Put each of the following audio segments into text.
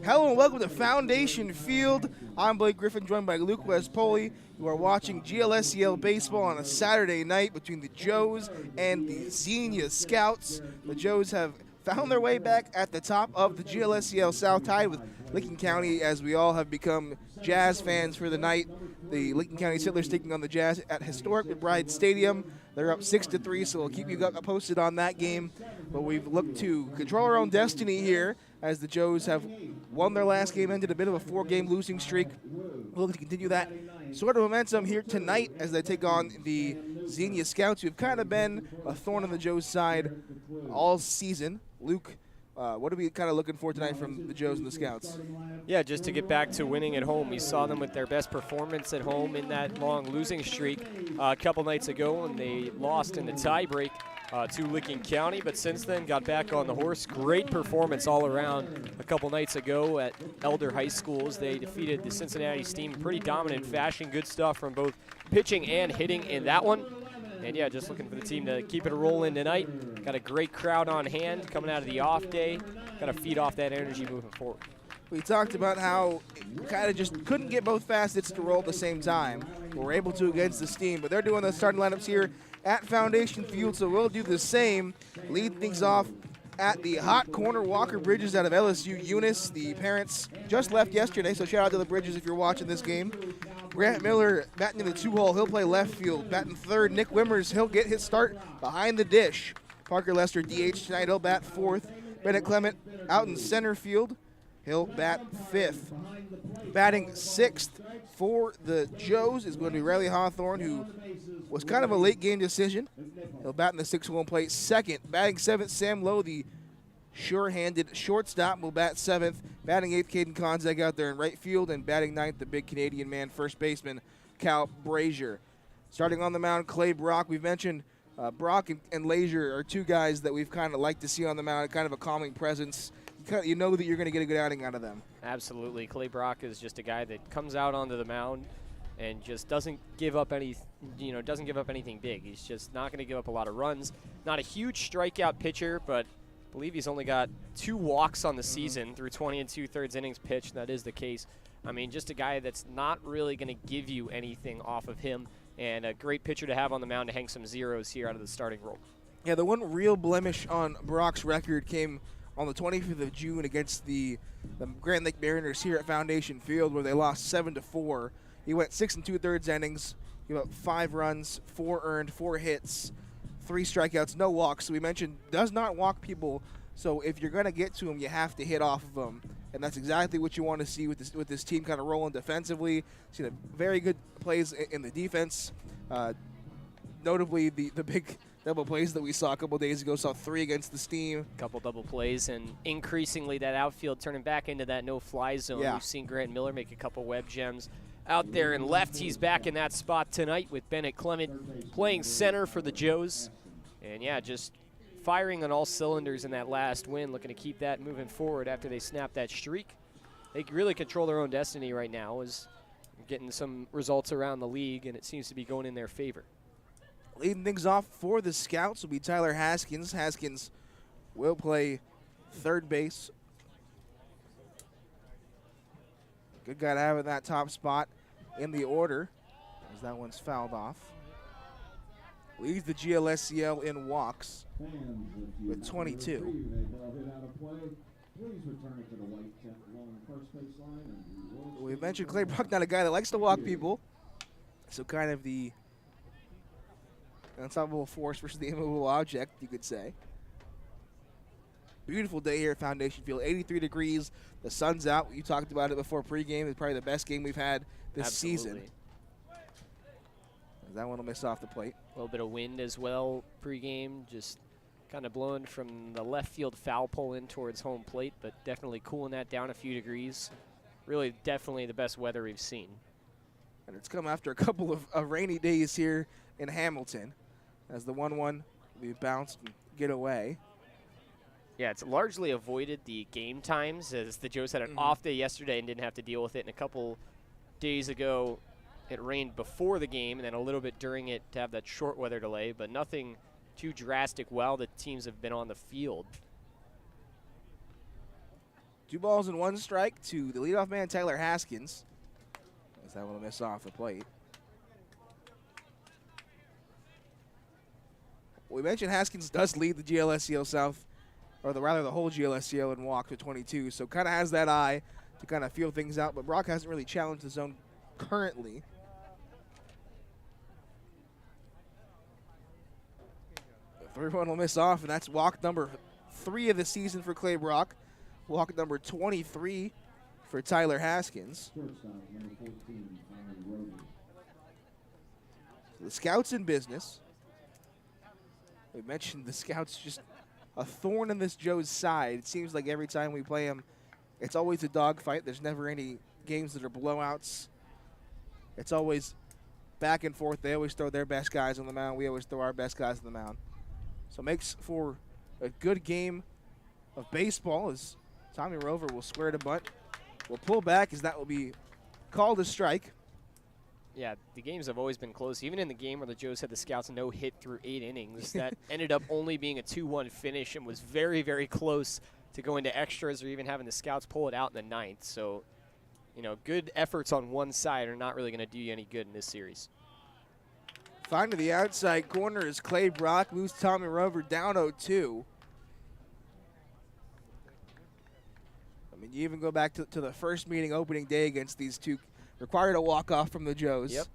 Hello and welcome to Foundation Field. I'm Blake Griffin, joined by Luke West-Poli. You are watching GLSCL baseball on a Saturday night between the Joes and the Xenia Scouts. The Joes have found their way back at the top of the GLSCL South, tied with Lincoln County, as we all have become Jazz fans for the night. The Lincoln County Settlers taking on the Jazz at historic McBride Stadium. They're up 6-3, so we'll keep you posted on that game. But we've looked to control our own destiny here, as the Joes have won their last game, ended a bit of a 4-game losing streak. We'll look to continue that sort of momentum here tonight as they take on the Xenia Scouts, who have kind of been a thorn on the Joes' side all season. Luke, what are we kind of looking for tonight from the Joes and the Scouts? Yeah, just to get back to winning at home. We saw them with their best performance at home in that long losing streak a couple nights ago, and they lost in the tiebreak to Lincoln County, but since then got back on the horse. Great performance all around a couple nights ago at Elder High Schools. They defeated the Cincinnati Steam in pretty dominant fashion. Good stuff from both pitching and hitting in that one. And yeah, just looking for the team to keep it rolling tonight. Got a great crowd on hand coming out of the off day. Got to feed off that energy moving forward. We talked about how kind of just couldn't get both facets to roll at the same time. We're able to against the Steam, but they're doing the starting lineups here at Foundation Field, so we'll do the same. Lead things off at the hot corner. Walker Bridges out of LSU Eunice. The parents just left yesterday, so shout out to the Bridges if you're watching this game. Grant Miller batting in the 2-hole. He'll play left field. Batting third, Nick Wimmers. He'll get his start behind the dish. Parker Lester DH tonight. He'll bat fourth. Bennett Clement out in center field. He'll bat fifth. Batting sixth for the Joes is going to be Riley Hawthorne, who was kind of a late game decision. He'll bat in the 6-1 plate. Second, batting seventh, Sam Lowe, the sure-handed shortstop, will bat seventh. Batting eighth, Caden Konzag out there in right field, and batting ninth, the big Canadian man, first baseman, Cal Brazier. Starting on the mound, Clay Brock. We've mentioned Brock and Lazier are two guys that we've kind of liked to see on the mound, kind of a calming presence. You know that you're going to get a good outing out of them. Absolutely. Clay Brock is just a guy that comes out onto the mound and just doesn't give up anything big. He's just not going to give up a lot of runs. Not a huge strikeout pitcher, but I believe he's only got 2 walks on the season through 20 2/3 innings pitched. That is the case. I mean, just a guy that's not really going to give you anything off of him, and a great pitcher to have on the mound to hang some zeros here out of the starting role. Yeah, the one real blemish on Brock's record came on the 25th of June against the Grand Lake Mariners here at Foundation Field, where they lost 7-4. He went 6 2/3 innings, gave up 5 runs, 4 earned, 4 hits, 3 strikeouts, no walks. So we mentioned does not walk people. So if you're going to get to him, you have to hit off of him, and that's exactly what you want to see with this team kind of rolling defensively. Seen a very good plays in the defense, notably the big double plays that we saw a couple days ago. Saw 3 against the Steam. Couple double plays, and increasingly that outfield turning back into that no-fly zone. Yeah. We've seen Grant Miller make a couple web gems out there in left. He's back in that spot tonight with Bennett Clement playing center for the Joes. And yeah, just firing on all cylinders in that last win, looking to keep that moving forward after they snap that streak. They really control their own destiny right now, is getting some results around the league, and it seems to be going in their favor. Leading things off for the Scouts will be Tyler Haskins. Haskins will play third base. Good guy to have in that top spot in the order, as that one's fouled off. Leads the GLSCL in walks with 22. We mentioned Clay Brock, not a guy that likes to walk people, so kind of the unstoppable force versus the immovable object, you could say. Beautiful day here at Foundation Field, 83 degrees. The sun's out. You talked about it before pregame. It's probably the best game we've had this season. That one will miss off the plate. A little bit of wind as well pregame, just kind of blowing from the left field foul pole in towards home plate, but definitely cooling that down a few degrees. Really, definitely the best weather we've seen. And it's come after a couple of rainy days here in Hamilton, as the 1-1 we bounced and get away. Yeah, it's largely avoided the game times, as the Joes had an off day yesterday and didn't have to deal with it. And a couple days ago, it rained before the game and then a little bit during it to have that short weather delay, but nothing too drastic while the teams have been on the field. 2 balls and 1 strike to the leadoff man, Tyler Haskins. As that will miss off the plate. We mentioned Haskins does lead the GLSCL South, or rather the whole GLSCL in walk to 22, so kind of has that eye to kind of feel things out, but Brock hasn't really challenged the zone currently. The 3-1 will miss off, and that's walk number 3 of the season for Clay Brock. Walk number 23 for Tyler Haskins. The Scouts in business. We mentioned the Scouts just a thorn in this Joe's side. It seems like every time we play them, it's always a dogfight. There's never any games that are blowouts. It's always back and forth. They always throw their best guys on the mound. We always throw our best guys on the mound. So it makes for a good game of baseball as Tommy Rover will square to bunt. Will pull back as that will be called a strike. Yeah, the games have always been close. Even in the game where the Joes had the Scouts no hit through 8 innings, that ended up only being a 2-1 finish and was very, very close to going to extras or even having the Scouts pull it out in the 9th. So, you know, good efforts on one side are not really going to do you any good in this series. Fine to the outside corner as Clay Brock moves Tommy Rover down 0-2. I mean, you even go back to the first meeting opening day against these two, required a walk-off from the Joes. Yep.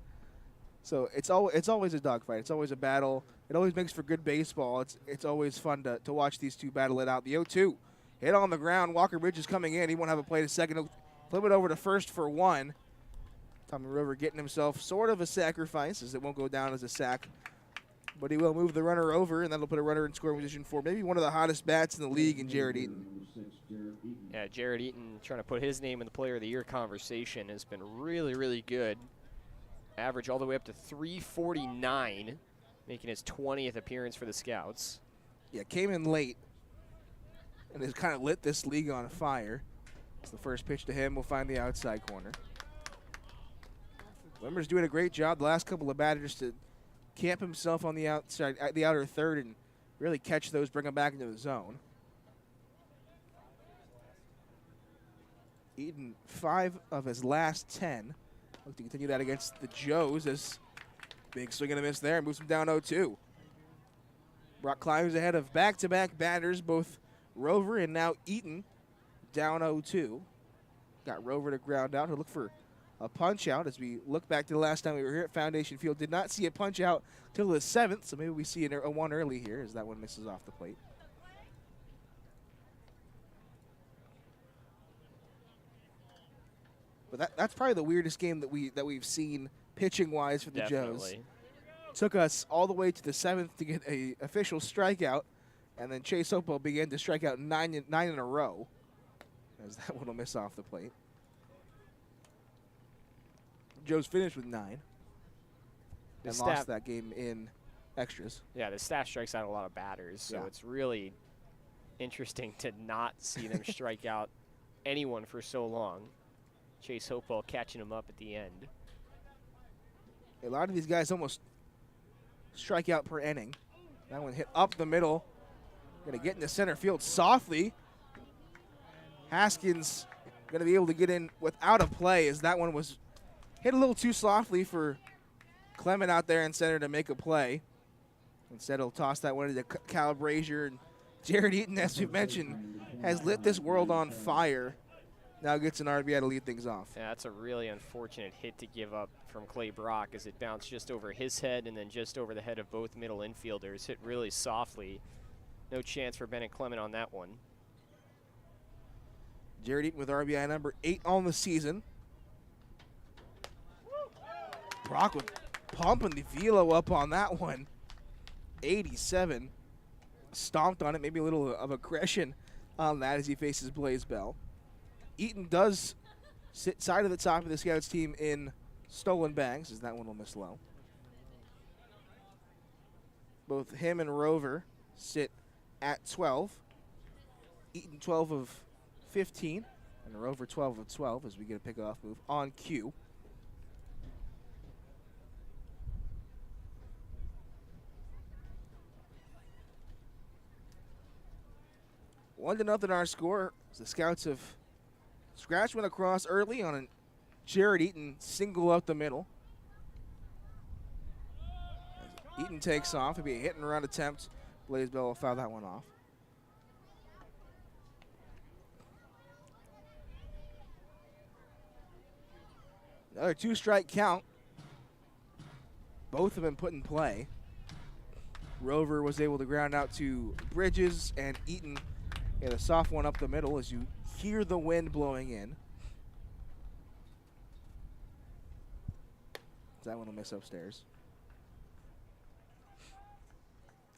So it's always a dogfight. It's always a battle. It always makes for good baseball. It's always fun to watch these two battle it out. The 0-2 hit on the ground. Walker Ridge is coming in. He won't have a play to second. He'll flip it over to first for 1. Tommy Rover getting himself sort of a sacrifice, as it won't go down as a sack. But he will move the runner over, and that'll put a runner in scoring position for maybe one of the hottest bats in the league in Jared Eaton. Yeah, Jared Eaton trying to put his name in the Player of the Year conversation has been really, really good. Average all the way up to 349, making his 20th appearance for the Scouts. Yeah, came in late and has kind of lit this league on fire. It's the first pitch to him. We'll find the outside corner. Wimmer's doing a great job the last couple of batters to camp himself on the outside, the outer third, and really catch those, bring them back into the zone. Eaton 5 of his last 10. Look to continue that against the Joes as big swing and a miss there, moves him down 0-2. Brock climbs ahead of back-to-back batters, both Rover and now Eaton, down 0-2. Got Rover to ground out. He'll look for a punch out as we look back to the last time we were here at Foundation Field. Did not see a punch out till the 7th, so maybe we see a 1 early here as that one misses off the plate. But that's probably the weirdest game that we've seen pitching-wise for the Joes. Took us all the way to the 7th to get a official strikeout, and then Chase Hopewell began to strike out nine in a row, as that one will miss off the plate. Joes finished with 9 and lost that game in extras. Yeah, the staff strikes out a lot of batters, so it's really interesting to not see them strike out anyone for so long. Chase Hopewell catching him up at the end. A lot of these guys almost strike out per inning. That one hit up the middle. Going to get into center field softly. Haskins going to be able to get in without a play as that one was hit a little too softly for Clement out there in center to make a play. Instead, he'll toss that one into Cal Brazier. And Jared Eaton, as we mentioned, has lit this world on fire. Now gets an RBI to lead things off. Yeah, that's a really unfortunate hit to give up from Clay Brock as it bounced just over his head and then just over the head of both middle infielders. Hit really softly. No chance for Bennett Clement on that one. Jared Eaton with RBI number 8 on the season. Brock with pumping the velo up on that one. 87. Stomped on it, maybe a little of aggression on that as he faces Blaze Bell. Eaton does sit side of the top of the Scouts team in stolen bags, as that one will miss low. Both him and Rover sit at 12. Eaton 12 of 15, and Rover 12 of 12 as we get a pickoff move on cue. One to nothing our score. The Scouts have Scratch went across early on a Jared Eaton single up the middle. As Eaton takes off. It'll be a hit and run attempt. Blaisdell will foul that one off. Another 2-strike count. Both have been put in play. Rover was able to ground out to Bridges, and Eaton hit a soft one up the middle as you hear the wind blowing in. That one will miss upstairs.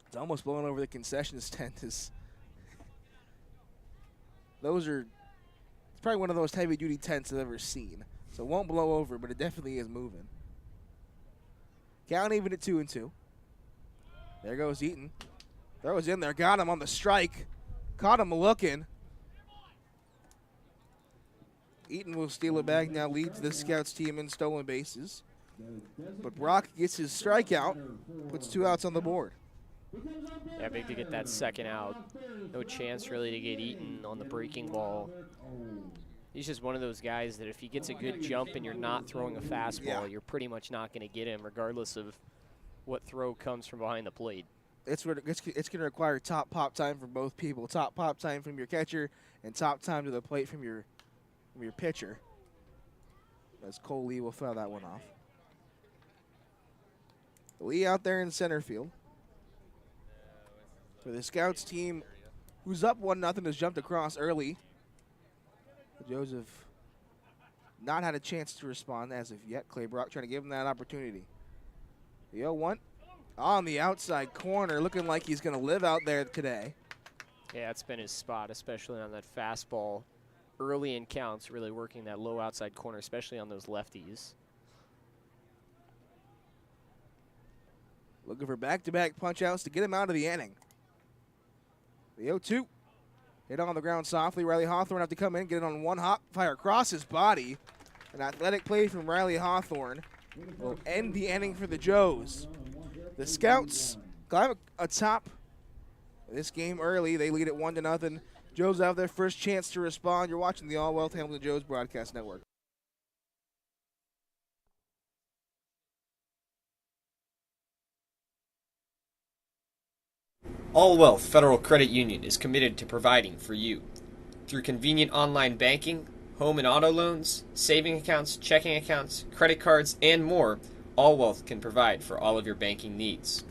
It's almost blowing over the concessions tent. Those are, it's probably one of the most heavy-duty tents I've ever seen. So it won't blow over, but it definitely is moving. Count even at 2-2. There goes Eaton. Throws in there, got him on the strike. Caught him looking. Eaton will steal it back, now leads the Scouts team in stolen bases. But Brock gets his strikeout, puts 2 outs on the board. Yeah, big to get that second out. No chance really to get Eaton on the breaking ball. He's just one of those guys that if he gets a good jump and you're not throwing a fastball, you're pretty much not going to get him regardless of what throw comes from behind the plate. It's going to require top pop time from both people. Top pop time from your catcher and top time to the plate from your pitcher. As Cole Lee will foul that one off. Lee out there in center field. For the Scouts team, who's up 1-0, has jumped across early. Joseph not had a chance to respond as of yet. Clay Brock trying to give him that opportunity. The 0-1 on the outside corner, looking like he's going to live out there today. Yeah, it's been his spot, especially on that fastball early in counts, really working that low outside corner, especially on those lefties. Looking for back-to-back punch-outs to get him out of the inning. The 0-2. Hit on the ground softly. Riley Hawthorne have to come in, get it on one hop, fire across his body. An athletic play from Riley Hawthorne will end the inning for the Joes. The Scouts climb atop this game early. They lead at 1-0. Joes have their first chance to respond. You're watching the All Wealth Hamilton Joes Broadcast Network. All Wealth Federal Credit Union is committed to providing for you. Through convenient online banking, home and auto loans, saving accounts, checking accounts, credit cards, and more, All Wealth can provide for all of your banking needs.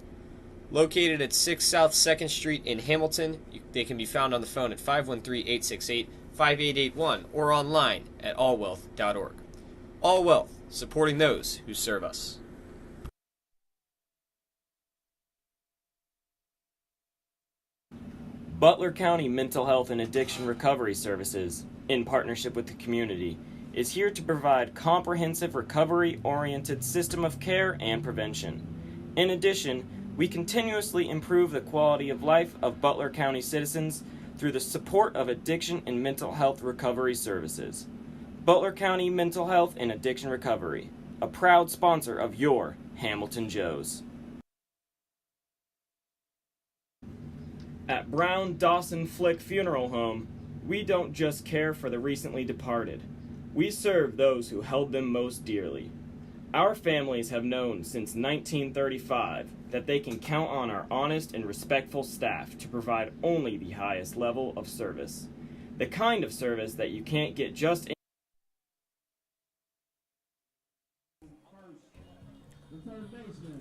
Located at 6 South 2nd Street in Hamilton, they can be found on the phone at 513-868-5881 or online at allwealth.org. All Wealth, supporting those who serve us. Butler County Mental Health and Addiction Recovery Services, in partnership with the community, is here to provide comprehensive recovery-oriented system of care and prevention. In addition, we continuously improve the quality of life of Butler County citizens through the support of addiction and mental health recovery services. Butler County Mental Health and Addiction Recovery, a proud sponsor of your Hamilton Joes. At Brown Dawson Flick Funeral Home, we don't just care for the recently departed. We serve those who held them most dearly. Our families have known since 1935 that they can count on our honest and respectful staff to provide only the highest level of service. The kind of service that you can't get just in.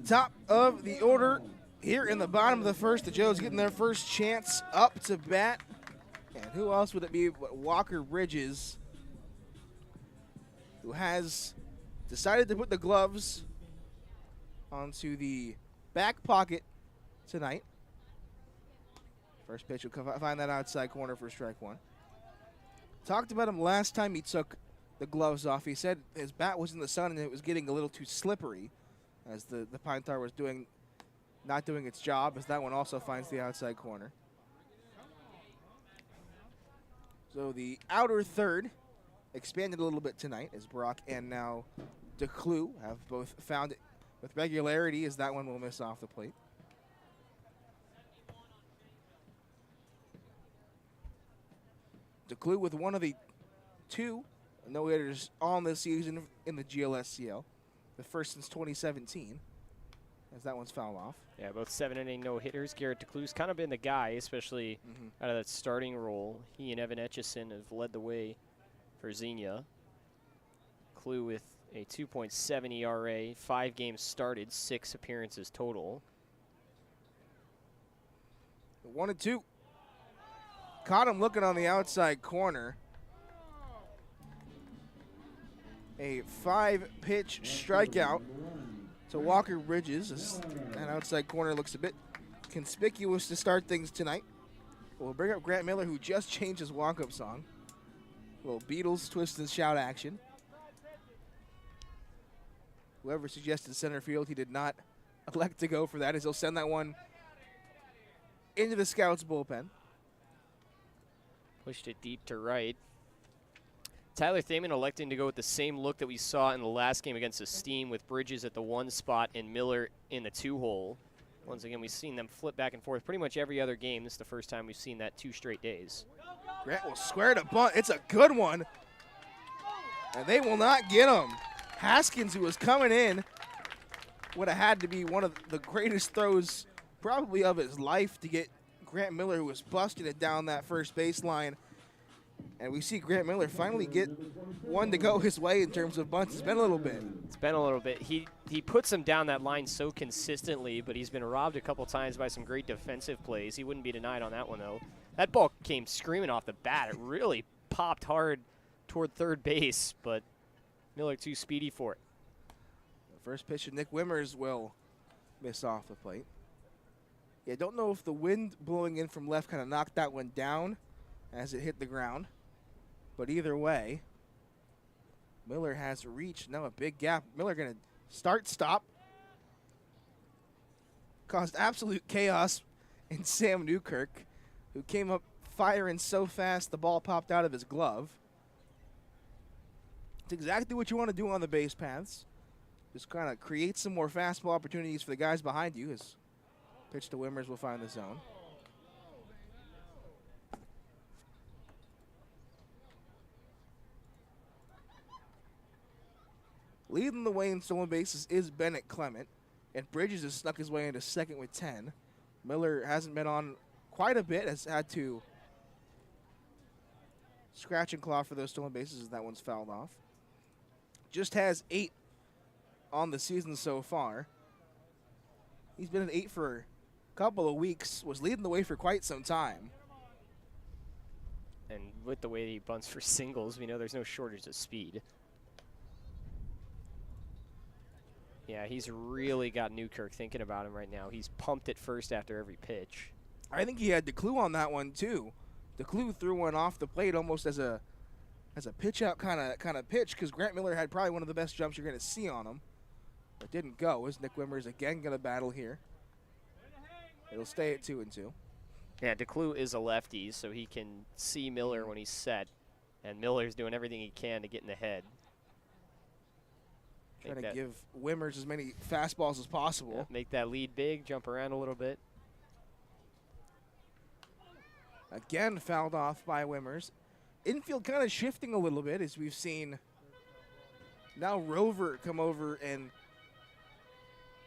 Top of the order. Here in the bottom of the first, the Joes getting their first chance up to bat. And who else would it be but Walker Bridges, who has decided to put the gloves onto the back pocket tonight. First pitch will find that outside corner for strike one. Talked about him last time he took the gloves off. He said his bat was in the sun and it was getting a little too slippery as the pine tar was not doing its job, as that one also finds the outside corner. So the outer third expanded a little bit tonight as Brock and now DeClue have both found it with regularity, as that one will miss off the plate. DeClue with one of the 2 no-hitters on this season in the GLSCL, the first since 2017, as that one's fouled off. Yeah, both 7-inning no-hitters. Garrett DeClue's kind of been the guy, especially out of that starting role. He and Evan Etchison have led the way for Xenia. Clue with a 2.7 ERA, 5 games started, 6 appearances total. 1-2. Caught him looking on the outside corner. A 5-pitch strikeout to Walker Bridges. That outside corner looks a bit conspicuous to start things tonight. We'll bring up Grant Miller, who just changed his walk-up song. A little Beatles twist and shout action. Whoever suggested center field, he did not elect to go for that, as he'll send that one into the Scouts bullpen. Pushed it deep to right. Tyler Thaman electing to go with the same look that we saw in the last game against the Steam, with Bridges at the 1 spot and Miller in the 2-hole. Once again, we've seen them flip back and forth pretty much every other game. This is the first time we've seen that 2 straight days. Grant will square to bunt. It's a good one. And they will not get him. Haskins, who was coming in, would have had to be one of the greatest throws probably of his life to get Grant Miller, who was busting it down that first baseline. And we see Grant Miller finally get one to go his way in terms of bunts. It's been a little bit. It's been a little bit. He puts him down that line so consistently, but he's been robbed a couple times by some great defensive plays. He wouldn't be denied on that one, though. That ball came screaming off the bat. It really popped hard toward third base, but Miller too speedy for it. The first pitch of Nick Wimmers will miss off the plate. Yeah, don't know if the wind blowing in from left kind of knocked that one down as it hit the ground. But either way, Miller has reached now a big gap. Miller going to stop. Caused absolute chaos in Sam Newkirk, who came up firing so fast the ball popped out of his glove. It's exactly what you want to do on the base paths. Just kind of create some more fastball opportunities for the guys behind you. As pitch to Wimmers will find the zone. Leading the way in stolen bases is Bennett Clement, and Bridges has snuck his way into second with 10. Miller hasn't been on quite a bit, has had to scratch and claw for those stolen bases as that one's fouled off. Just has 8 on the season so far. He's been at 8 for a couple of weeks, was leading the way for quite some time. And with the way he bunts for singles, we know there's no shortage of speed. Yeah, he's really got Newkirk thinking about him right now. He's pumped it first after every pitch. I think he had DeClue on that one too. DeClue threw one off the plate almost as a pitch out kind of pitch, because Grant Miller had probably one of the best jumps you're going to see on him. But didn't go, as Nick Wimmers again going to battle here. It'll stay at 2-2. Yeah, DeClue is a lefty, so he can see Miller when he's set. And Miller's doing everything he can to get in the head. Trying to give Wimmers as many fastballs as possible. Yeah, make that lead big, jump around a little bit. Again fouled off by Wimmers. Infield kind of shifting a little bit, as we've seen now Rover come over and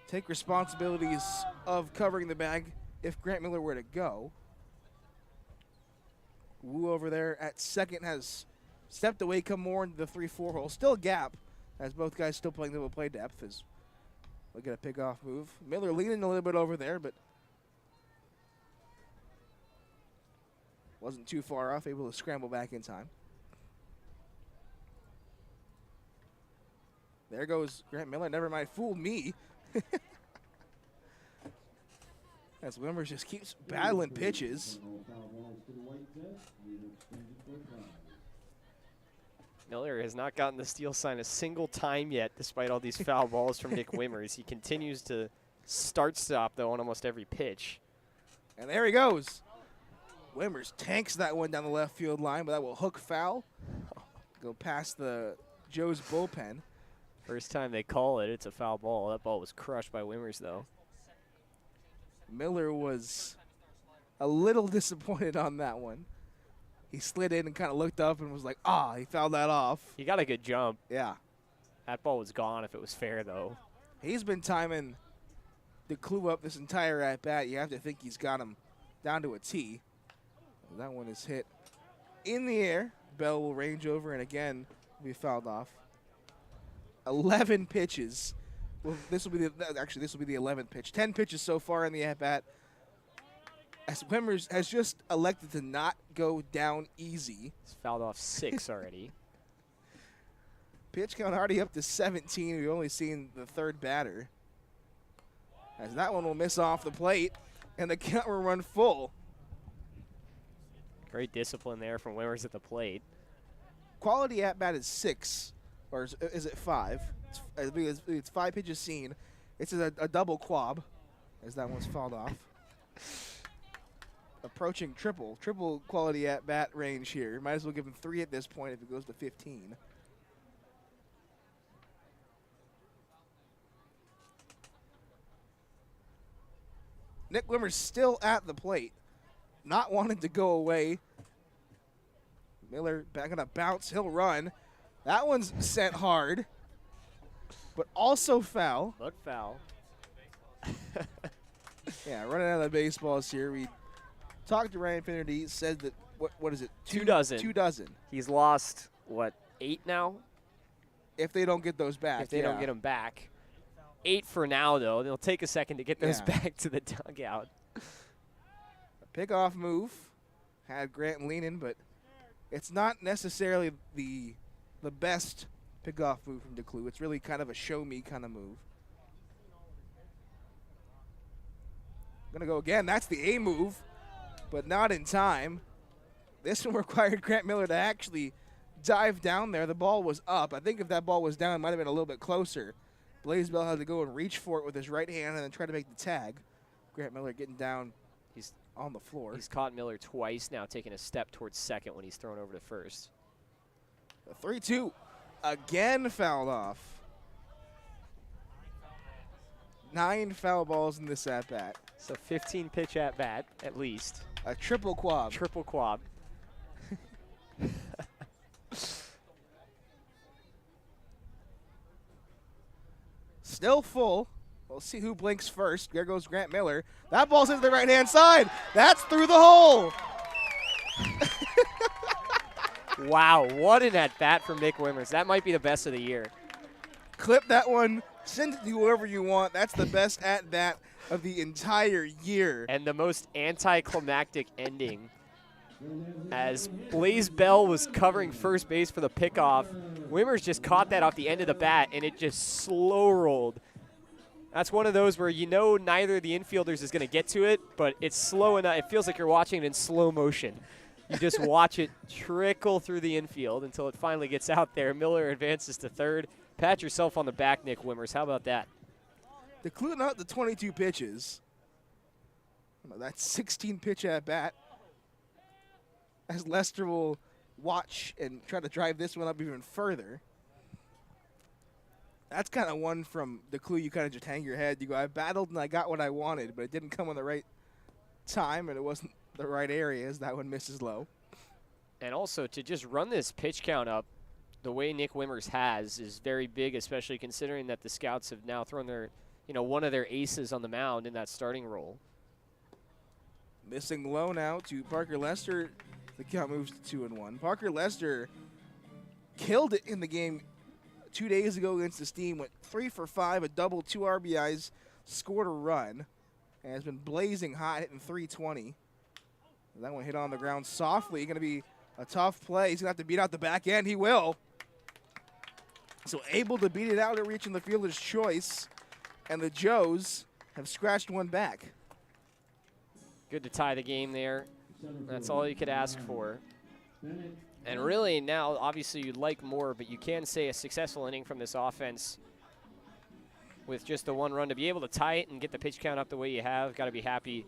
take responsibilities of covering the bag if Grant Miller were to go. Wu over there at second has stepped away, come more into the 3-4 hole. Still a gap, as both guys still playing double play depth. As we get a pick-off move. Miller leaning a little bit over there, but wasn't too far off, able to scramble back in time. There goes Grant Miller. Never mind, fooled me. As Wimmers just keeps battling pitches. Miller has not gotten the steal sign a single time yet, despite all these foul balls from Nick Wimmers. He continues to start-stop, though, on almost every pitch. And there he goes. Wimmers tanks that one down the left field line, but that will hook foul. Go past the Joe's bullpen. First time they call it, it's a foul ball. That ball was crushed by Wimmers, though. Miller was a little disappointed on that one. he slid in and kind of looked up and was like, he fouled that off. He got a good jump. Yeah. That ball was gone if it was fair, though. He's been timing the clue up this entire at-bat. You have to think he's got him down to a T. That one is hit in the air. Bell will range over and again be fouled off. 11 pitches. Well, this will be the 11th pitch. 10 pitches so far in the at-bat. As Wimmers has just elected to not go down easy. He's fouled off 6 already. Pitch count already up to 17. We've only seen the third batter. As that one will miss off the plate, and the count will run full. Great discipline there from Wimmers at the plate. Quality at-bat is 6, or is it 5? It's 5 pitches seen. It's a double quab, as that one's fouled off. Approaching triple quality at-bat range here. Might as well give him 3 at this point if it goes to 15. Nick Wimmer's still at the plate, not wanting to go away. Miller back on a bounce, he'll run. That one's sent hard, but also foul. Look foul. Yeah, running out of the baseballs here. We talked to Ryan Finnerty, said that, what is it? 2 dozen. 2 dozen. He's lost, what, 8 now? If they don't get those back. If they don't get them back. 8 for now, though. It'll take a second to get those back to the dugout. A pickoff move had Grant leaning, but it's not necessarily the best pickoff move from DeClue. It's really kind of a show-me kind of move. Gonna go again. That's the A move, but not in time. This one required Grant Miller to actually dive down there. The ball was up. I think if that ball was down, it might have been a little bit closer. Blaze Bell had to go and reach for it with his right hand and then try to make the tag. Grant Miller getting down. He's on the floor. He's caught Miller twice now, taking a step towards second when he's thrown over to first. The 3-2 again fouled off. 9 foul balls in this at-bat. So 15 pitch at-bat, at least. A triple quab. Triple quab. Still full. We'll see who blinks first. There goes Grant Miller. That ball's into the right-hand side. That's through the hole. Wow, what an at-bat from Nick Wimmers. That might be the best of the year. Clip that one. Send it to whoever you want. That's the best at-bat of the entire year. And the most anticlimactic ending. As Blaze Bell was covering first base for the pickoff, Wimmers just caught that off the end of the bat, and it just slow rolled. That's one of those where you know neither of the infielders is going to get to it, but it's slow enough. It feels like you're watching it in slow motion. You just watch it trickle through the infield until it finally gets out there. Miller advances to third. Pat yourself on the back, Nick Wimmers. How about that? Including out the 22 pitches. That's 16 pitch at bat. As Lester will watch and try to drive this one up even further. That's kind of one from the clue you kind of just hang your head. You go, I battled and I got what I wanted, but it didn't come in the right time and it wasn't the right areas. That one misses low. And also to just run this pitch count up the way Nick Wimmers has is very big, especially considering that the scouts have now thrown their, one of their aces on the mound in that starting role. Missing low now to Parker Lester. The count moves to 2-1. Parker Lester killed it in the game 2 days ago against the Steam. Went 3 for 5, a double, 2 RBIs, scored a run, and has been blazing hot, hitting 320. That one hit on the ground softly. Going to be a tough play. He's going to have to beat out the back end. He will. So able to beat it out at reaching the fielder's choice, and the Joes have scratched one back. Good to tie the game there. That's all you could ask for. And really now, obviously you'd like more, but you can say a successful inning from this offense with just the 1 run. To be able to tie it and get the pitch count up the way you have, got to be happy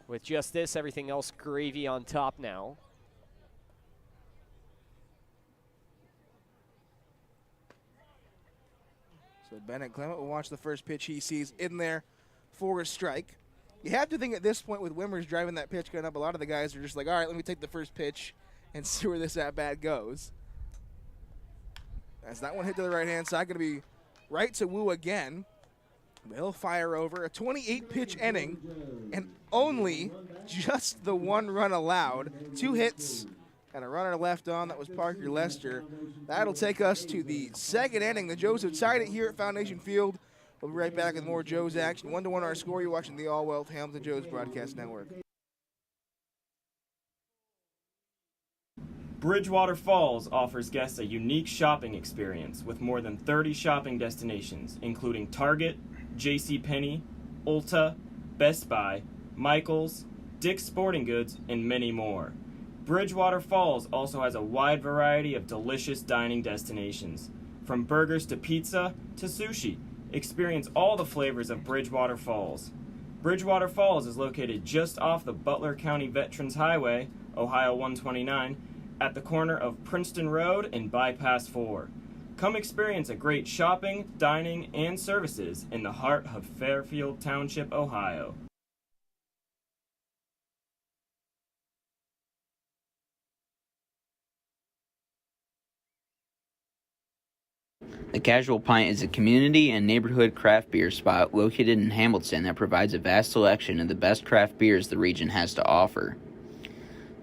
with just this. Everything else gravy on top now. So Bennett Clement will watch the first pitch he sees in there for a strike. You have to think at this point with Wimmers driving that pitch count up, a lot of the guys are just like, all right, let me take the first pitch and see where this at-bat goes. As that one hit to the right-hand side, going to be right to Wu again. He'll fire over a 28-pitch inning, and only just the 1 run allowed. 2 hits and a runner left on. That was Parker Lester. That'll take us to the 2nd inning. The Joes have tied it here at Foundation Field. We'll be right back with more Joes action. 1-1 our score. You're watching the All Wealth Hamilton Joes Broadcast Network. Bridgewater Falls offers guests a unique shopping experience with more than 30 shopping destinations, including Target, JCPenney, Ulta, Best Buy, Michaels, Dick's Sporting Goods, and many more. Bridgewater Falls also has a wide variety of delicious dining destinations. From burgers to pizza to sushi, experience all the flavors of Bridgewater Falls. Bridgewater Falls is located just off the Butler County Veterans Highway, Ohio 129, at the corner of Princeton Road and Bypass 4. Come experience a great shopping, dining, and services in the heart of Fairfield Township, Ohio. The Casual Pint is a community and neighborhood craft beer spot located in Hamilton that provides a vast selection of the best craft beers the region has to offer.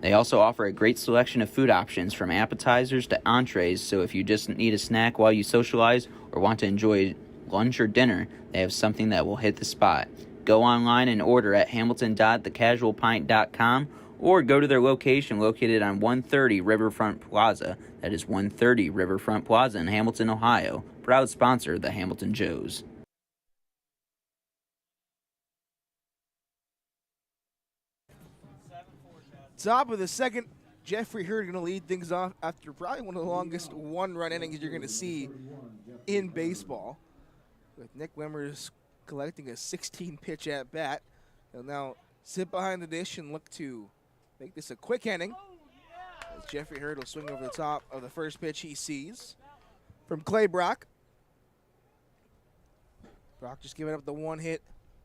They also offer a great selection of food options from appetizers to entrees, so if you just need a snack while you socialize or want to enjoy lunch or dinner, they have something that will hit the spot. Go online and order at hamilton.thecasualpint.com or go to their location located on 130 Riverfront Plaza. That is 130 Riverfront Plaza in Hamilton, Ohio. Proud sponsor of the Hamilton Joes. Top of the 2nd, Jeffrey Hurd going to lead things off after probably one of the longest 1-run innings you're going to see in baseball. With Nick Wimmers collecting a 16-pitch at-bat. He'll now sit behind the dish and look to make this a quick inning. As Jeffrey Hurd will swing over the top of the first pitch he sees from Clay Brock. Brock just giving up the 1 hit,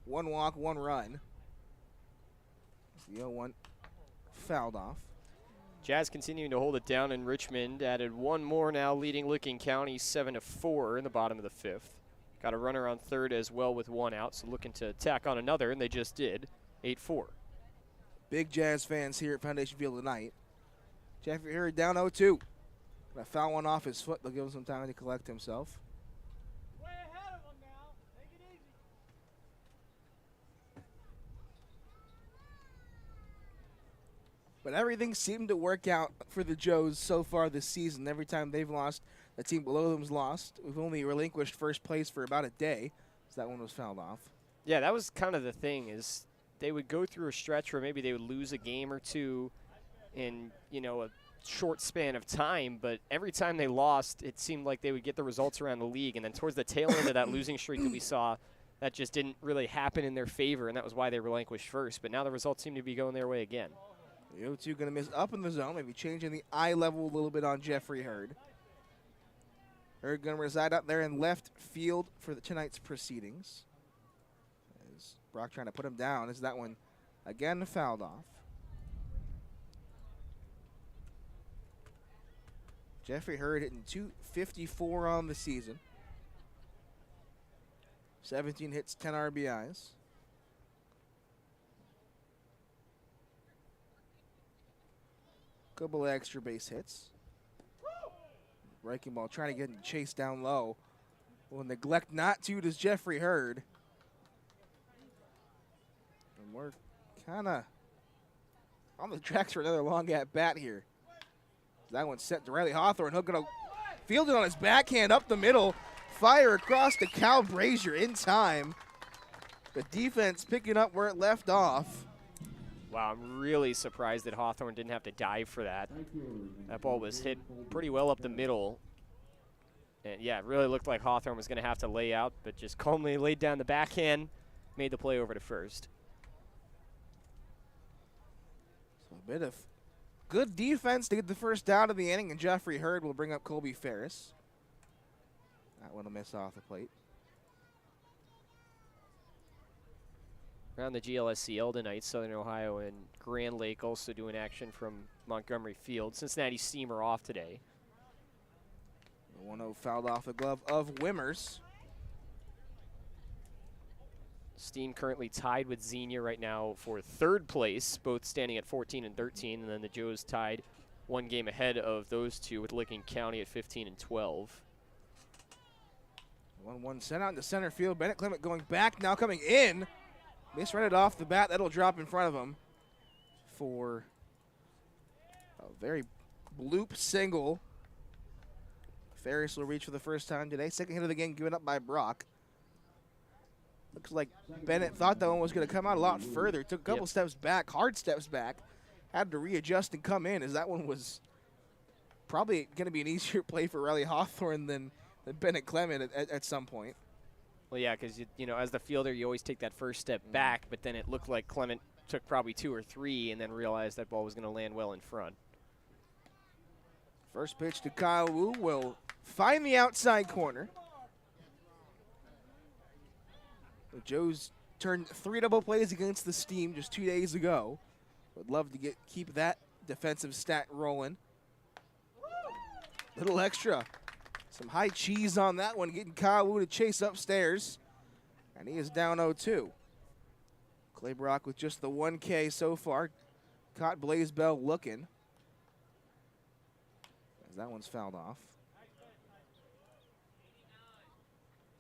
1 walk, 1 run. It's the 0-1. Fouled off. Jazz continuing to hold it down in Richmond. Added 1 more now, leading Licking County 7-4 in the bottom of the 5th. Got a runner on 3rd as well with 1 out, so looking to tack on another, and they just did. 8-4. Big Jazz fans here at Foundation Field tonight. Jeffrey Hurd down 0-2. Gonna foul one off his foot. They'll give him some time to collect himself. Way ahead of him now. Take it easy. But everything seemed to work out for the Joes so far this season. Every time they've lost, the team below them's lost. We've only relinquished first place for about a day, so that one was fouled off. Yeah, that was kind of the thing, is they would go through a stretch where maybe they would lose a game or two in, a short span of time, but every time they lost, it seemed like they would get the results around the league, and then towards the tail end of that losing streak that we saw, that just didn't really happen in their favor, and that was why they relinquished first. But now the results seem to be going their way again. The 0-2 going to miss up in the zone, maybe changing the eye level a little bit on Jeffrey Hurd. Hurd going to reside out there in left field for tonight's proceedings. As Brock trying to put him down, as that one again fouled off. Jeffrey Hurd hitting .254 on the season. 17 hits, 10 RBIs. Couple of extra base hits. Breaking ball, trying to get him chased down low. Will neglect not to does Jeffrey Hurd. And we're kind of on the tracks for another long at bat here. That one's set to Riley Hawthorne. He'll go field it on his backhand up the middle. Fire across to Cal Brazier in time. The defense picking up where it left off. Wow, I'm really surprised that Hawthorne didn't have to dive for that. That ball was hit pretty well up the middle. And yeah, it really looked like Hawthorne was going to have to lay out, but just calmly laid down the backhand, made the play over to first. So a bit of good defense to get the first out of the inning, and Jeffrey Hurd will bring up Colby Ferris. That one will miss off the plate. around the GLSCL tonight. Southern Ohio and Grand Lake also doing action from Montgomery Field. Cincinnati Steam are off today. 1-0 fouled off the glove of Wimmers. Steam currently tied with Xenia right now for third place, both standing at 14 and 13, and then the Joes tied one game ahead of those two with Licking County at 15 and 12. 1-1 sent out into center field. Bennett Clement going back, now coming in. Misread it off the bat. That'll drop in front of him for a very bloop single. Ferris will reach for the first time today. Second hit of the game given up by Brock. Looks like Bennett thought that one was going to come out a lot further. Took a couple steps back, hard steps back. Had to readjust and come in, as that one was probably going to be an easier play for Riley Hawthorne than Bennett Clement at some point. Well, yeah, because, you know, as the fielder, you always take that first step back, but then it looked like Clement took probably 2 or 3 and then realized that ball was going to land well in front. First pitch to Kyle Wu will find the outside corner. The Joes turned 3 double plays against the Steam just 2 days ago. Would love to keep that defensive stat rolling. Little extra. Some high cheese on that one, getting Kyle Wu to chase upstairs. And he is down 0-2. Clay Brock with just the 1K so far. Caught Blaze Bell looking. As that one's fouled off.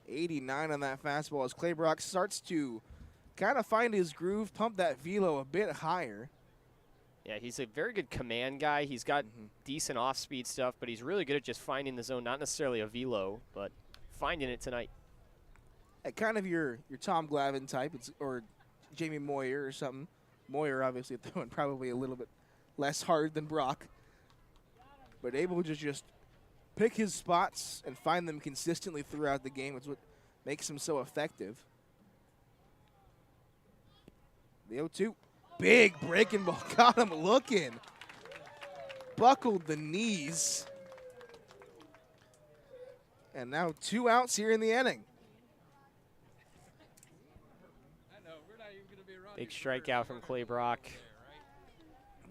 89 on that fastball as Clay Brock starts to kind of find his groove, pump that velo a bit higher. Yeah, he's a very good command guy. He's got decent off-speed stuff, but he's really good at just finding the zone, not necessarily a velo, but finding it tonight. Kind of your Tom Glavine type, or Jamie Moyer or something. Moyer obviously throwing probably a little bit less hard than Brock, but able to just pick his spots and find them consistently throughout the game. It's what makes him so effective. The 0-2. Big breaking ball. Got him looking. Buckled the knees. And now 2 outs here in the inning. Big strikeout from Clay Brock.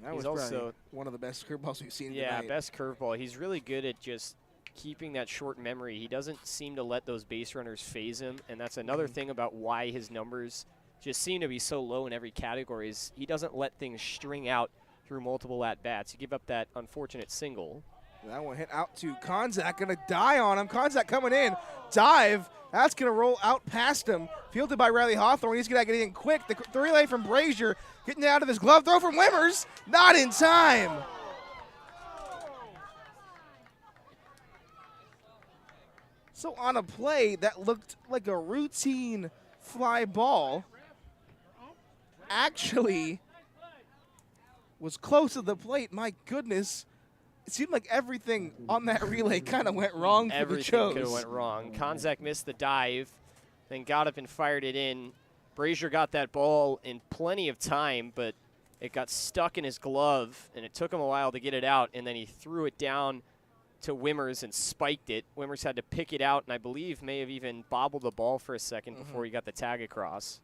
That was also one of the best curveballs we've seen tonight. Best curveball. He's really good at just keeping that short memory. He doesn't seem to let those base runners phase him, and that's another thing about why his numbers just seem to be so low in every category is he doesn't let things string out through multiple at-bats. You give up that unfortunate single. That one hit out to Konzak, going to die on him. Konzak coming in, dive. That's going to roll out past him. Fielded by Riley Hawthorne. He's going to get in quick. The relay from Brazier, getting it out of his glove. Throw from Wimmers, not in time. So on a play that looked like a routine fly ball, actually was close to the plate. My goodness. It seemed like everything on that relay kind of went wrong for the Joes. Everything could have went wrong. Konzak missed the dive, then got up and fired it in. Brazier got that ball in plenty of time, but it got stuck in his glove, and it took him a while to get it out, and then he threw it down to Wimmers and spiked it. Wimmers had to pick it out, and I believe may have even bobbled the ball for a second before he got the tag across.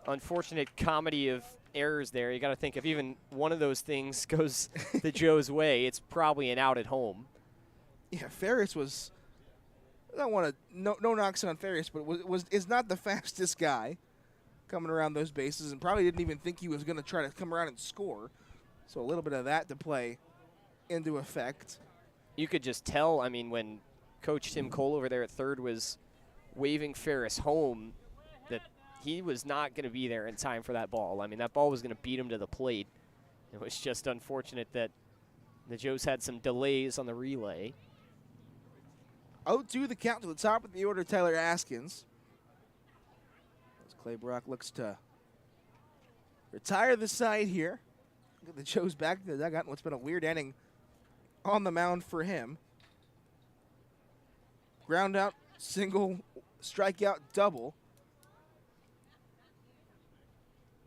Unfortunate comedy of errors there. You got to think if even one of those things goes the Joe's way, it's probably an out at home. Yeah, Ferris was. I don't want to no knocks on Ferris, but is not the fastest guy coming around those bases, and probably didn't even think he was going to try to come around and score. So a little bit of that to play into effect. You could just tell. I mean, when Coach Tim Cole over there at third was waving Ferris home, that he was not going to be there in time for that ball. I mean, that ball was going to beat him to the plate. It was just unfortunate that the Joes had some delays on the relay. 0-2 the count to the top of the order, Tyler Askins. As Clay Brock looks to retire the side here. Get the Joes back to the dugout in what's been a weird inning on the mound for him. Ground out, single, strikeout, double.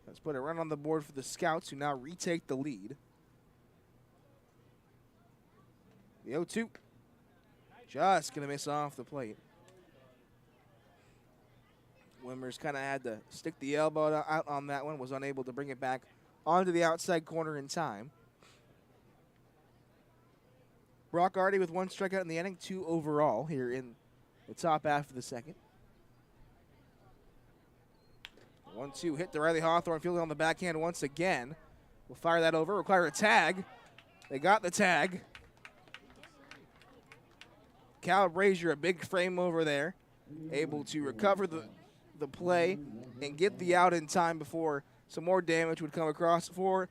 Let's put a run on the board for the Scouts, who now retake the lead. The 0-2. Just going to miss off the plate. Wimmers kind of had to stick the elbow out on that one, was unable to bring it back onto the outside corner in time. Brock Artie with 1 strikeout in the inning, 2 overall here in the top half of the second. 1-2 hit to Riley Hawthorne, fielded on the backhand once again. We'll fire that over, require a tag. They got the tag. Cal Brazier, a big frame over there, able to recover the play and get the out in time before some more damage would come across for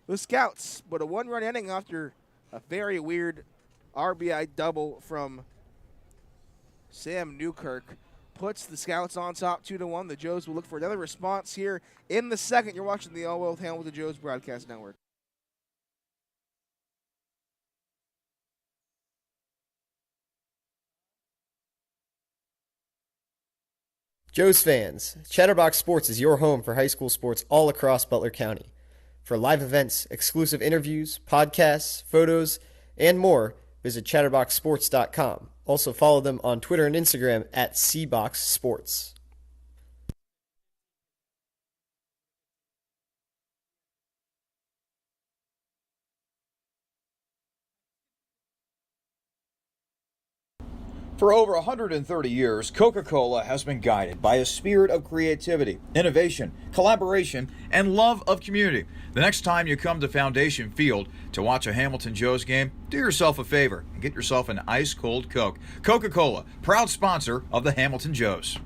the Scouts. But a 1-run inning after a very weird RBI double from Sam Newkirk puts the Scouts on top 2-1. The Joes will look for another response here in the second. You're watching the All Wealth Hamilton Joes Broadcast Network. Joe's fans, Chatterbox Sports is your home for high school sports all across Butler County. For live events, exclusive interviews, podcasts, photos, and more, visit chatterboxsports.com. Also follow them on Twitter and Instagram at CBoxSports. For over 130 years, Coca-Cola has been guided by a spirit of creativity, innovation, collaboration, and love of community. The next time you come to Foundation Field to watch a Hamilton Joes game, do yourself a favor and get yourself an ice-cold Coke. Coca-Cola, proud sponsor of the Hamilton Joes.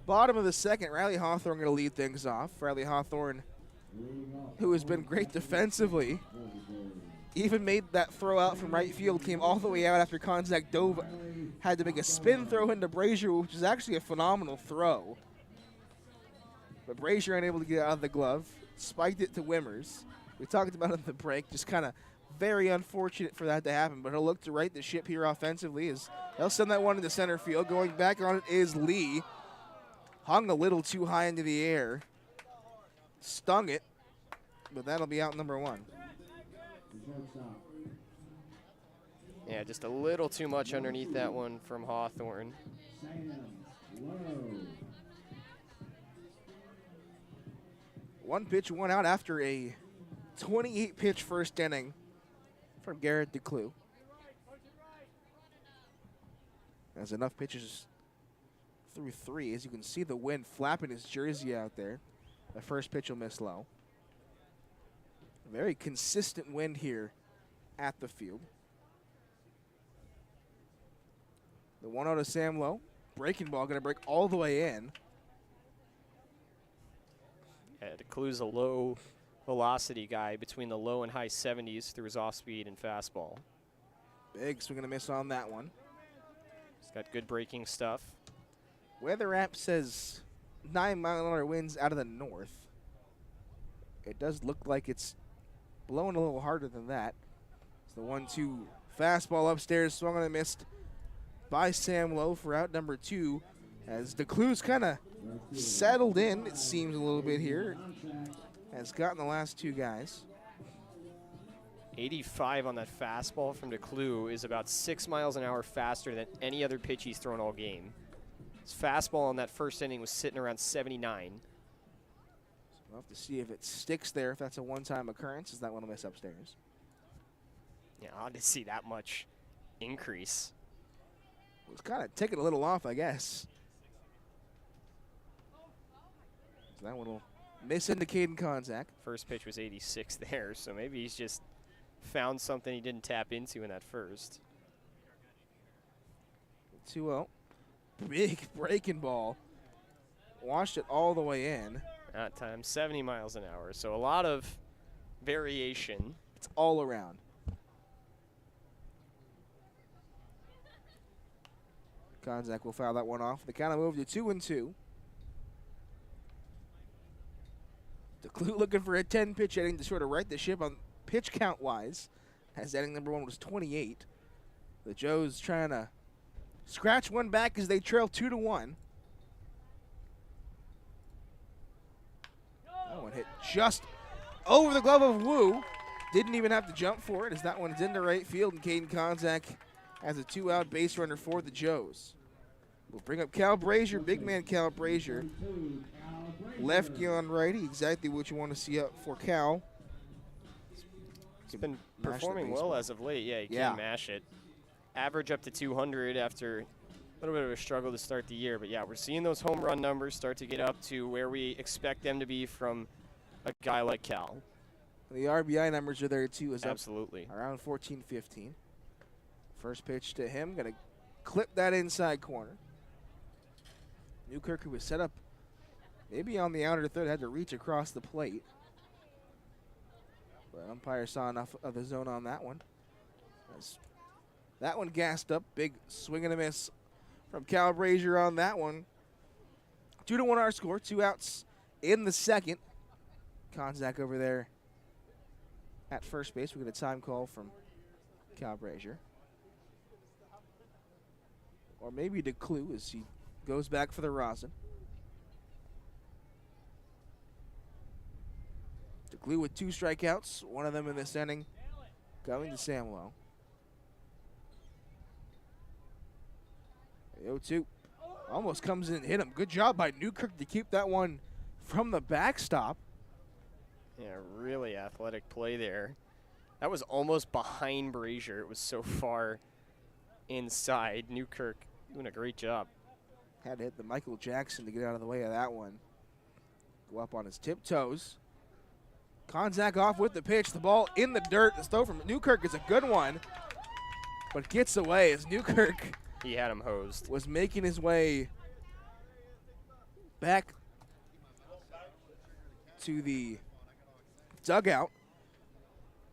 Bottom of the second, Riley Hawthorne going to lead things off. Riley Hawthorne, who has been great defensively, even made that throw out from right field, came all the way out after contact dove, had to make a spin throw into Brazier, which is actually a phenomenal throw. But Brazier unable to get out of the glove, spiked it to Wimmers. We talked about it in the break, just kind of very unfortunate for that to happen, but he'll look to right the ship here offensively as they'll send that one into center field. Going back on it is Lee. Hung a little too high into the air. Stung it, but that'll be out number 1. Yeah, just a little too much underneath that one from Hawthorne. One pitch, 1 out after a 28-pitch first inning from Garrett DeClue. Has enough pitches through 3. As you can see the wind flapping his jersey out there. The first pitch will miss low. Very consistent wind here at the field. The 1-0 to Sam Lowe. Breaking ball going to break all the way in. Yeah, DeClue's a low velocity guy between the low and high 70s through his off speed and fastball. Big swing and a miss on that one. He's got good breaking stuff. Weather app says 9-mile-an-hour winds out of the north. It does look like it's blowing a little harder than that. It's the 1-2 fastball upstairs, swung on and missed by Sam Lowe for out number 2. As DeClue's kind of settled in, it seems a little bit here. Has gotten the last 2 guys. 85 on that fastball from DeClue is about 6 miles an hour faster than any other pitch he's thrown all game. His fastball in that first inning was sitting around 79. So we'll have to see if it sticks there, if that's a one-time occurrence. Is that one will miss upstairs? Yeah, odd to see that much increase. It was kind of taking a little off, I guess. So that one will miss indicating contact. First pitch was 86 there, so maybe he's just found something he didn't tap into in that first. 2-0. Big breaking ball. Washed it all the way in. That time 70 miles an hour, so a lot of variation. It's all around. Konzak will foul that one off. The count will move to 2-2. DeClue looking for a 10-pitch inning to sort of right the ship on pitch count-wise. as inning number 1 was 28. The Joes trying to scratch one back as they trail 2-1. That one hit just over the glove of Wu. Didn't even have to jump for it as that one's into right field, and Caden Konzak has a 2-out base runner for the Joes. We'll bring up Cal Brazier, big man Cal Brazier. Lefty on righty, exactly what you want to see up for Cal. He's been performing well as of late. Yeah, he can mash it. Average up to 200 after a little bit of a struggle to start the year. But yeah, we're seeing those home run numbers start to get up to where we expect them to be from a guy like Cal. The RBI numbers are there too. Absolutely. Around 14, 15. First pitch to him, gonna clip that inside corner. Newkirk, who was set up maybe on the outer third, had to reach across the plate. But umpire saw enough of the zone on that one. As that one gassed up, big swing and a miss from Cal Brazier on that one. 2-1 our score, 2 outs in the second. Konzak over there at first base. We get a time call from Cal Brazier. Or maybe DeClue as he goes back for the rosin. DeClue with 2 strikeouts, one of them in this inning, going to Sam Lowe. 0-2. Almost comes in and hit him. Good job by Newkirk to keep that one from the backstop. Yeah, really athletic play there. That was almost behind Brazier. It was so far inside. Newkirk doing a great job. Had to hit the Michael Jackson to get out of the way of that one. Go up on his tiptoes. Konzak off with the pitch. The ball in the dirt. The throw from Newkirk is a good one, but gets away as Newkirk He had him hosed. was making his way back to the dugout.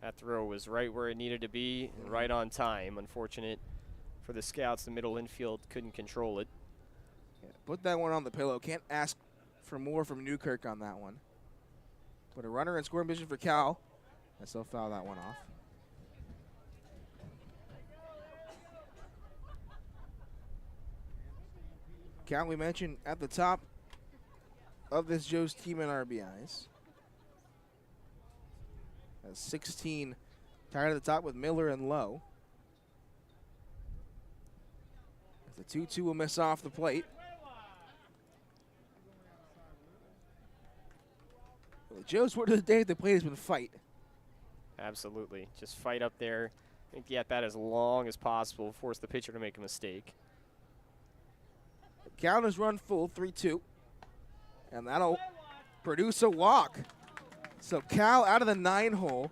That throw was right where it needed to be, and right on time. Unfortunate for the scouts, the middle infield couldn't control it. Yeah, put that one on the pillow. Can't ask for more from Newkirk on that one. But a runner in scoring position for Cal. And so foul that one off. Cal, we mentioned at the top of this Joe's team in RBIs. Has 16 tied at the top with Miller and Lowe. The 2-2 will miss off the plate. Well, the Joe's word of the day at the plate has been fight. Absolutely. Just fight up there. Make the at-bat as long as possible. Force the pitcher to make a mistake. The count is run full, 3-2. And that'll produce a walk. So Cal out of the 9-hole,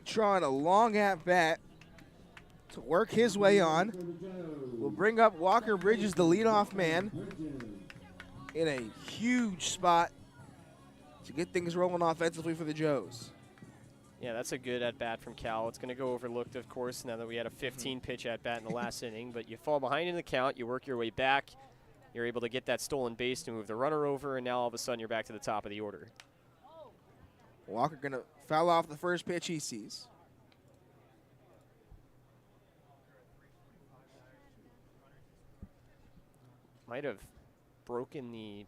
trying a long at-bat to work his way on. Will bring up Walker Bridges, the leadoff man, in a huge spot to get things rolling offensively for the Joes. Yeah, that's a good at-bat from Cal. It's going to go overlooked, of course, now that we had a 15-pitch at-bat in the last inning. But you fall behind in the count, you work your way back, you're able to get that stolen base to move the runner over, and now all of a sudden you're back to the top of the order. Walker going to foul off the first pitch he sees. Might have broken the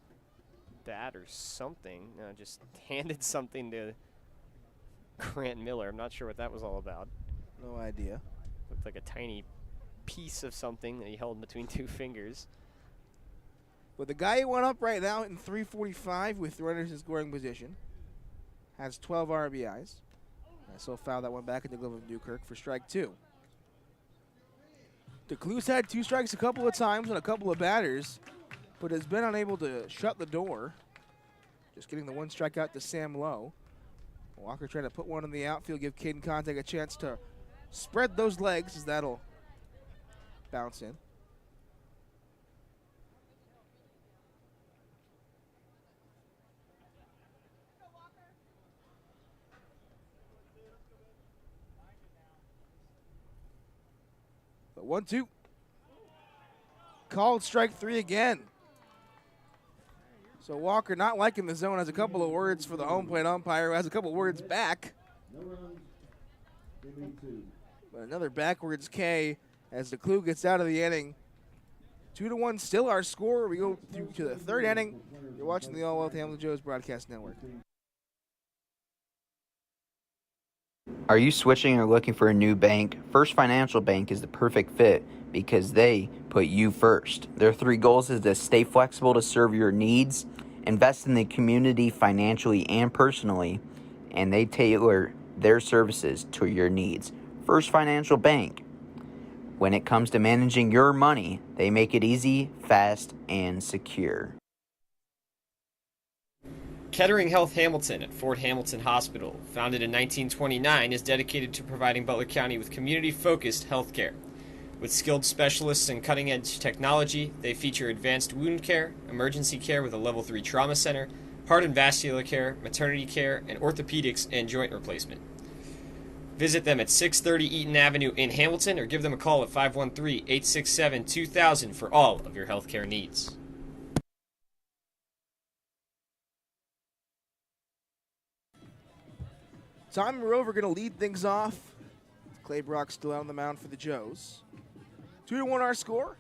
bat or something. Just handed something to Grant Miller. I'm not sure what that was all about. No idea. Looked like a tiny piece of something that he held between 2 fingers. But the guy who went up right now in 345 with runners in scoring position has 12 RBIs. And so foul that one back in the glove of Newkirk for strike 2. DeClue's had 2 strikes a couple of times and a couple of batters, but has been unable to shut the door. Just getting the 1 strikeout to Sam Lowe. Walker trying to put one in the outfield, give Caden Konzak a chance to spread those legs as that'll bounce in. But 1-2. Called strike 3 again. So Walker, not liking the zone, has a couple of words for the home plate umpire, who has a couple words back. But another backwards K as the Clue gets out of the inning. 2-1 still our score. We go through to the third inning. You're watching the All Wealth Hamilton Joe's Broadcast Network. Are you switching or looking for a new bank? First Financial Bank is the perfect fit because they put you first. Their 3 goals is to stay flexible to serve your needs, invest in the community financially and personally, and they tailor their services to your needs. First Financial Bank. When it comes to managing your money, they make it easy, fast, and secure. Kettering Health Hamilton at Fort Hamilton Hospital, founded in 1929, is dedicated to providing Butler County with community-focused health care. With skilled specialists and cutting-edge technology, they feature advanced wound care, emergency care with a Level 3 trauma center, heart and vascular care, maternity care, and orthopedics and joint replacement. Visit them at 630 Eaton Avenue in Hamilton or give them a call at 513-867-2000 for all of your healthcare needs. Tommy Rover going to lead things off. Clay Brock still out on the mound for the Joes. 2-1 our score.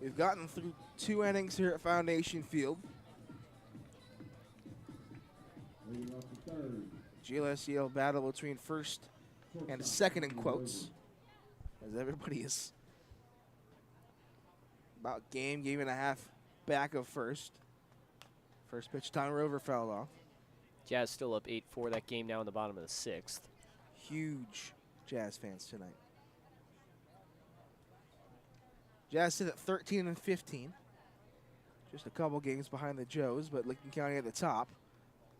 We've gotten through 2 innings here at Foundation Field. GLSEL battle between first and second in quotes, as everybody is about game and a half back of first. First pitch, Tommy Rover fouled off. Jazz still up 8-4 that game now in the bottom of the 6th. Huge Jazz fans tonight. Jazz sit at 13-15. Just a couple games behind the Joes, but Lincoln County at the top,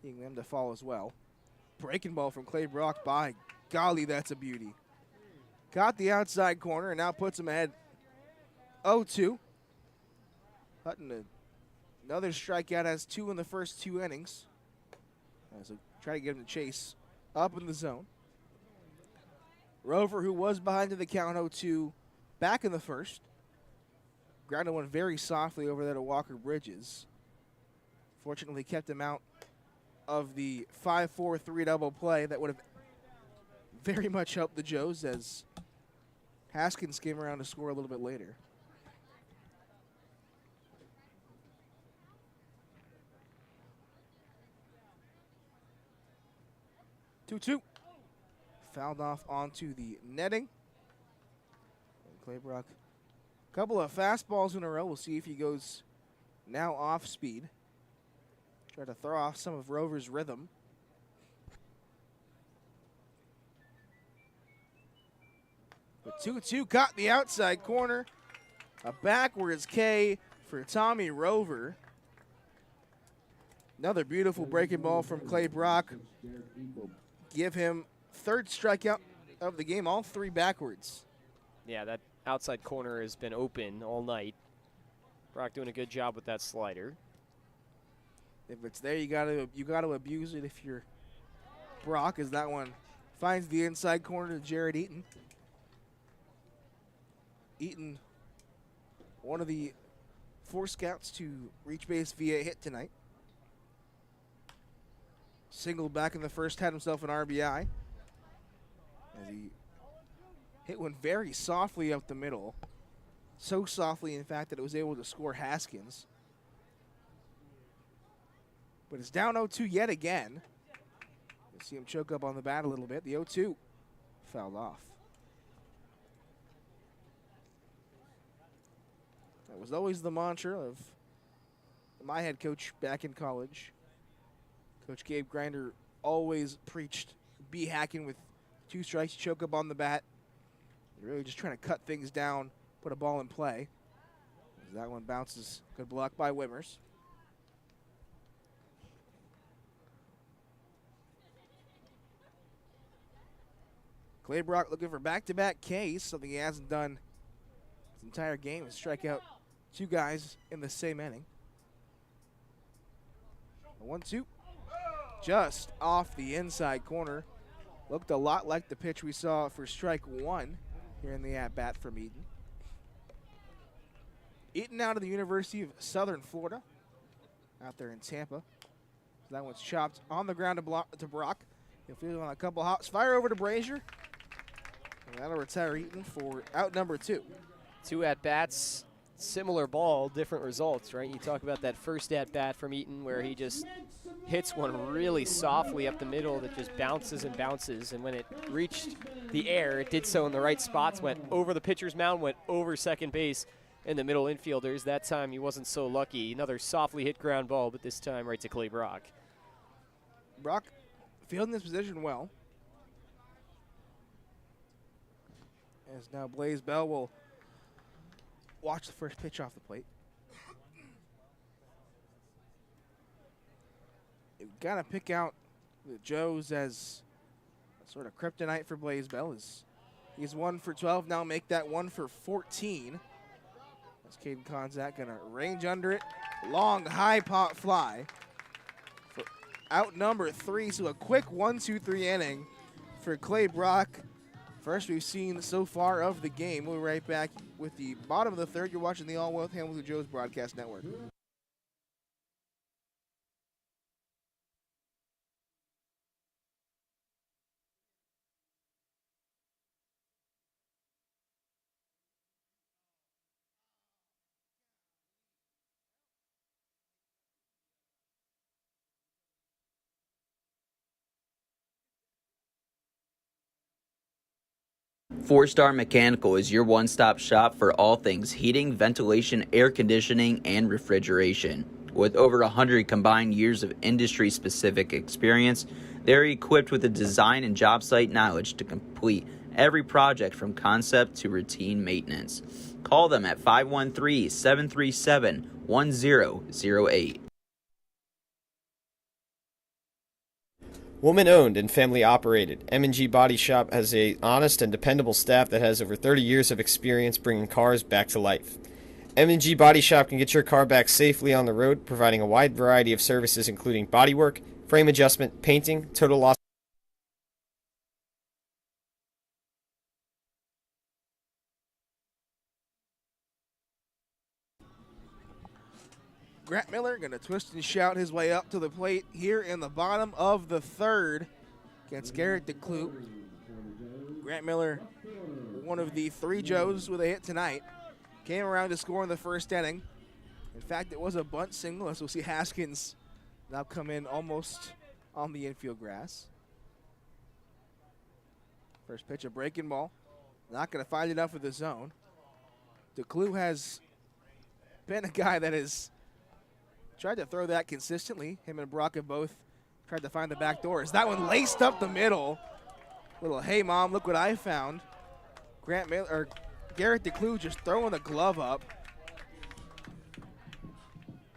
needing them to fall as well. Breaking ball from Clay Brock. By golly, that's a beauty. Caught the outside corner and now puts him ahead 0-2. Hutton, another strikeout, has 2 in the first 2 innings. So try to get him to chase up in the zone. Rover, who was behind in the count 0-2, back in the first. Grounded one very softly over there to Walker Bridges. Fortunately kept him out of the 5-4-3 double play that would have very much helped the Joes as Haskins came around to score a little bit later. Two. Fouled off onto the netting. And Clay Brock, a couple of fastballs in a row. We'll see if he goes now off speed. Try to throw off some of Rover's rhythm. But 2-2 caught the outside corner. A backwards K for Tommy Rover. Another beautiful breaking ball from Clay Brock. Will give him 3rd strikeout of the game, all 3 backwards. Yeah, that outside corner has been open all night. Brock doing a good job with that slider. If it's there, you gotta abuse it if you're Brock, as that one finds the inside corner to Jared Eaton. Eaton, one of the 4 scouts to reach base via hit tonight. Singled back in the first, had himself an RBI. As he hit one very softly up the middle. So softly, in fact, that it was able to score Haskins. But it's down 0-2 yet again. You see him choke up on the bat a little bit. The 0-2 fouled off. That was always the mantra of my head coach back in college. Coach Gabe Grinder always preached, be hacking with 2 strikes, choke up on the bat. You're really just trying to cut things down, put a ball in play. As that one bounces, good block by Wimmers. Clay Brock looking for back-to-back Ks, something he hasn't done his entire game, is strike out 2 guys in the same inning. 1-2. Just off the inside corner. Looked a lot like the pitch we saw for strike 1 here in the at-bat from Eaton. Eaton out of the University of Southern Florida, out there in Tampa. That one's chopped on the ground to Brock. He'll feel on a couple hops. Fire over to Brazier. That'll retire Eaton for out number 2. 2 at-bats, similar ball, different results, right? You talk about that first at-bat from Eaton where he just hits one really softly up the middle that just bounces and bounces, and when it reached the air, it did so in the right spots, went over the pitcher's mound, went over second base and the middle infielders. That time he wasn't so lucky. Another softly hit ground ball, but this time right to Clay Brock. Brock fielding this position well. As now Blaze Bell will watch the first pitch off the plate. You've got to pick out the Joes as a sort of kryptonite for Blaze Bell. He's 1 for 12, now make that 1 for 14. As Caden Konzak gonna range under it. Long, high pop fly for out number 3, so a quick 1-2-3 inning for Clay Brock. First we've seen so far of the game. We'll be right back with the bottom of the third. You're watching the All Wealth Hamilton Joes Broadcast Network. Four-Star Mechanical is your one-stop shop for all things heating, ventilation, air conditioning, and refrigeration. With over 100 combined years of industry-specific experience, they're equipped with the design and job site knowledge to complete every project from concept to routine maintenance. Call them at 513-737-1008. Woman-owned and family-operated, M&G Body Shop has a honest and dependable staff that has over 30 years of experience bringing cars back to life. M&G Body Shop can get your car back safely on the road, providing a wide variety of services including bodywork, frame adjustment, painting, total loss. Grant Miller going to twist and shout his way up to the plate here in the bottom of the third against Garrett DeClue. Grant Miller, one of the 3 Joes with a hit tonight, came around to score in the first inning. In fact, it was a bunt single, as we'll see Haskins now come in almost on the infield grass. First pitch, a breaking ball. Not going to find enough with the zone. DeClue has been a guy that has tried to throw that consistently. Him and Brock have both tried to find the back doors. That one laced up the middle. Little, hey mom, look what I found. Garrett DeClue just throwing the glove up.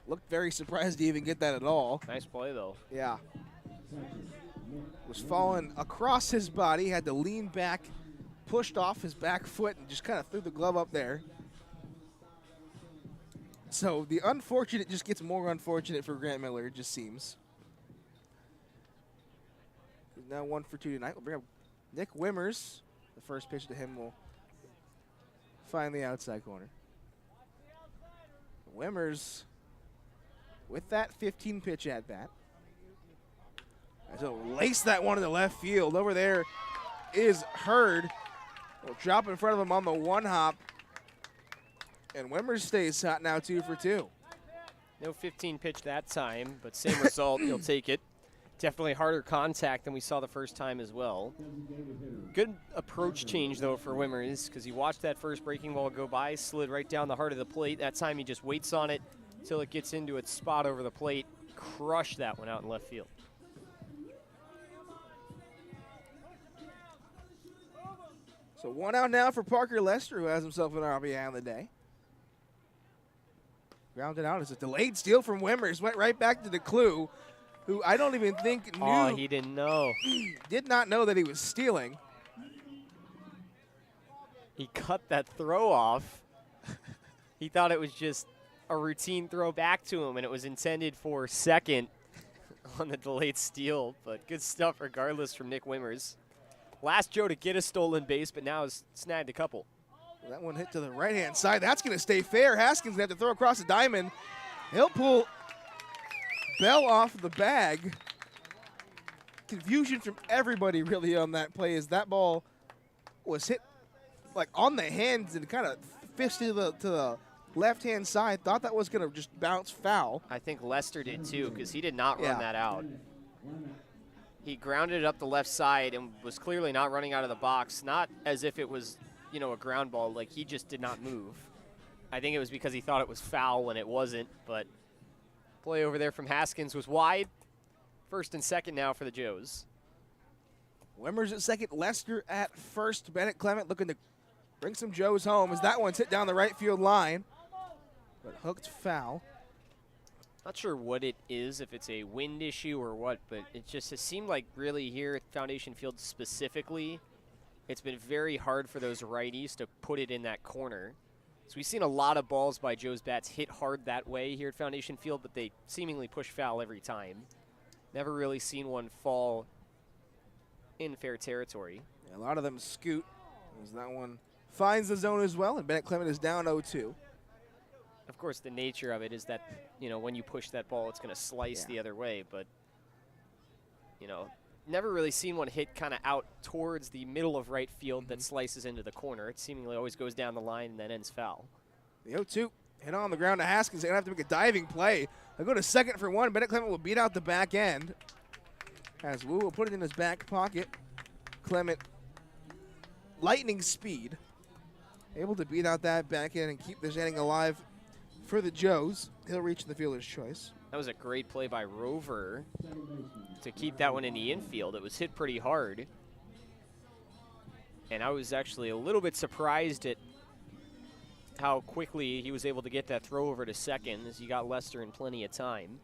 Looked very surprised to even get that at all. Nice play though. Yeah. Was falling across his body, had to lean back, pushed off his back foot, and just kind of threw the glove up there. So the unfortunate just gets more unfortunate for Grant Miller, it just seems. He's now 1 for 2 tonight. We'll bring up Nick Wimmers. The first pitch to him will find the outside corner. Wimmers with that 15 pitch at bat. So lace that one in the left field. Over there is Hurd. Will drop in front of him on the 1-hop. And Wimmers stays hot now 2 for 2. No 15 pitch that time, but same result, you'll take it. Definitely harder contact than we saw the first time as well. Good approach change, though, for Wimmers, because he watched that first breaking ball go by, slid right down the heart of the plate. That time he just waits on it until it gets into its spot over the plate. Crushed that one out in left field. So 1 out now for Parker Lester, who has himself an RBI on the day. Grounded out as a delayed steal from Wimmers. Went right back to DeClue, who I don't even think knew. Oh, he didn't know. Did not know that he was stealing. He cut that throw off. He thought it was just a routine throw back to him, and it was intended for second on the delayed steal. But good stuff regardless from Nick Wimmers. Last Joe to get a stolen base, but now has snagged a couple. That one hit to the right-hand side. That's going to stay fair. Haskins going to have to throw across the diamond. He'll pull Bell off the bag. Confusion from everybody really on that play as that ball was hit like on the hands and kind of fisted to the left-hand side. Thought that was going to just bounce foul. I think Lester did too, because he did not run Yeah. that out. He grounded it up the left side and was clearly not running out of the box, not as if it was, you know, a ground ball. Like, he just did not move. I think it was because he thought it was foul when it wasn't, but play over there from Haskins was wide. First and second now for the Joes. Wimmers at second, Lester at first. Bennett Clement looking to bring some Joes home as that one's hit down the right field line, but hooked foul. Not sure what it is, if it's a wind issue or what, but it just has seemed like really here at Foundation Field specifically, it's been very hard for those righties to put it in that corner. So we've seen a lot of balls by Joe's bats hit hard that way here at Foundation Field, but they seemingly push foul every time. Never really seen one fall in fair territory. Yeah, a lot of them scoot as that one finds the zone as well, and Bennett Clement is down 0-2. Of course, the nature of it is that, you know, when you push that ball, it's going to slice the other way. But, you know, never really seen one hit kind of out towards the middle of right field that slices into the corner. It seemingly always goes down the line and then ends foul. The 0-2 hit on the ground to Haskins. They're going to have to make a diving play. They'll go to second for one. Bennett Clement will beat out the back end. As Wu will put it in his back pocket. Clement, lightning speed, able to beat out that back end and keep this inning alive for the Joes. He'll reach the fielder's choice. That was a great play by Rover to keep that one in the infield. It was hit pretty hard. And I was actually a little bit surprised at how quickly he was able to get that throw over to second, as he got Lester in plenty of time.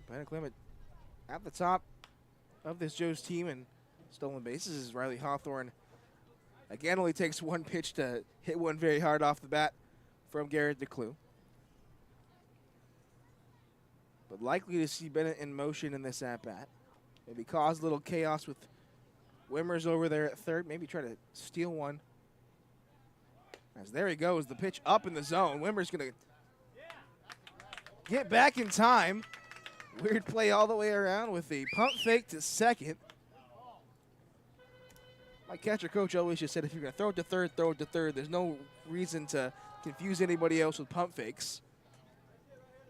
Bennett Clement at the top of this Joes team and stolen bases is Riley Hawthorne. Again, only takes one pitch to hit one very hard off the bat from Garrett DeClue. But likely to see Bennett in motion in this at-bat. Maybe cause a little chaos with Wimmers over there at third. Maybe try to steal one. As there he goes, the pitch up in the zone. Wimmers going to get back in time. Weird play all the way around with the pump fake to second. My catcher coach always just said if you're going to throw it to third, throw it to third. There's no reason to confuse anybody else with pump fakes.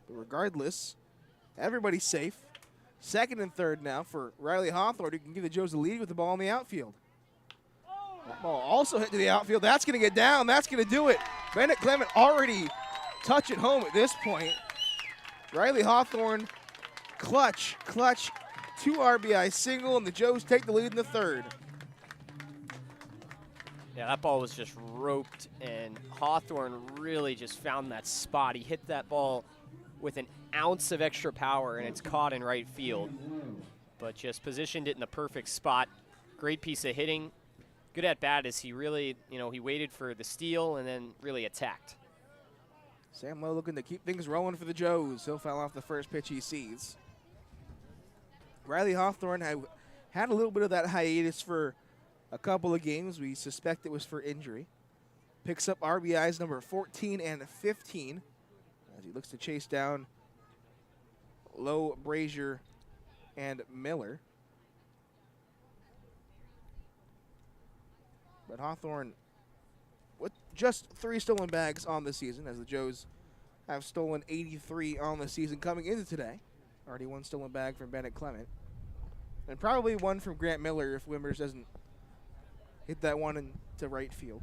But regardless, everybody's safe. Second and third now for Riley Hawthorne, who can give the Joes the lead with the ball in the outfield. That ball also hit to the outfield. That's going to get down. That's going to do it. Bennett Clement already touch it home at this point. Riley Hawthorne, clutch, 2 RBI single, and the Joes take the lead in the third. Yeah, that ball was just roped, and Hawthorne really just found that spot. He hit that ball with an ounce of extra power, and it's caught in right field. But just positioned it in the perfect spot. Great piece of hitting. Good at bat as he really, you know, he waited for the steal and then really attacked. Sam Lowe looking to keep things rolling for the Joes. He'll foul off the first pitch he sees. Riley Hawthorne had a little bit of that hiatus for a couple of games. We suspect it was for injury. Picks up RBIs number 14 and 15 as he looks to chase down Lowe, Brazier, and Miller. But Hawthorne with just 3 stolen bags on the season, as the Joes have stolen 83 on the season coming into today. Already 1 stolen bag from Bennett Clement. And probably 1 from Grant Miller if Wimmers doesn't hit that one into right field.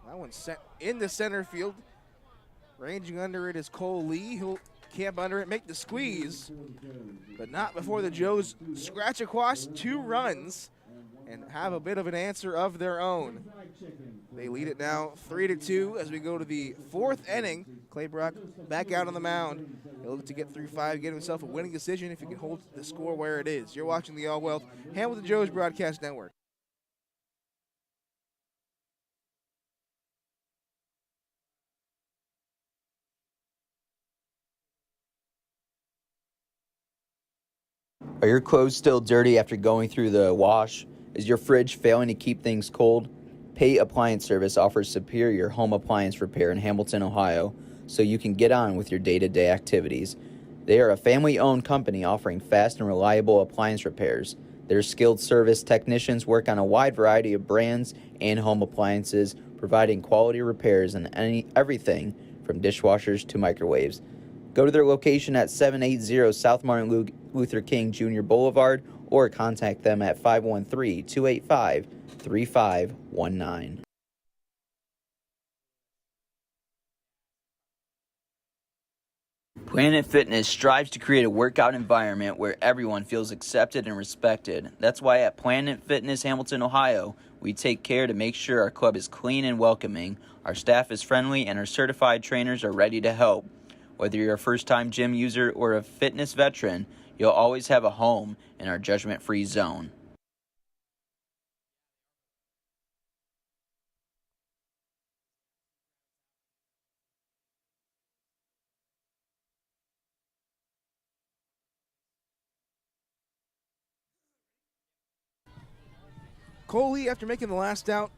That one's sent into center field. Ranging under it is Cole Lee. He'll camp under it, make the squeeze, but not before the Joes scratch across 2 runs and have a bit of an answer of their own. They lead it now 3-2 as we go to the 4th inning. Clay Brock back out on the mound. He'll look to get through 5, get himself a winning decision if he can hold the score where it is. You're watching the All Wealth Hamilton Joes Broadcast Network. Are your clothes still dirty after going through the wash? Is your fridge failing to keep things cold? Pate Appliance Service offers superior home appliance repair in Hamilton, Ohio. so you can get on with your day-to-day activities. They are a family-owned company offering fast and reliable appliance repairs. Their skilled service technicians work on a wide variety of brands and home appliances, providing quality repairs on everything from dishwashers to microwaves. Go to their location at 780 South Martin Luther King Jr. Boulevard or contact them at 513-285-3519. Planet Fitness strives to create a workout environment where everyone feels accepted and respected. That's why at Planet Fitness Hamilton, Ohio, we take care to make sure our club is clean and welcoming, our staff is friendly, and our certified trainers are ready to help. Whether you're a first-time gym user or a fitness veteran, you'll always have a home in our judgment-free zone. Coley, after making the last out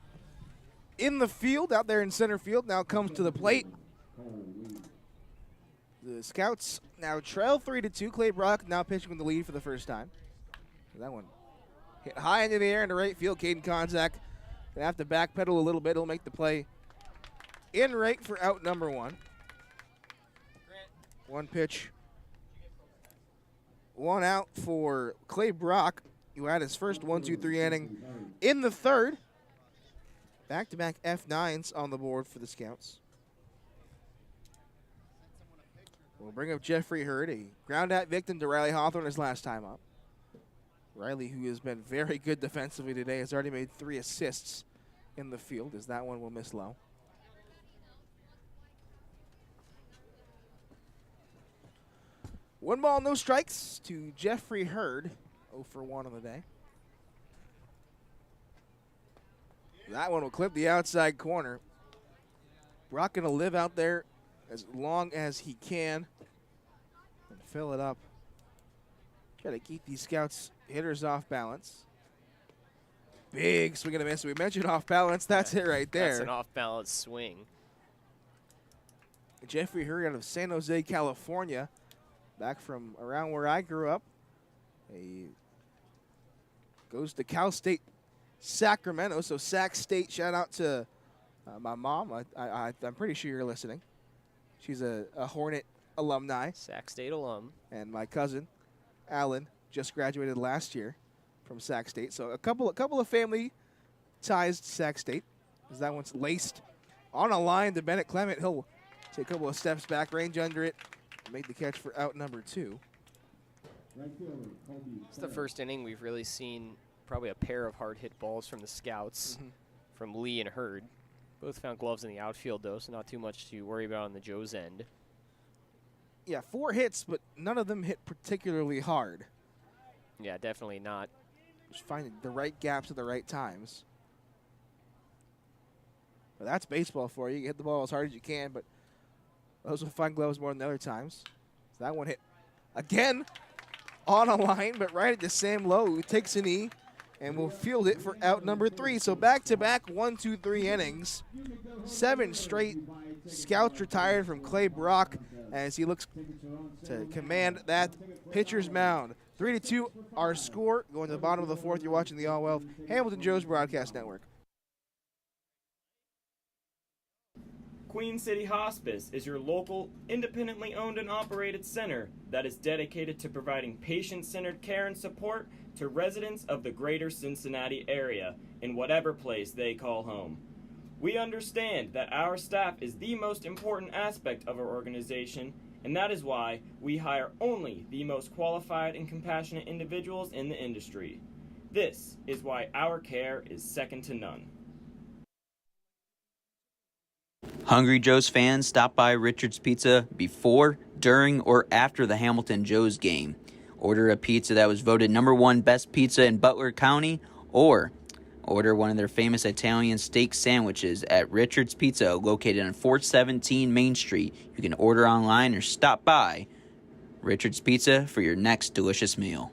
in the field, out there in center field, now comes to the plate. The Scouts now trail 3-2. Clay Brock now pitching with the lead for the first time. That one hit high into the air into right field. Caden Konzak gonna have to backpedal a little bit. He'll make the play in right for out number one. One pitch. One out for Clay Brock, who had his first 1-2-3 inning in the third. Back-to-back F9s on the board for the Scouts. We'll bring up Jeffrey Hurd, a ground-out victim to Riley Hawthorne his last time up. Riley, who has been very good defensively today, has already made 3 assists in the field, as that one will miss low. One ball, no strikes to Jeffrey Hurd, 0 for 1 on the day. That one will clip the outside corner. Brock going to live out there as long as he can and fill it up. Got to keep these Scouts hitters off balance. Big swing and a miss. We mentioned off balance. That's it right there. That's an off balance swing. Jeffrey Hurd out of San Jose, California, back from around where I grew up. He goes to Cal State Sacramento, so Sac State. Shout out to my mom. I'm pretty sure you're listening. She's a Hornet alumni. Sac State alum. And my cousin, Alan, just graduated last year from Sac State. So a couple of family ties to Sac State, as that one's laced on a line to Bennett Clement. He'll take a couple of steps back, range under it, make the catch for out number 2. It's the first inning we've really seen probably a pair of hard hit balls from the Scouts, from Lee and Hurd. Both found gloves in the outfield, though, so not too much to worry about on the Joe's end. Yeah, 4 hits, but none of them hit particularly hard. Yeah, definitely not. Just finding the right gaps at the right times. But that's baseball for you. You hit the ball as hard as you can, but those will find gloves more than other times. So that one hit again on a line, but right at the Sam Lowe, who takes a knee and will field it for out number 3. So back-to-back 1-2-3 innings. 7 straight Scouts retired from Clay Brock as he looks to command that pitcher's mound. 3-2 our score. Going to the bottom of the 4th, you're watching the All Wealth Hamilton Joe's Broadcast Network. Queen City Hospice is your local, independently owned and operated center that is dedicated to providing patient-centered care and support to residents of the greater Cincinnati area in whatever place they call home. We understand that our staff is the most important aspect of our organization, and that is why we hire only the most qualified and compassionate individuals in the industry. This is why our care is second to none. Hungry Joe's fans, stop by Richard's Pizza before, during, or after the Hamilton Joe's game. Order a pizza that was voted #1 best pizza in Butler County, or order one of their famous Italian steak sandwiches at Richard's Pizza, located on 417 Main Street. You can order online or stop by Richard's Pizza for your next delicious meal.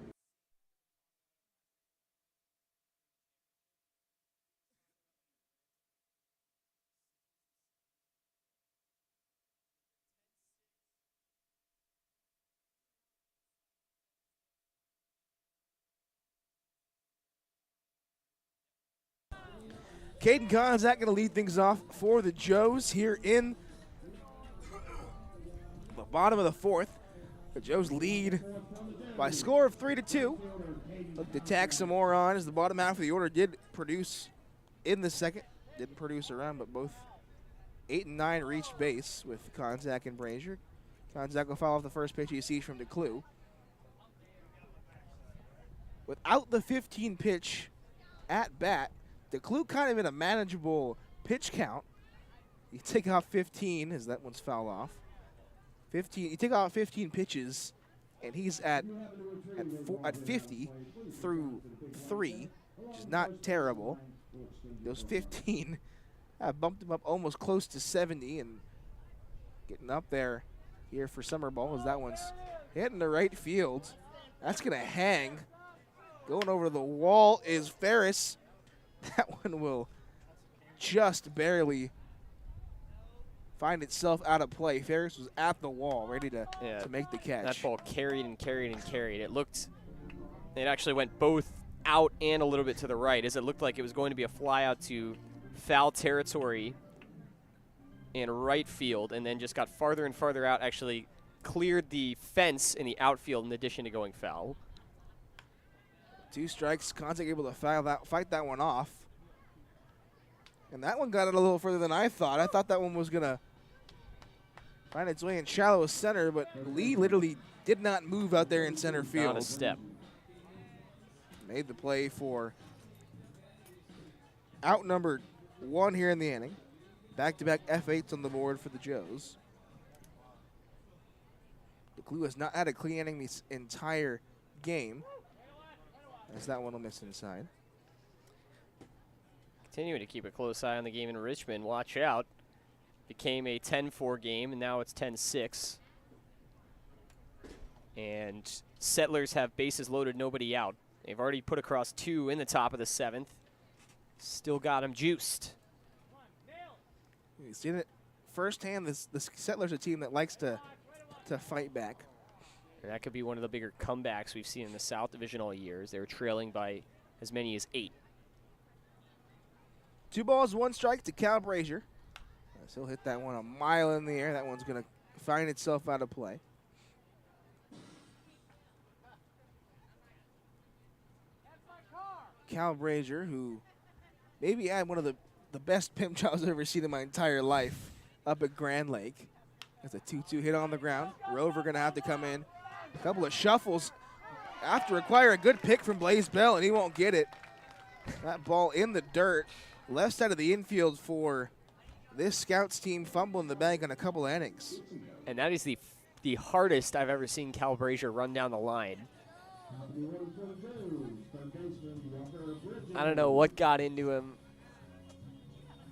Caden Konzak going to lead things off for the Joes here in the bottom of the fourth. The Joes lead by a score of 3-2. Look to tack some more on as the bottom half of the order did produce in the second. Didn't produce a run, but both 8 and 9 reached base with Konzak and Brazier. Konzak will foul off the first pitch he sees from DeClue. Without the 15 pitch at bat, DeClue kind of in a manageable pitch count. You take off 15 as that one's fouled off. 15. You take off 15 pitches, and he's at 50 through 3, which is not terrible. Those 15 have bumped him up almost close to 70 and getting up there here for summer ball as that one's hitting the right field. That's going to hang. Going over the wall is Ferris. That one will just barely find itself out of play. Ferris was at the wall, ready to make the catch. That ball carried and carried and carried. It actually went both out and a little bit to the right, as it looked like it was going to be a fly out to foul territory in right field, and then just got farther and farther out, actually cleared the fence in the outfield in addition to going foul. 2 strikes, Konzak able to fight that one off. And that one got it a little further than I thought. I thought that one was going to find its way in shallow center, but Lee literally did not move out there in center field. Not a step. Made the play for outnumbered 1 here in the inning. Back-to-back F8s on the board for the Joes. DeClue has not had a clean inning this entire game, as that one will miss inside. Continuing to keep a close eye on the game in Richmond. Watch out. Became a 10-4 game, and now it's 10-6. And Settlers have bases loaded, nobody out. They've already put across 2 in the top of the 7th. Still got them juiced. You've seen it firsthand. The Settlers are a team that likes to fight back. And that could be one of the bigger comebacks we've seen in the South Division all year, as they were trailing by as many as 8. 2 balls, 1 strike to Cal Brazier. He'll hit that one a mile in the air. That one's going to find itself out of play. Cal Brazier, who maybe had one of the best pimp jobs I've ever seen in my entire life up at Grand Lake. That's a 2-2 hit on the ground. Rover going to have to come in. A couple of shuffles. Have to require a good pick from Blaze Bell, and he won't get it. That ball in the dirt. Left side of the infield for this Scouts team, fumbling the bag on a couple of innings. And that is the hardest I've ever seen Cal Brazier run down the line. I don't know what got into him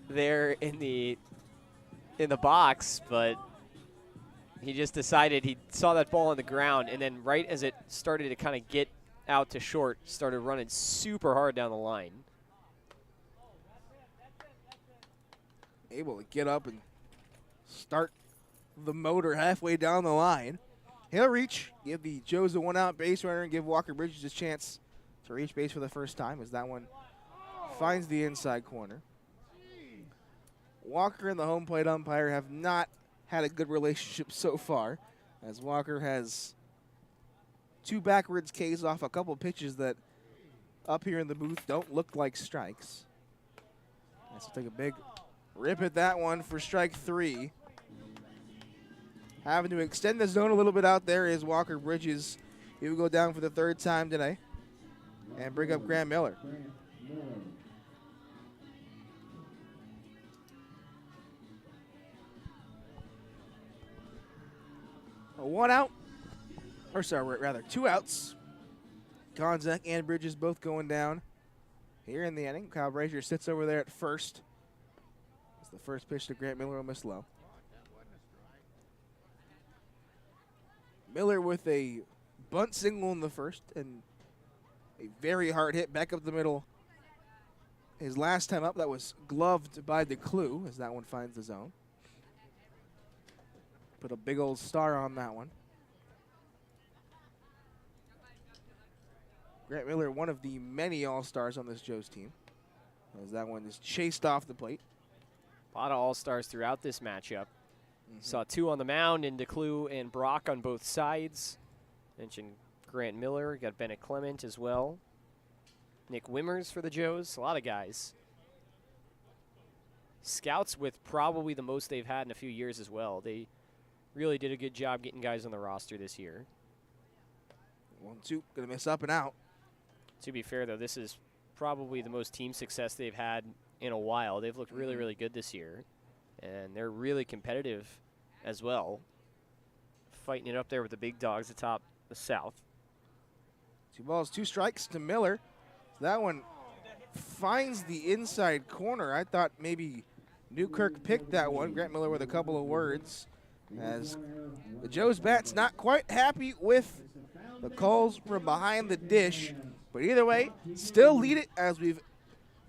there in the box, but he just decided, he saw that ball on the ground, and then right as it started to kind of get out to short, started running super hard down the line. Able to get up and start the motor halfway down the line. He'll reach, give the Joes a 1-out base runner, and give Walker Bridges a chance to reach base for the first time, as that one finds the inside corner. Walker and the home plate umpire have not had a good relationship so far, as Walker has 2 backwards Ks off a couple pitches that up here in the booth don't look like strikes. Let's take a big rip at that one for strike 3. Having to extend the zone a little bit out there is Walker Bridges. He will go down for the 3rd time today and bring up Graham Miller. A 1-out, or sorry, rather 2 outs. Konzak and Bridges both going down here in the inning. Kyle Brazier sits over there at first. It's the first pitch to Grant Miller, will miss low. Miller with a bunt single in the first and a very hard hit back up the middle. His last time up, that was gloved by DeClue as that one finds the zone. Put a big old star on that one. Grant Miller, one of the many All-Stars on this Joes team. as that one is chased off the plate. A lot of all-stars throughout this matchup. Saw two on the mound in DeClue and Brock on both sides. Mentioned Grant Miller, got Bennett Clement as well. Nick Wimmers for the Joes, a lot of guys. Scouts with probably the most they've had in a few years as well. They really did a good job getting guys on the roster this year. 1-2, gonna miss up and out. To be fair, though, this is probably the most team success they've had in a while. They've looked really, really good this year, and they're really competitive as well, fighting it up there with the big dogs atop the South. 2 balls, 2 strikes to Miller. That one finds the inside corner. I thought maybe Newkirk picked that one. Grant Miller with a couple of words, as the Joe's bat's not quite happy with the calls from behind the dish. But either way, still lead it as we've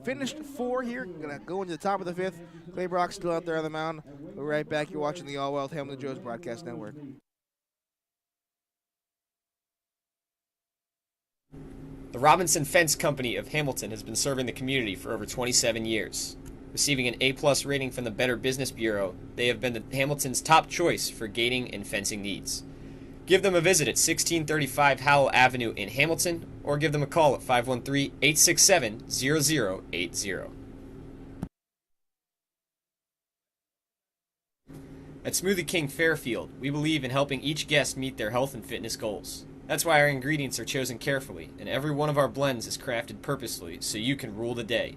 finished 4 here. Gonna go into the top of the 5th. Clay Brock still out there on the mound. We're right back. You're watching the All Wealth Hamilton Joe's Broadcast Network. The Robinson Fence Company of Hamilton has been serving the community for over 27 years. Receiving an A+ rating from the Better Business Bureau, they have been Hamilton's top choice for gating and fencing needs. Give them a visit at 1635 Howell Avenue in Hamilton, or give them a call at 513-867-0080. At Smoothie King Fairfield, we believe in helping each guest meet their health and fitness goals. That's why our ingredients are chosen carefully, and every one of our blends is crafted purposefully so you can rule the day.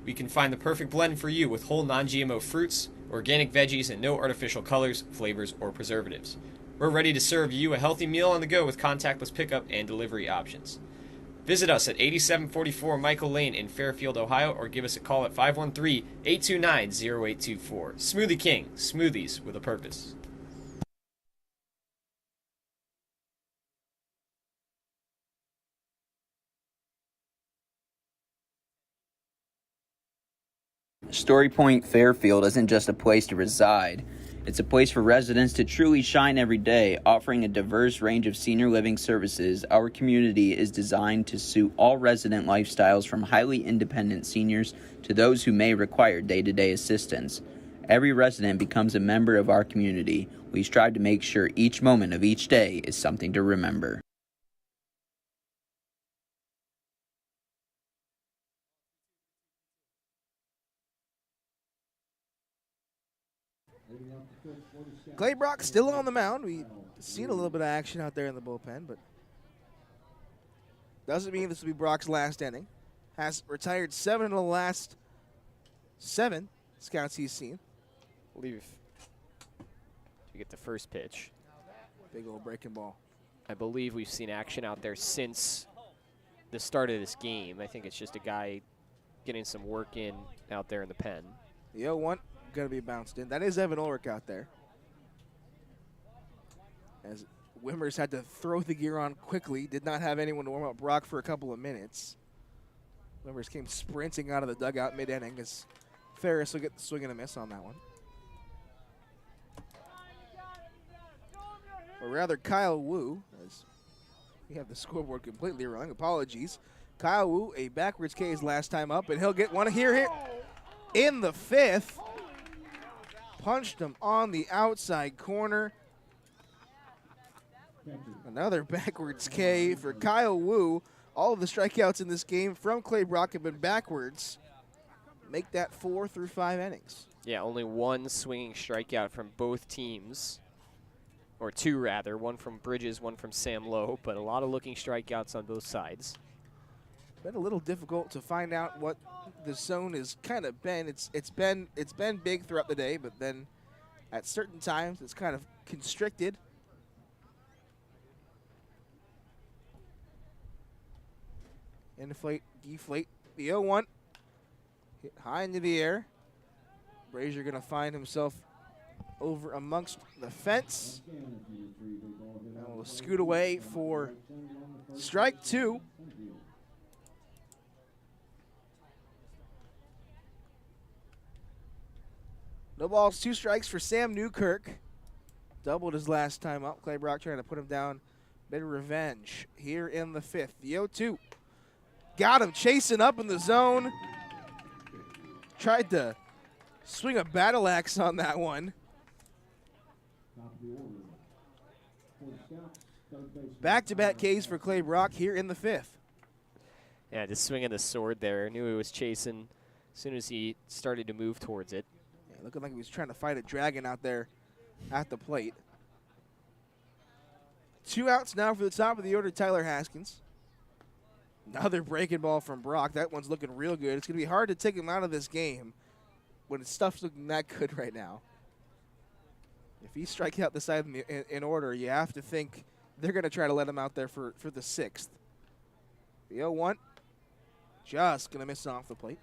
We can find the perfect blend for you with whole non-GMO fruits, organic veggies, and no artificial colors, flavors, or preservatives. We're ready to serve you a healthy meal on the go with contactless pickup and delivery options. Visit us at 8744 Michael Lane in Fairfield, Ohio, or give us a call at 513-829-0824. Smoothie King, smoothies with a purpose. Story Point Fairfield isn't just a place to reside. It's a place for residents to truly shine every day, offering a diverse range of senior living services. Our community is designed to suit all resident lifestyles, from highly independent seniors to those who may require day-to-day assistance. Every resident becomes a member of our community. We strive to make sure each moment of each day is something to remember. Clay Brock still on the mound. We've seen a little bit of action out there in the bullpen, but doesn't mean this will be Brock's last inning. Has retired 7 of the last 7 scouts he's seen. I believe to get the first pitch. Big old breaking ball. I believe we've seen action out there since the start of this game. I think it's just a guy getting some work in out there in the pen. The 0-1 going to be bounced in. That is Evan Ulrich out there, as Wimmers had to throw the gear on quickly. Did not have anyone to warm up Brock for a couple of minutes. Wimmers came sprinting out of the dugout mid-inning, as Ferris will get the swing and a miss on that one. Or rather, Kyle Wu, as we have the scoreboard completely wrong. Apologies. Kyle Wu, a backwards K his last time up, and he'll get one here in the 5th. Punched him on the outside corner. Another backwards K for Kyle Wu. All of the strikeouts in this game from Clay Brock have been backwards. Make that 4 through 5 innings. Yeah, only one swinging strikeout from both teams. Or 2 rather, one from Bridges, one from Sam Lowe, but a lot of looking strikeouts on both sides. Been a little difficult to find out what the zone has kind of been. It's been big throughout the day, but then at certain times it's kind of constricted. Inflate, deflate. The 0-1 hit high into the air. Brazier gonna find himself over amongst the fence. And will scoot away for strike 2. No balls, 2 strikes for Sam Newkirk. Doubled his last time up. Clay Brock trying to put him down. Bit of revenge here in the 5th. The 0-2. Got him chasing up in the zone. tried to swing a battle axe on that one. Back-to-back Ks for Clay Brock here in the 5th. Yeah, just swinging the sword there. Knew he was chasing as soon as he started to move towards it. Yeah, looking like he was trying to fight a dragon out there at the plate. 2 outs now for the top of the order, Tyler Haskins. Another breaking ball from Brock. That one's looking real good. It's going to be hard to take him out of this game when stuff's looking that good right now. If he strikes out the side in order, you have to think they're going to try to let him out there for the 6th. The 0-1, just going to miss off the plate.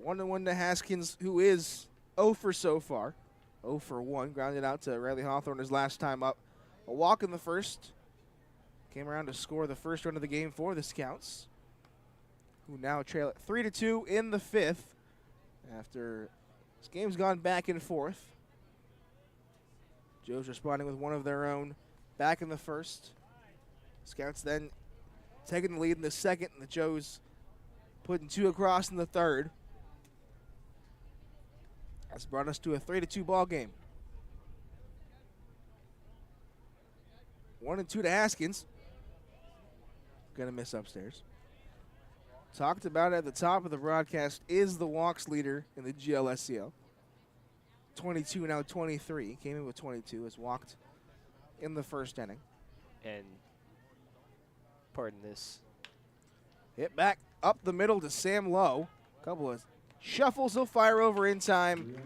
1-1 to Haskins, who is 0 for so far. 0 for 1, grounded out to Riley Hawthorne his last time up. A walk in the first. Came around to score the first run of the game for the Scouts, who now trail at 3-2 in the 5th after this game's gone back and forth. Joe's responding with one of their own back in the first. Scouts then taking the lead in the second, and the Joes putting 2 across in the third. That's brought us to a 3-2 ball game. 1-2 to Haskins. Gonna miss upstairs. Talked about it at the top of the broadcast, is the walks leader in the GLSCO. 22, now 23. Came in with 22, has walked in the first inning. And pardon this. Hit back up the middle to Sam Lowe. Couple of shuffles, he'll fire over in time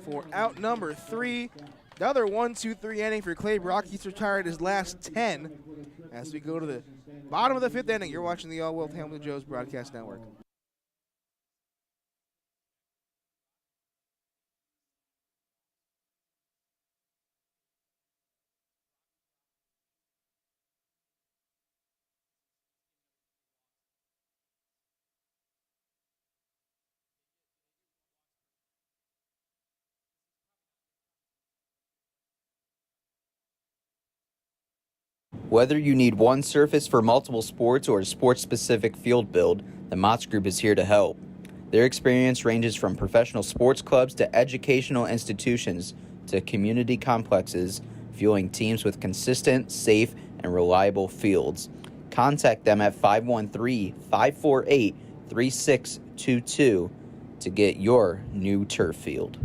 for out number 3. Another 1-2-3 inning for Clay Brock. He's retired his last 10 as we go to the bottom of the 5th inning. You're watching the All World Hamilton Joes Broadcast Network. Whether you need one surface for multiple sports or a sports-specific field build, the Motts Group is here to help. Their experience ranges from professional sports clubs to educational institutions to community complexes, fueling teams with consistent, safe, and reliable fields. Contact them at 513-548-3622 to get your new turf field.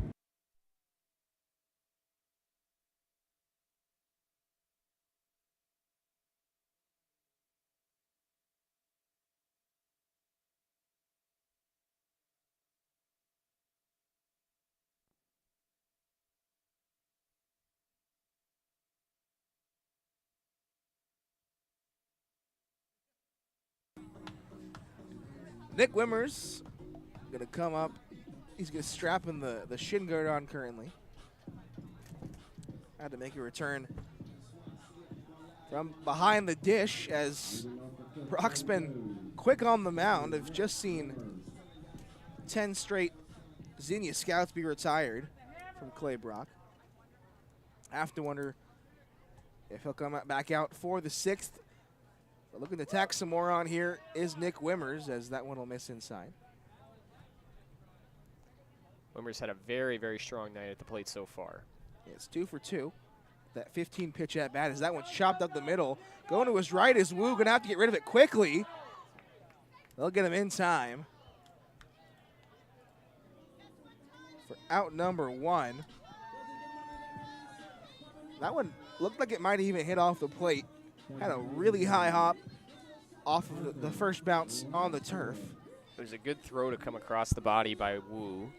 Nick Wimmers going to come up. He's going to strap in the shin guard on currently. Had to make a return from behind the dish as Brock's been quick on the mound. I've just seen 10 straight Xenia Scouts be retired from Clay Brock. Have to wonder if he'll come back out for the 6th. But looking to tack some more on here is Nick Wimmers, as that one will miss inside. Wimmers had a very, very strong night at the plate so far. Yeah, it's 2 for 2. That 15 pitch at bat as that one's chopped up the middle. Going to his right is Wu, gonna have to get rid of it quickly. They'll get him in time for out number 1. That one looked like it might have even hit off the plate. Had a really high hop off of the first bounce on the turf. There's a good throw to come across the body by Wu.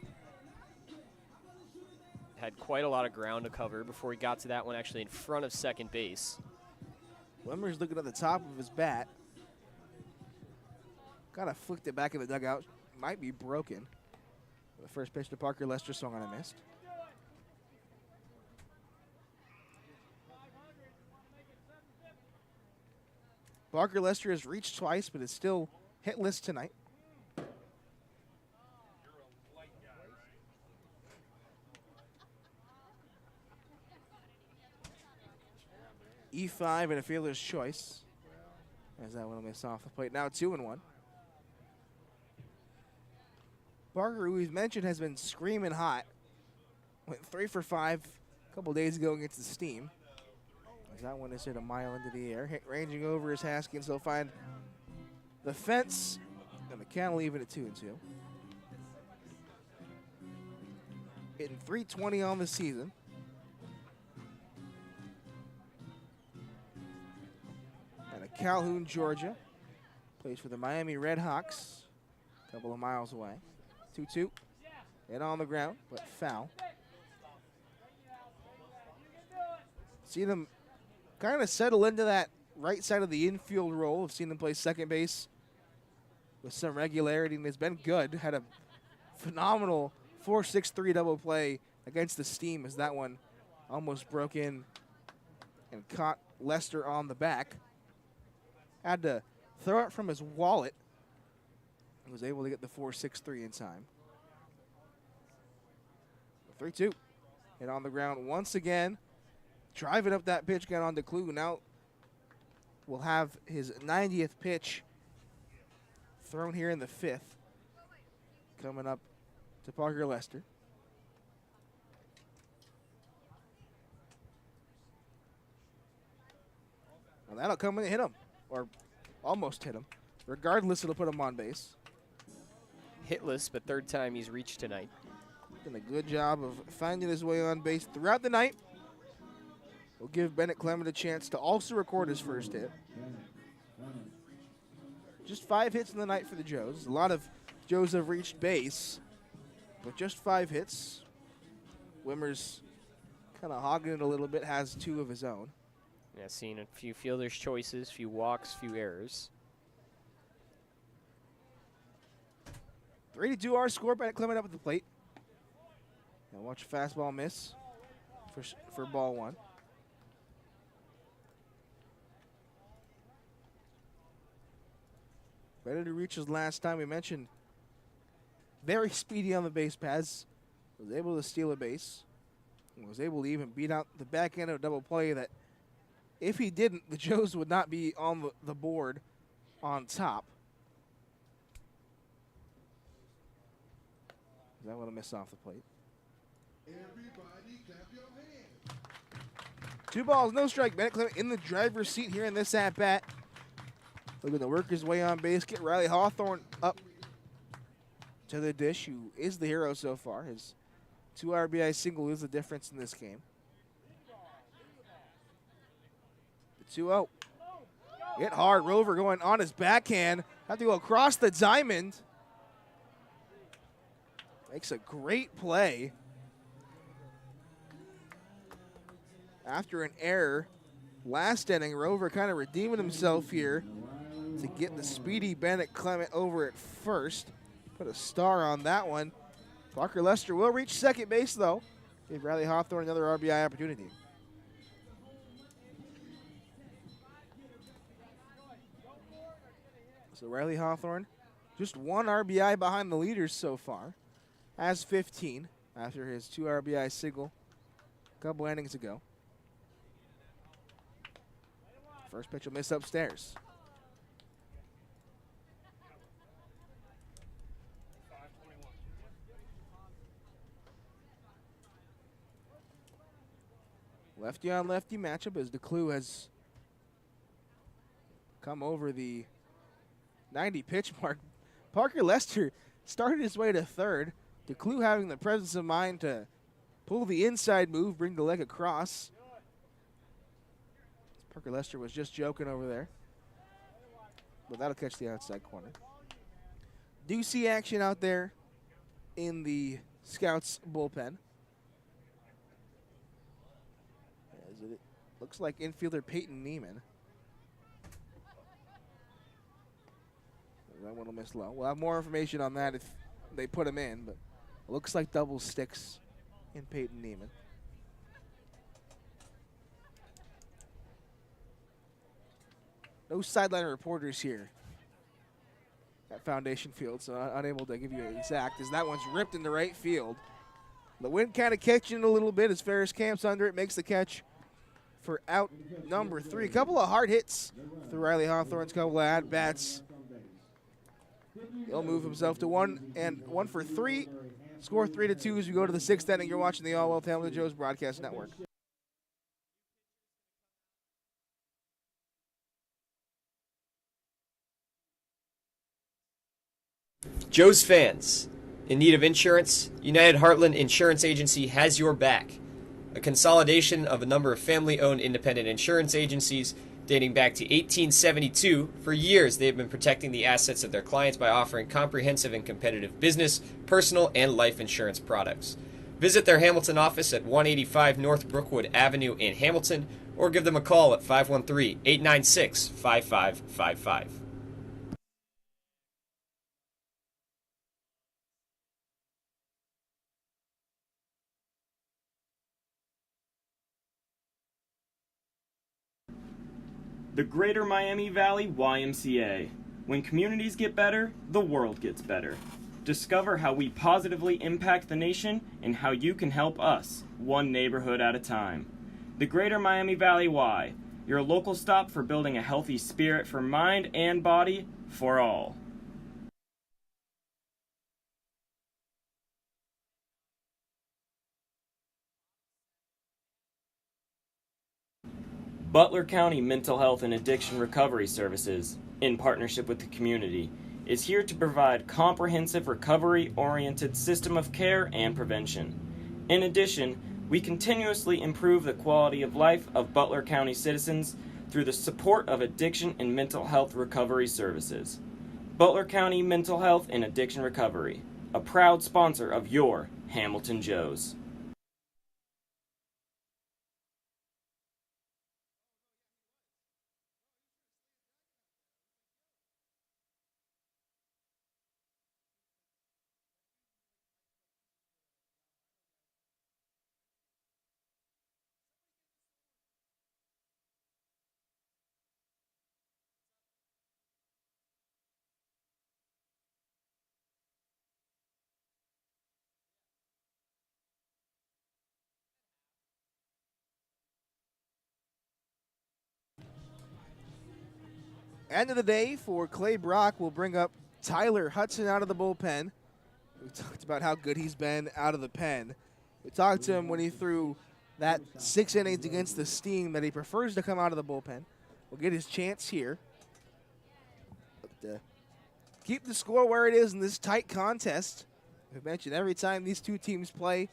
Had quite a lot of ground to cover before he got to that one actually in front of second base. Wimmers looking at the top of his bat. Kind of flicked it back in the dugout. Might be broken. The first pitch to Parker Lester swung on and missed. Parker Lester has reached twice, but is still hitless tonight. E5 and a fielder's choice As that one will miss off the plate. Now 2-1. Parker, who we've mentioned, has been screaming hot. Went 3 for 5 a couple days ago against the Steam. As that one is hit a mile into the air. Ranging over is Haskins. He'll find the fence, and the count will leave it at 2-2. Hitting .320 on the season. Out of Calhoun, Georgia. Plays for the Miami Redhawks. A couple of miles away. 2-2. Hit on the ground, but foul. See them kind of settle into that right side of the infield role. I've seen them play second base with some regularity, and it's been good. Had a phenomenal 4-6-3 double play against the Steam as that one almost broke in and caught Lester on the back. Had to throw it from his wallet. He was able to get the 4-6-3 in time. 3-2. Hit on the ground once again. Driving up that pitch, got on to Klug. Now we'll have his 90th pitch thrown here in the 5th. Coming up to Parker Lester. Well, that'll come in and hit him, or almost hit him. Regardless, it'll put him on base. Hitless, but third time he's reached tonight. Doing a good job of finding his way on base throughout the night. We'll give Bennett Clement a chance to also record his first hit. Just 5 hits in the night for the Joes. A lot of Joes have reached base, but just 5 hits. Wimmer's kind of hogging it a little bit, has 2 of his own. Yeah, seen a few fielder's choices, few walks, few errors. 3-2 our score. Bennett Clement up at the plate. Now watch a fastball miss for ball 1. Better to reach his last time. We mentioned very speedy on the base paths. Was able to steal a base. And was able to even beat out the back end of a double play that if he didn't, the Joes would not be on the board on top. That would have missed off the plate. Everybody clap your hands. 2 balls, no strike. Bennett Clement in the driver's seat here in this at-bat. Looking to work his way on base, get Riley Hawthorne up to the dish, who is the hero so far. His 2 RBI single is the difference in this game. The 2-0. Hit hard. Rover going on his backhand. Have to go across the diamond. Makes a great play. After an error last inning, Rover kind of redeeming himself here to get the speedy Bennett Clement over at first. Put a star on that one. Parker Lester will reach second base, though. Give Riley Hawthorne another RBI opportunity. So Riley Hawthorne, just 1 RBI behind the leaders so far. Has 15 after his 2 RBI single a couple innings ago. First pitch will miss upstairs. Lefty on lefty matchup as DeClue has come over the 90 pitch mark. Parker Lester started his way to third. DeClue having the presence of mind to pull the inside move, bring the leg across. Parker Lester was just joking over there. But that'll catch the outside corner. Do see action out there in the Scouts bullpen. As it looks like infielder Peyton Neiman. That one will miss low. We'll have more information on that if they put him in, but it looks like double sticks in Peyton Neiman. No sideline reporters here at Foundation Field, so unable to give you an exact, as that one's ripped into right field. The wind kind of catching it a little bit as Ferris camps under it, makes the catch for out number 3. A couple of hard hits through Riley Hawthorne's couple of at-bats. He'll move himself to 1 for 3. Score 3-2 as we go to the 6th inning. You're watching the All Wealth Hamilton Joe's Broadcast Network. Joe's fans, in need of insurance, United Heartland Insurance Agency has your back. A consolidation of a number of family-owned independent insurance agencies dating back to 1872, for years they have been protecting the assets of their clients by offering comprehensive and competitive business, personal, and life insurance products. Visit their Hamilton office at 185 North Brookwood Avenue in Hamilton, or give them a call at 513-896-5555. The Greater Miami Valley YMCA. When communities get better, the world gets better. Discover how we positively impact the nation and how you can help us, one neighborhood at a time. The Greater Miami Valley Y, your local stop for building a healthy spirit for mind and body for all. Butler County Mental Health and Addiction Recovery Services, in partnership with the community, is here to provide comprehensive recovery-oriented system of care and prevention. In addition, we continuously improve the quality of life of Butler County citizens through the support of addiction and mental health recovery services. Butler County Mental Health and Addiction Recovery, a proud sponsor of your Hamilton Joes. End of the day for Clay Brock will bring up Tyler Hudson out of the bullpen. We talked about how good he's been out of the pen. We talked to him when he threw that 6 innings against the Steam that he prefers to come out of the bullpen. We'll get his chance here. But, keep the score where it is in this tight contest. We mentioned every time these two teams play,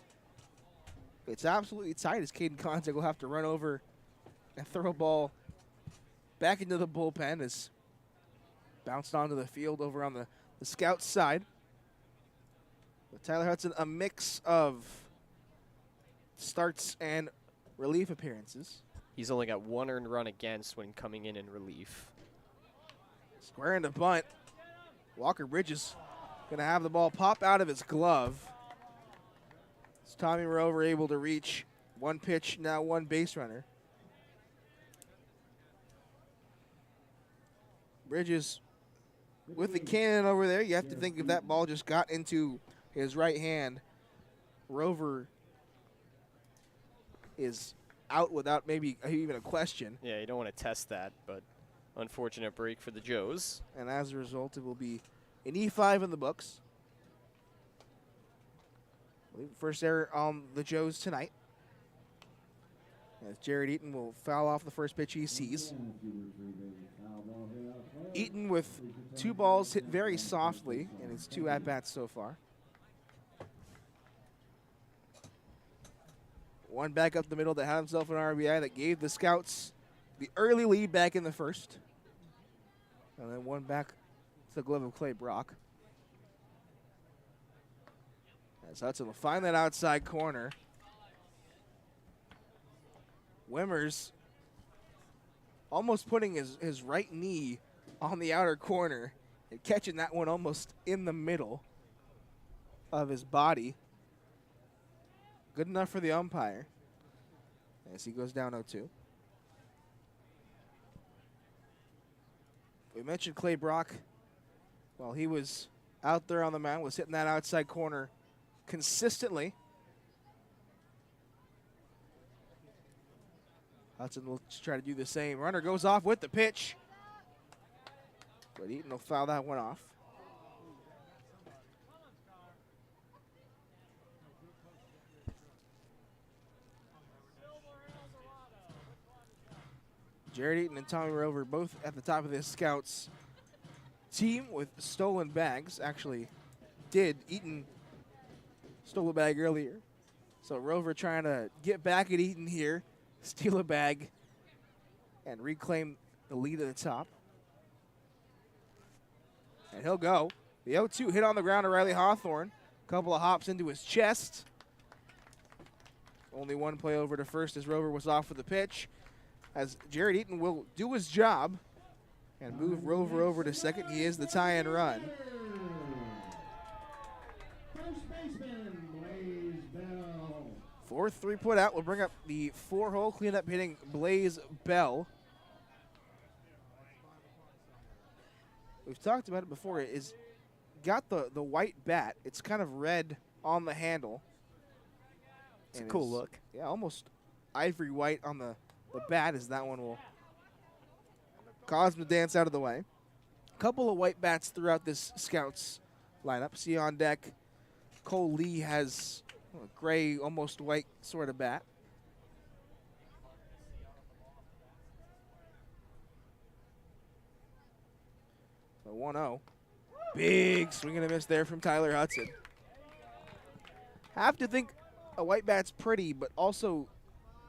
it's absolutely tight as Caden Conte will have to run over and throw a ball back into the bullpen. Is bounced onto the field over on the scout side. But Tyler Hudson, a mix of starts and relief appearances. He's only got 1 earned run against when coming in relief. Square into bunt. Walker Bridges going to have the ball pop out of his glove. It's Tommy Rover able to reach 1 pitch, now 1 base runner. Bridges with the cannon over there. You have to think if that ball just got into his right hand, Rover is out without maybe even a question. Yeah, you don't want to test that, but unfortunate break for the Joes. And as a result, it will be an E5 in the books. First error on the Joes tonight. As Jared Eaton will foul off the first pitch he sees. Eaton with 2 balls hit very softly in his 2 at-bats so far. 1 back up the middle that had himself an RBI that gave the Scouts the early lead back in the first. And then 1 back to the glove of Clay Brock. As Hudson will find that outside corner. Wimmers almost putting his right knee on the outer corner and catching that one almost in the middle of his body. Good enough for the umpire as he goes down 0-2. We mentioned Clay Brock. While he was out there on the mound, was hitting that outside corner consistently. Hudson will just try to do the same. Runner goes off with the pitch. But Eaton will foul that one off. Jared Eaton and Tommy Rover both at the top of this Scouts team with stolen bags. Actually, Eaton stole a bag earlier. So Rover trying to get back at Eaton here, steal a bag, and reclaim the lead at the top. And he'll go. The 0-2 hit on the ground to Riley Hawthorne. Couple of hops into his chest. Only one play over to first as Rover was off with the pitch. As Jared Eaton will do his job and move Rover over to second. He is the tie-in run. First baseman, Blaze Bell. Fourth three put out will bring up the 4-hole cleanup hitting Blaze Bell. We've talked about it before. It's got the white bat. It's kind of red on the handle. It's a cool look. Yeah, almost ivory white on the bat, as that one will cause him to dance out of the way. Couple of white bats throughout this Scouts lineup. See on deck, Cole Lee has a gray, almost white sort of bat. So 1-0. Big swing and a miss there from Tyler Hudson. Have to think a white bat's pretty, but also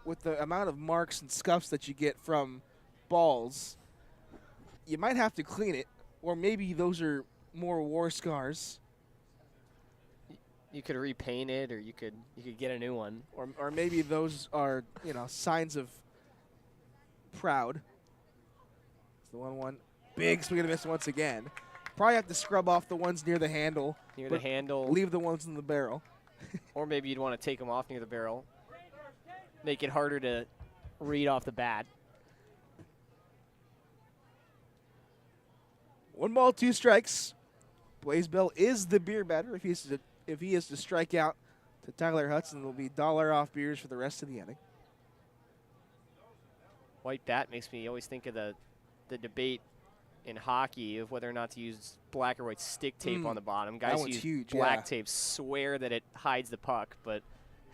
with the amount of marks and scuffs that you get from balls, you might have to clean it, or maybe those are more war scars. You could repaint it, or you could get a new one. Or maybe those are, signs of proud. It's the 1-1. Big swing and a miss once again. Probably have to scrub off the ones near the handle. Near the handle. Leave the ones in the barrel. Or maybe you'd want to take them off near the barrel. Make it harder to read off the bat. 1 ball, 2 strikes. Blaze Bell is the beer batter. If he is to strike out to Tyler Hudson, it'll be $1 off beers for the rest of the inning. White bat makes me always think of the debate in hockey of whether or not to use black or white stick tape on the bottom. Guys use huge, black tape, swear that it hides the puck, but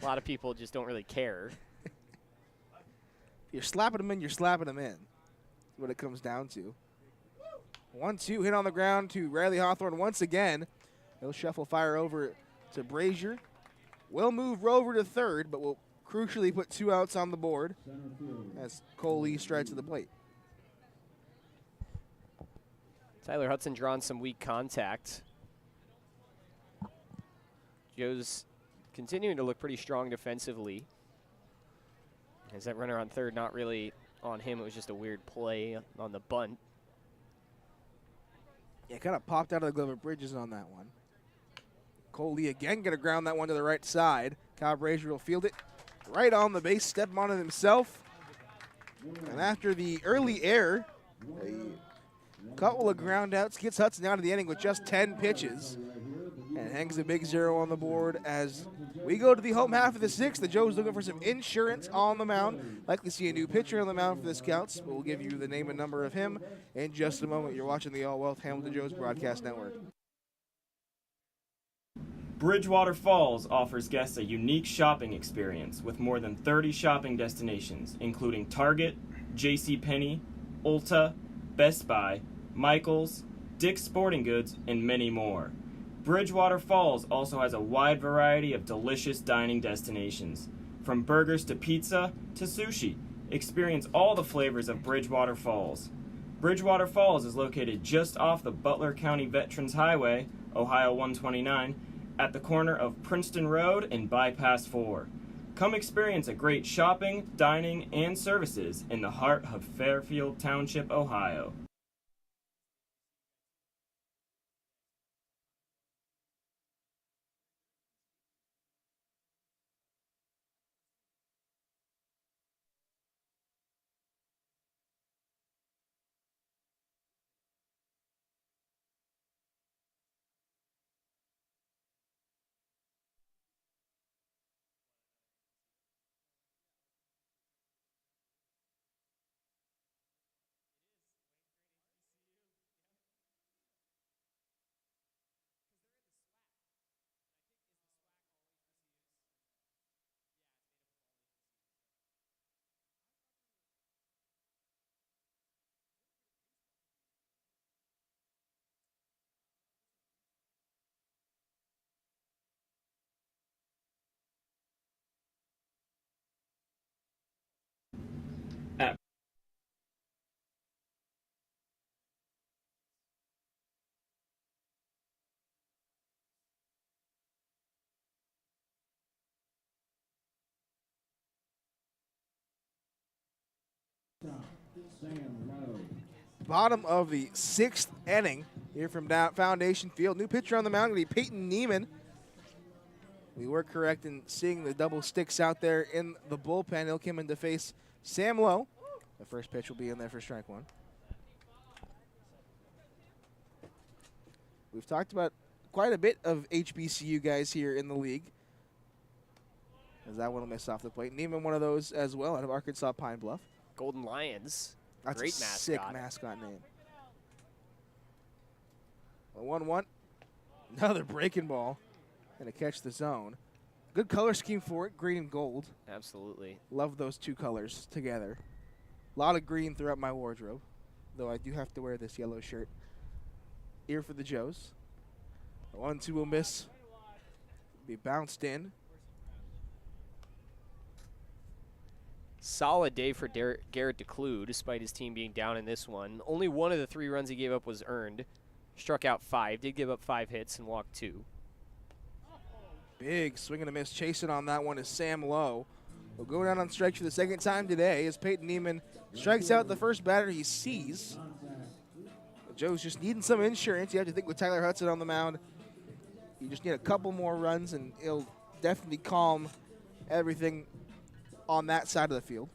a lot of people just don't really care. You're slapping them in, you're slapping them in. That's what it comes down to. 1-2 hit on the ground to Riley Hawthorne once again. He'll shuffle fire over to Brazier. Will move Rover to third, but will crucially put 2 outs on the board as Cole Lee strides to the plate. Tyler Hudson drawn some weak contact. Joe's continuing to look pretty strong defensively. As that runner on third, not really on him. It was just a weird play on the bunt. Yeah, kind of popped out of the glove of Bridges on that one. Cole Lee again going to ground that one to the right side. Kyle Brazier will field it right on the base, step on it himself. And after the early error, a couple of ground outs gets Hudson out of the inning with just 10 pitches. And hangs a big 0 on the board as we go to the home half of the 6th. The Joes looking for some insurance on the mound. Likely see a new pitcher on the mound for the Scouts. But we'll give you the name and number of him in just a moment. You're watching the All Wealth Hamilton Joes Broadcast Network. Bridgewater Falls offers guests a unique shopping experience with more than 30 shopping destinations, including Target, JCPenney, Ulta, Best Buy, Michaels, Dick's Sporting Goods, and many more. Bridgewater Falls also has a wide variety of delicious dining destinations. From burgers to pizza to sushi, experience all the flavors of Bridgewater Falls. Bridgewater Falls is located just off the Butler County Veterans Highway, Ohio 129, at the corner of Princeton Road and Bypass 4. Come experience a great shopping, dining, and services in the heart of Fairfield Township, Ohio. Bottom of the 6th inning here from Foundation Field. New pitcher on the mound will be Peyton Neiman. We were correct in seeing the double sticks out there in the bullpen. He'll come in to face Sam Lowe. The first pitch will be in there for strike one. We've talked about quite a bit of HBCU guys here in the league. As that one will miss off the plate. Neiman, one of those as well, out of Arkansas Pine Bluff. Golden Lions. That's Great a mascot. sick mascot name. A 1-1. Another breaking ball. And a catch the zone. Good color scheme for it, green and gold. Absolutely. Love those two colors together. A lot of green throughout my wardrobe, though I do have to wear this yellow shirt. Here for the Joes. 1-2 will miss. Be bounced in. Solid day for Garrett DeClue, despite his team being down in this one. Only one of the 3 runs he gave up was earned. Struck out 5, did give up 5 hits and walked 2. Big swing and a miss. Chasing on that one is Sam Lowe. Will go down on strike for the second time today as Peyton Neiman strikes out the first batter he sees. The Joe's just needing some insurance. You have to think with Tyler Hudson on the mound, you just need a couple more runs and it'll definitely calm everything on that side of the field.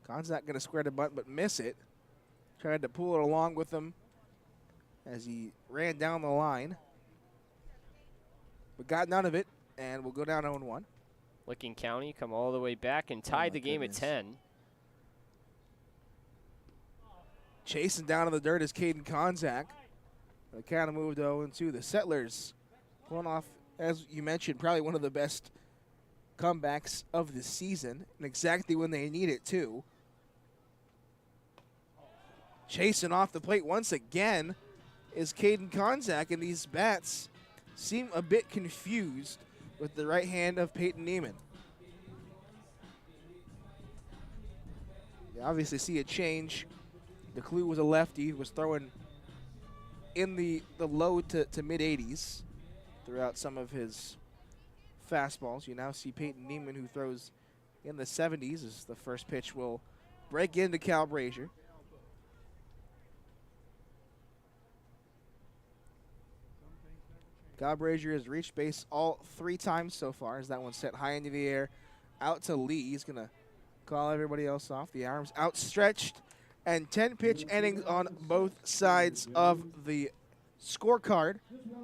Gonzak going to square the bunt but miss it. Tried to pull it along with him as he ran down the line. But got none of it, and we'll go down 0-1. Licking County come all the way back and tied the game at 10. Chasing down in the dirt is Caden Konzak. The count moved 0-2. The Settlers pulling off, as you mentioned, probably one of the best comebacks of the season, and exactly when they need it, too. Chasing off the plate once again is Caden Konzak, and these bats seem a bit confused with the right hand of Peyton Neiman. You obviously see a change. DeClue was a lefty, was throwing in the low to mid-80s throughout some of his fastballs. You now see Peyton Neiman, who throws in the 70s, as the first pitch will break into Cal Brazier. Cal Brazier has reached base all 3 times so far, as that one set high into the air, out to Lee. He's going to call everybody else off. The arms outstretched, and 10-pitch innings on both sides of the scorecard.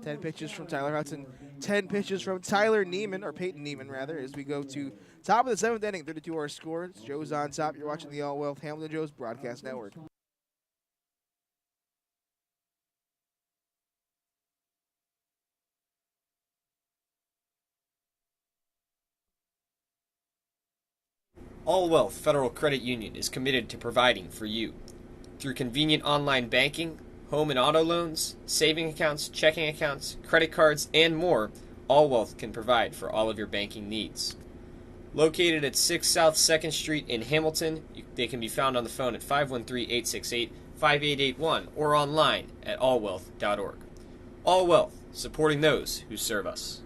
10 pitches from Tyler Hudson, 10 pitches from Tyler Neiman, or Peyton Neiman, rather, as we go to top of the 7th inning. 32 our score. It's Joe's on top. You're watching the All Wealth Hamilton Joe's Broadcast Network. All Wealth Federal Credit Union is committed to providing for you. Through convenient online banking, home and auto loans, saving accounts, checking accounts, credit cards, and more, All Wealth can provide for all of your banking needs. Located at 6 South 2nd Street in Hamilton, they can be found on the phone at 513-868-5881 or online at allwealth.org. All Wealth, supporting those who serve us.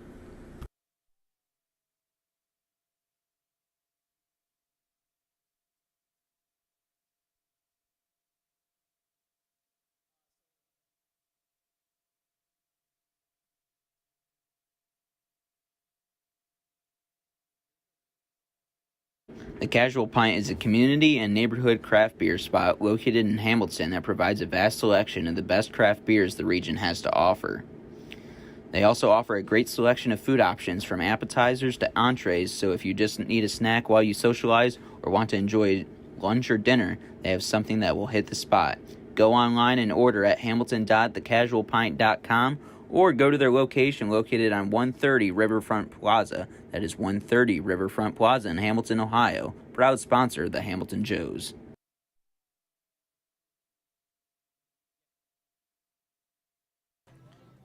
The Casual Pint is a community and neighborhood craft beer spot located in Hamilton that provides a vast selection of the best craft beers the region has to offer. They also offer a great selection of food options from appetizers to entrees, so if you just need a snack while you socialize or want to enjoy lunch or dinner, they have something that will hit the spot. Go online and order at hamilton.thecasualpint.com or go to their location located on 130 Riverfront Plaza. That is 130 Riverfront Plaza in Hamilton, Ohio. Proud sponsor of the Hamilton Joes.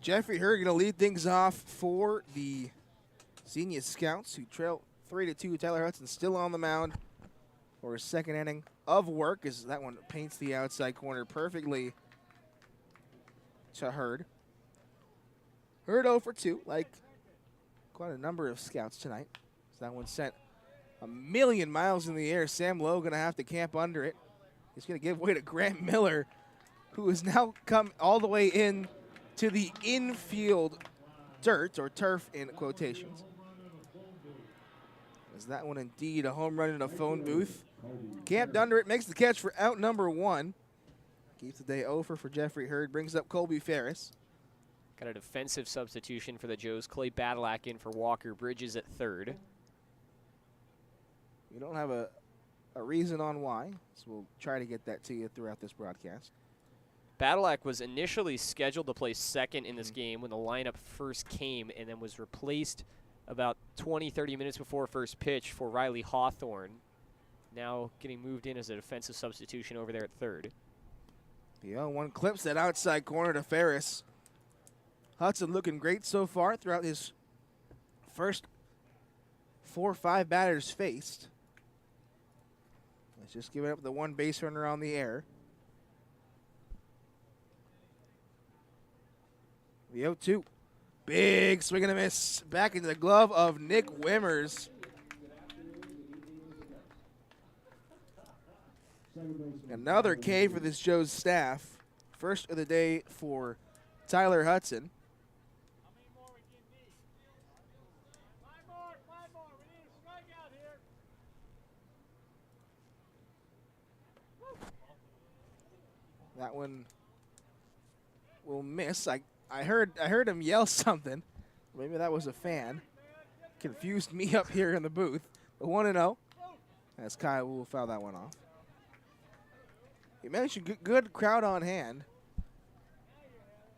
Jeffrey Hurd going to lead things off for the Xenia Scouts, who trail 3-2. Tyler Hudson still on the mound for his second inning of work, as that one paints the outside corner perfectly to Hurd. Hurd 0 for 2, like quite a number of scouts tonight. So that one sent a million miles in the air. Sam Lowe going to have to camp under it. He's going to give way to Grant Miller, who has now come all the way in to the infield dirt, or turf in quotations. Is that one indeed a home run in a phone booth? Camped under it, makes the catch for out number 1. Keeps the day over for Jeffrey Hurd, brings up Colby Ferris. Got a defensive substitution for the Joes. Clay Badalak in for Walker Bridges at third. We don't have a reason on why, so we'll try to get that to you throughout this broadcast. Badalak was initially scheduled to play second in this game when the lineup first came, and then was replaced about 20-30 minutes before first pitch for Riley Hawthorne. Now getting moved in as a defensive substitution over there at third. The 0-1 clips that outside corner to Ferris. Hudson looking great so far throughout his first 4 or 5 batters faced. He's just giving up the 1 base runner on the air. The 0-2. Big swing and a miss. Back into the glove of Nick Wimmers. Another K for this Joe's staff. First of the day for Tyler Hudson. That one will miss. I heard him yell something. Maybe that was a fan. Confused me up here in the booth. The 1-0. As Kyle will foul that one off. You mentioned good crowd on hand.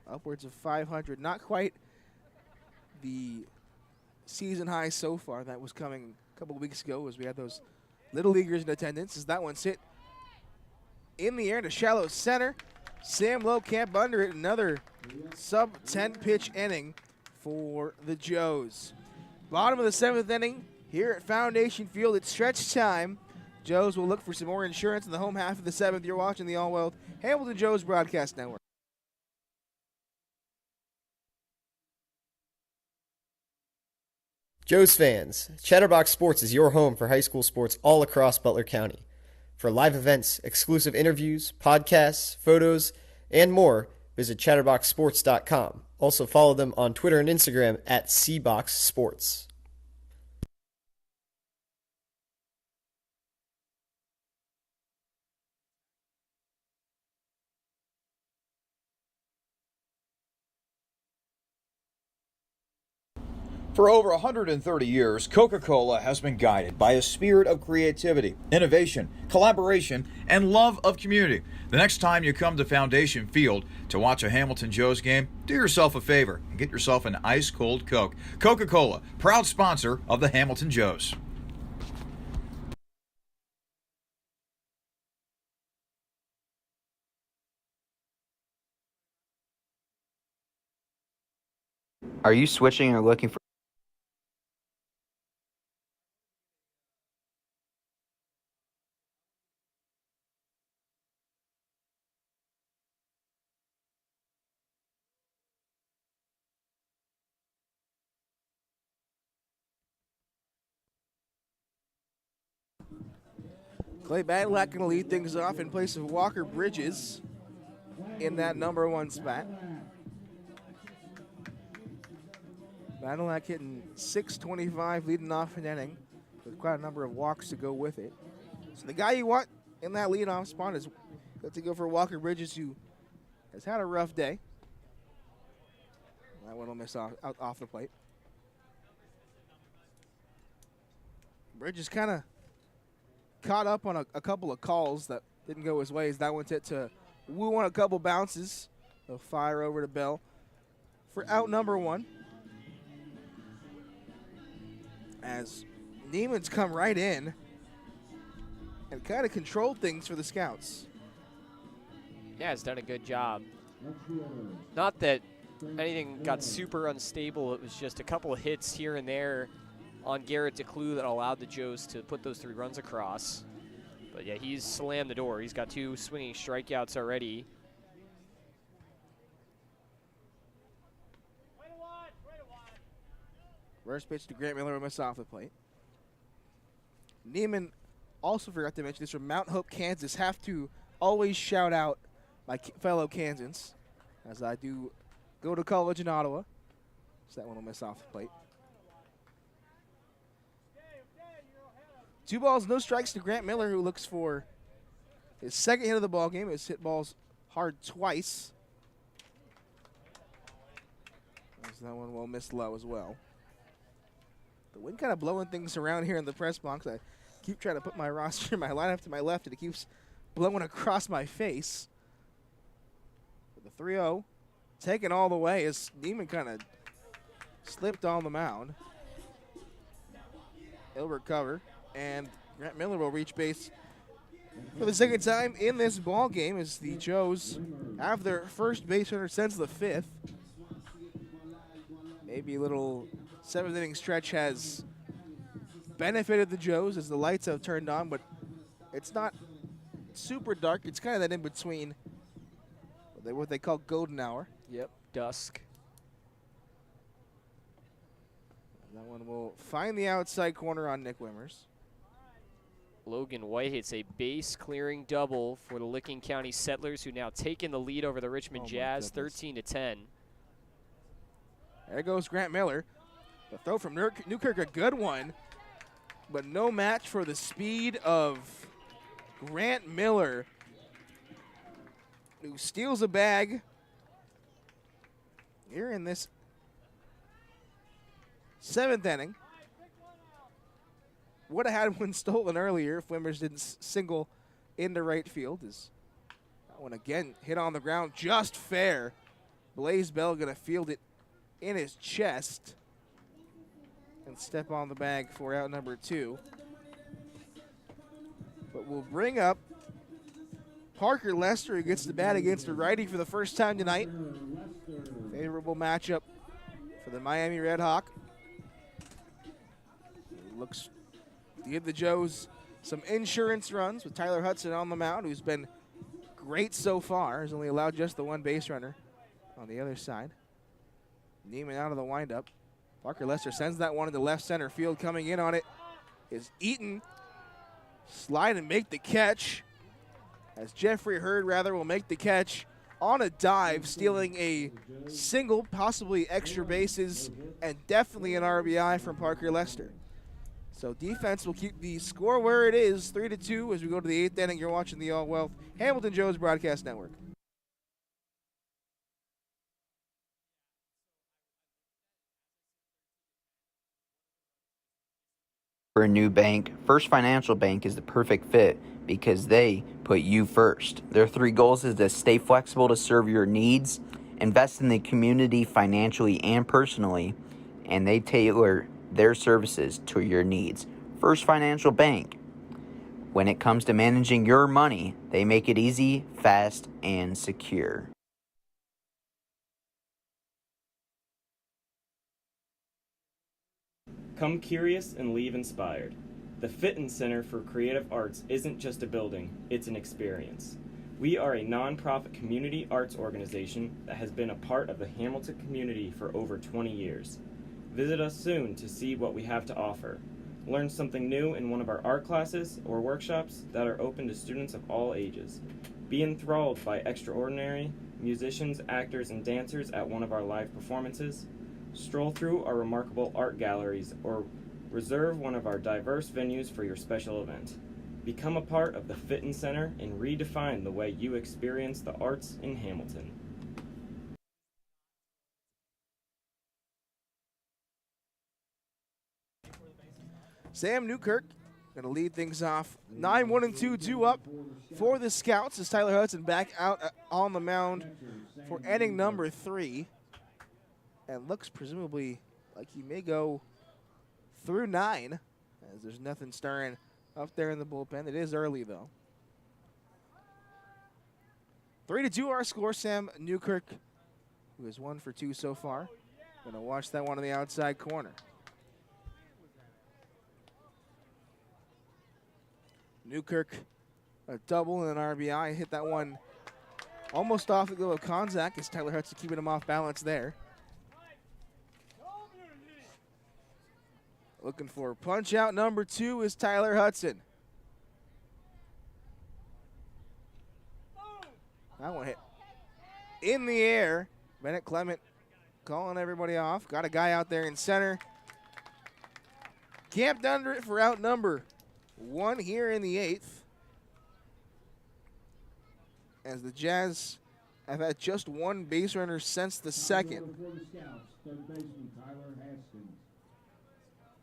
Upwards of 500. Not quite the season high so far. That was coming a couple of weeks ago as we had those Little Leaguers in attendance. As that one's hit in the air to shallow center. Sam Lowe camp under it. Another sub-10 pitch inning for the Joes. Bottom of the 7th inning here at Foundation Field. It's stretch time. Joes will look for some more insurance in the home half of the 7th. You're watching the All Wealth Hamilton Joes Broadcast Network. Joes fans, Chatterbox Sports is your home for high school sports all across Butler County. For live events, exclusive interviews, podcasts, photos, and more, visit chatterboxsports.com. Also follow them on Twitter and Instagram at CBoxSports. For over 130 years, Coca-Cola has been guided by a spirit of creativity, innovation, collaboration, and love of community. The next time you come to Foundation Field to watch a Hamilton Joes game, do yourself a favor and get yourself an ice-cold Coke. Coca-Cola, proud sponsor of the Hamilton Joes. Are you switching or looking for Clay Badalak going to lead things off in place of Walker Bridges in that number 1 spot. Badalak hitting .625, leading off an inning with quite a number of walks to go with it. So the guy you want in that leadoff spot is good to go for Walker Bridges, who has had a rough day. That one will miss off the plate. Bridges kind of caught up on a couple of calls that didn't go his way. As that one's hit to Wu on a couple bounces. They'll fire over to Bell for out number 1. As Neiman's come right in and kind of controlled things for the Scouts. Yeah, he's done a good job. Not that anything got super unstable. It was just a couple of hits here and there on Garrett DeClue that allowed the Joes to put those 3 runs across. But yeah, he's slammed the door. He's got 2 swinging strikeouts already. First pitch to Grant Miller will miss off the plate. Neiman, also forgot to mention this, from Mount Hope, Kansas. Have to always shout out my fellow Kansans, as I do go to college in Ottawa. So that one will miss off the plate. 2 balls, no strikes to Grant Miller, who looks for his second hit of the ball game. Has hit balls hard twice. As that one will miss low as well. The wind kind of blowing things around here in the press box. I keep trying to put my roster, my lineup to my left, and it keeps blowing across my face. But the 3-0, taken all the way as Neiman kind of slipped on the mound. He'll recover, and Grant Miller will reach base for the second time in this ball game as the Joes have their first base runner since the 5th. Maybe a little 7th inning stretch has benefited the Joes as the lights have turned on, but it's not super dark. It's kind of that in between, what they call golden hour. Yep, dusk. That one will find the outside corner on Nick Wimmers. Logan White hits a base-clearing double for the Licking County Settlers, who now taken the lead over the Richmond Jazz, 13-10. There goes Grant Miller. The throw from Newkirk, a good one, but no match for the speed of Grant Miller, who steals a bag here in this 7th inning. Would have had one stolen earlier if Wimmers didn't single into right field. That one again hit on the ground just fair. Blaze Bell going to field it in his chest and step on the bag for out number 2. But we'll bring up Parker Lester, who gets the bat against a righty for the first time tonight. Favorable matchup for the Miami Red Hawk. Looks to give the Joes some insurance runs with Tyler Hudson on the mound, who's been great so far. Has only allowed just the one base runner on the other side. Neiman out of the windup. Parker Lester sends that one into left center field. Coming in on it is Eaton. Slide and make the catch, as Jeffrey Hurd will make the catch on a dive, stealing a single, possibly extra bases, and definitely an RBI from Parker Lester. So defense will keep the score where it is, 3-2, as we go to the 8th inning. You're watching the All Wealth Hamilton Joes Broadcast Network. For a new bank, First Financial Bank is the perfect fit because they put you first. Their 3 goals is to stay flexible to serve your needs, invest in the community financially and personally, and they tailor their services to your needs. First Financial Bank. When it comes to managing your money, they make it easy, fast, and secure. Come curious and leave inspired. The Fitton Center for Creative Arts isn't just a building, it's an experience. We are a nonprofit community arts organization that has been a part of the Hamilton community for over 20 years. Visit us soon to see what we have to offer. Learn something new in one of our art classes or workshops that are open to students of all ages. Be enthralled by extraordinary musicians, actors, and dancers at one of our live performances. Stroll through our remarkable art galleries or reserve one of our diverse venues for your special event. Become a part of the Fitton Center and redefine the way you experience the arts in Hamilton. Sam Newkirk going to lead things off. 9-1-2, 2 up for the Scouts as Tyler Hudson back out on the mound for inning number 3. And looks presumably like he may go through 9, as there's nothing stirring up there in the bullpen. It is early, though. 3-2 our score. Sam Newkirk, who is 1 for 2 so far, going to watch that one on the outside corner. Newkirk, a double and an RBI. Hit that one almost off the glove of Konzak as Tyler Hudson keeping him off balance there. Looking for punch out number 2 is Tyler Hudson. That one hit in the air. Bennett Clement calling everybody off. Got a guy out there in center. Camped under it for out number 1 here in the 8th. As the Jazz have had just 1 base runner since the 2nd.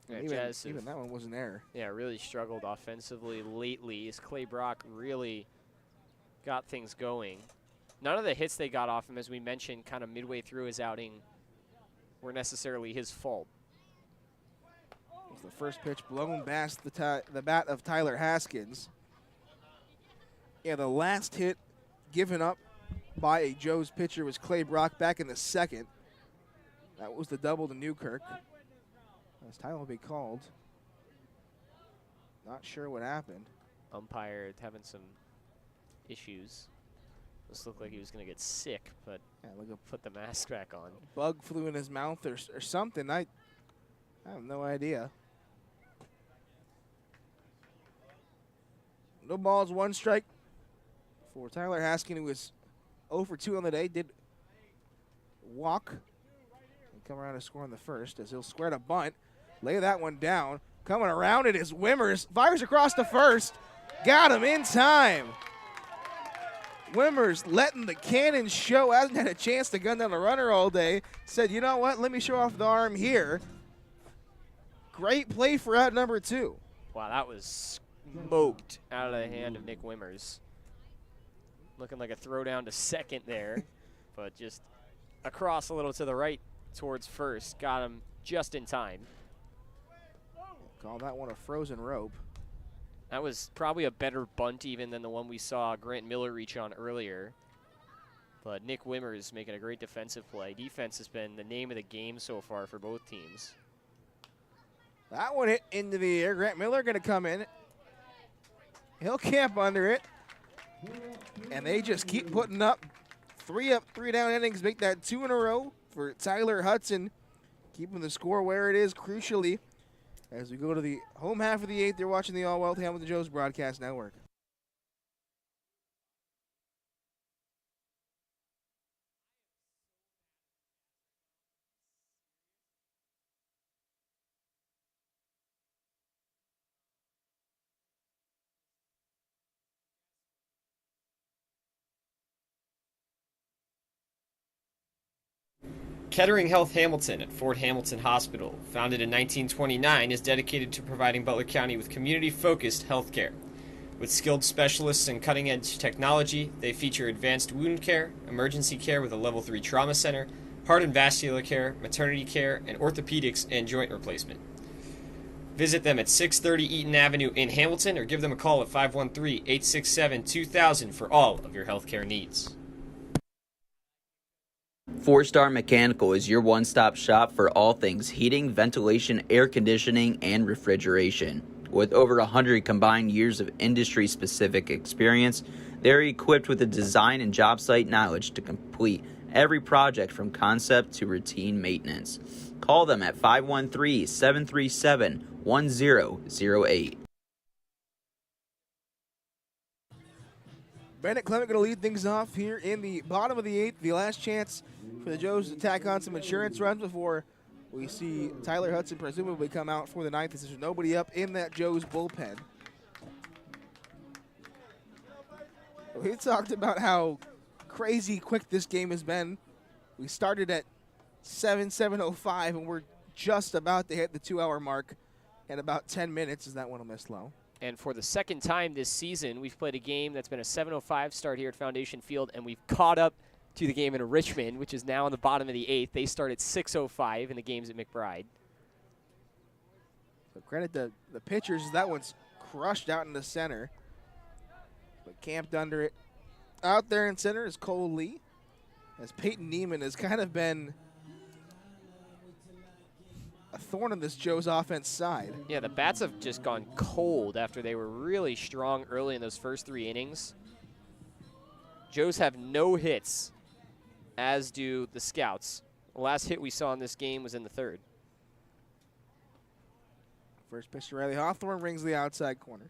Yeah, even that one was an error. Yeah, really struggled offensively lately as Clay Brock really got things going. None of the hits they got off him, as we mentioned, kind of midway through his outing, were necessarily his fault. It's the first pitch blown past the bat of Tyler Haskins. Yeah, the last hit given up by a Joe's pitcher was Clay Brock back in the 2nd. That was the double to Newkirk. As Tyler will be called. Not sure what happened. Umpire having some issues. This looked like he was going to get sick, but yeah, look up, put the mask back on. Bug flew in his mouth or something. I have no idea. No balls, 1 strike for Tyler Haskin, who was 0 for 2 on the day. Did walk and come around and score on the first as he'll square to bunt. Lay that one down. Coming around it is Wimmers. Fires across to first. Got him in time. Wimmers letting the cannon show. Hasn't had a chance to gun down a runner all day. Said, you know what? Let me show off the arm here. Great play for out number 2. Wow, that was smoked out of the hand of Nick Wimmers. Looking like a throw down to second there, but just across a little to the right towards first. Got him just in time. Call that one a frozen rope. That was probably a better bunt even than the one we saw Grant Miller reach on earlier. But Nick Wimmers making a great defensive play. Defense has been the name of the game so far for both teams. That one hit into the air. Grant Miller going to come in. He'll camp under it. And they just keep putting up 3 up, 3 down innings. Make that 2 in a row for Tyler Hudson. Keeping the score where it is, crucially. As we go to the home half of the 8th, you're watching the All Wealth Hamilton Joe's Broadcast Network. Kettering Health Hamilton at Fort Hamilton Hospital, founded in 1929, is dedicated to providing Butler County with community-focused health care. With skilled specialists and cutting-edge technology, they feature advanced wound care, emergency care with a Level 3 trauma center, heart and vascular care, maternity care, and orthopedics and joint replacement. Visit them at 630 Eaton Avenue in Hamilton or give them a call at 513-867-2000 for all of your healthcare needs. 4-Star Mechanical is your one-stop shop for all things heating, ventilation, air conditioning, and refrigeration. With over 100 combined years of industry-specific experience, they're equipped with the design and job site knowledge to complete every project from concept to routine maintenance. Call them at 513-737-1008. Bennett Clement going to lead things off here in the bottom of the 8th. The last chance for the Joes to tack on some insurance runs before we see Tyler Hudson presumably come out for the 9th. There's nobody up in that Joes bullpen. We talked about how crazy quick this game has been. We started at 7:05, and we're just about to hit the 2-hour mark in about 10 minutes as that one will miss low. And for the second time this season, we've played a game that's been a 7:05 start here at Foundation Field, and we've caught up to the game in Richmond, which is now on the bottom of the 8th. They start at 6:05 in the games at McBride. So credit the pitchers. That one's crushed out in the center, but camped under it. Out there in center is Cole Lee, as Peyton Neiman has kind of been a thorn in this Joe's offense side. Yeah, the bats have just gone cold after they were really strong early in those first 3 innings. Joes have no hits, as do the Scouts. The last hit we saw in this game was in the 3rd. First pitch to Riley Hawthorne rings the outside corner.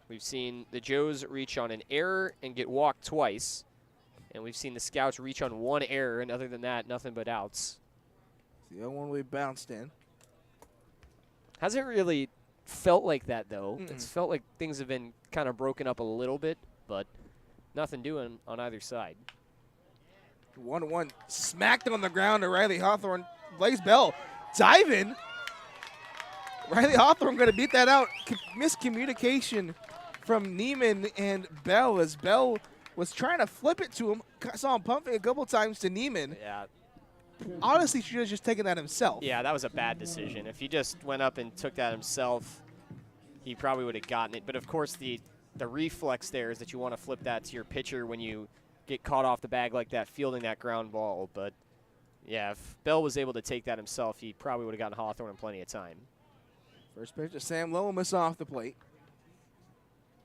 We've seen the Joes reach on an error and get walked twice. And we've seen the Scouts reach on one error, and other than that, nothing but outs. The 0-1 we bounced in. Hasn't really felt like that, though. It's felt like things have been kind of broken up a little bit, but nothing doing on either side. 1-1 smacked on the ground to Riley Hawthorne. Blaze Bell diving. Riley Hawthorne going to beat that out. Miscommunication from Neiman and Bell as Bell was trying to flip it to him. Saw him pumping a couple times to Neiman. Yeah. Honestly, should have just taken that himself. Yeah, that was a bad decision. If he just went up and took that himself, he probably would have gotten it. But, of course, the reflex there is that you want to flip that to your pitcher when you get caught off the bag like that, fielding that ground ball. But, yeah, if Bell was able to take that himself, he probably would have gotten Hawthorne in plenty of time. First pitch to Sam Lowe, miss off the plate.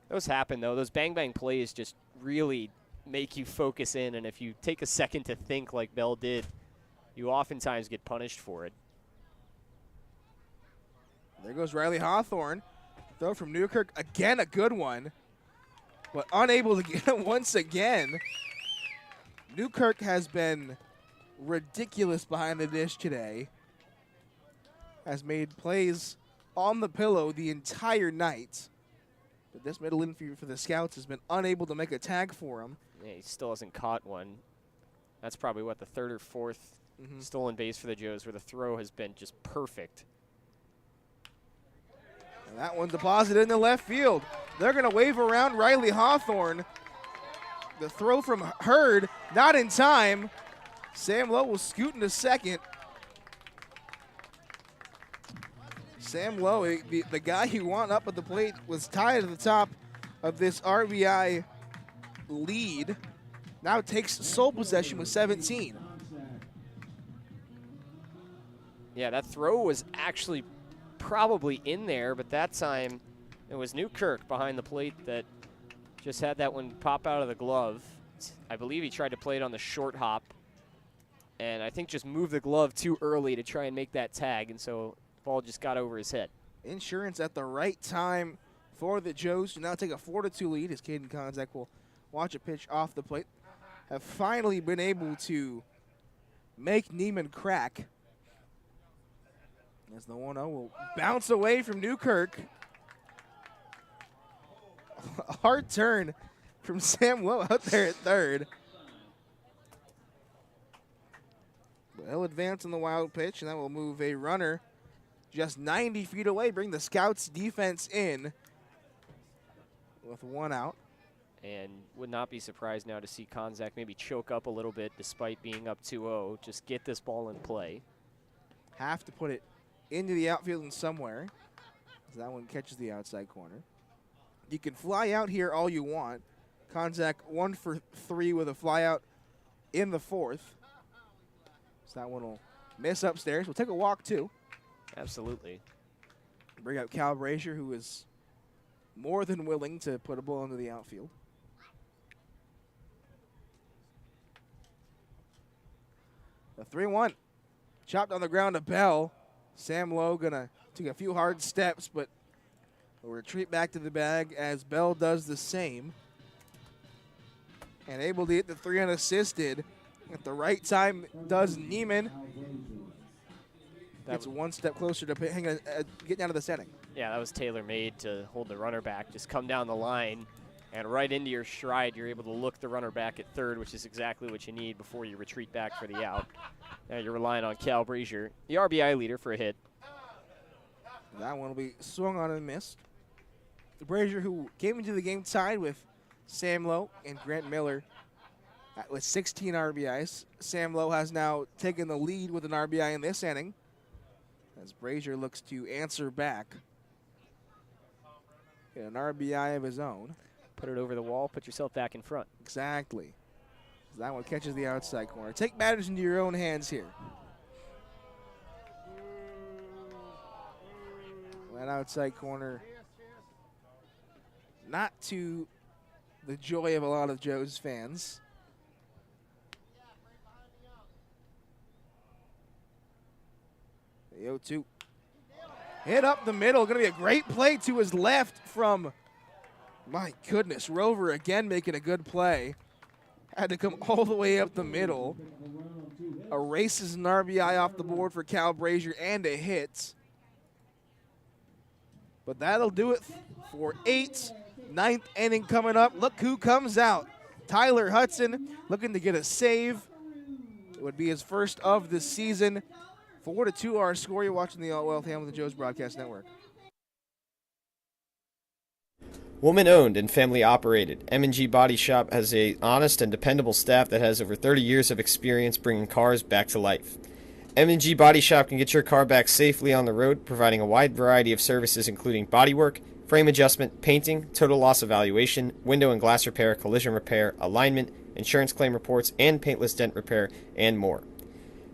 Those happen, though. Those bang-bang plays just really make you focus in, and if you take a second to think like Bell did, you oftentimes get punished for it. There goes Riley Hawthorne. Throw from Newkirk. Again, a good one, but unable to get it once again. Newkirk has been ridiculous behind the dish today. Has made plays on the pillow the entire night. But this middle infield for the Scouts has been unable to make a tag for him. Yeah, he still hasn't caught one. That's probably, what, the third or fourth stolen base for the Joes, where the throw has been just perfect. And that one's deposited in the left field. They're going to wave around Riley Hawthorne. The throw from Hurd, not in time. Sam Lowe will scoot into second. Sam Lowe, the guy who won up at the plate, was tied at the top of this RBI lead. Now takes sole possession with 17. Yeah, that throw was actually probably in there, but that time it was Newkirk behind the plate that just had that one pop out of the glove. I believe he tried to play it on the short hop, and I think just moved the glove too early to try and make that tag, and so ball just got over his head. Insurance at the right time for the Joes to now take a 4-2 lead as Caden Konzak will watch a pitch off the plate. Have finally been able to make Neiman crack. As the 1-0 will bounce away from Newkirk. A hard turn from Sam Lowe out there at third. But he'll advance on the wild pitch, and that will move a runner just 90 feet away, bring the Scouts defense in with one out. And would not be surprised now to see Konzak maybe choke up a little bit despite being up 2-0. Just get this ball in play. Have to put it into the outfield and somewhere, as that one catches the outside corner. You can fly out here all you want. Konzak 1 for 3 with a fly out in the fourth. So that one will miss upstairs. We'll take a walk too. Absolutely. Bring out Cal Brazier, who is more than willing to put a ball into the outfield. The 3-1. Chopped on the ground to Bell. Sam Lowe gonna take a few hard steps, but will retreat back to the bag as Bell does the same. And able to hit the 3 unassisted. At the right time does Neiman. Gets one step closer to getting out of the setting. Yeah, that was tailor-made to hold the runner back. Just come down the line, and right into your stride, you're able to look the runner back at third, which is exactly what you need before you retreat back for the out. Now you're relying on Cal Brazier, the RBI leader, for a hit. That one will be swung on and missed. Brazier, who came into the game tied with Sam Lowe and Grant Miller with 16 RBIs. Sam Lowe has now taken the lead with an RBI in this inning, as Brazier looks to answer back. Get an RBI of his own. Put it over the wall, put yourself back in front. Exactly. That one catches the outside corner. Take matters into your own hands here. That outside corner, not to the joy of a lot of Joe's fans. The 0-2. Hit up the middle. Going to be a great play to his left from, my goodness, Rover again making a good play. Had to come all the way up the middle. Erases an RBI off the board for Cal Brazier and a hit. But that'll do it for 8. 9th inning coming up. Look who comes out. Tyler Hudson looking to get a save. It would be his first of the season. 4-2 our score. You're watching the All-Wealth Hamilton Joe's Broadcast Network. Woman-owned and family-operated, M&G Body Shop has a honest and dependable staff that has over 30 years of experience bringing cars back to life. M&G Body Shop can get your car back safely on the road, providing a wide variety of services including bodywork, frame adjustment, painting, total loss evaluation, window and glass repair, collision repair, alignment, insurance claim reports, and paintless dent repair, and more.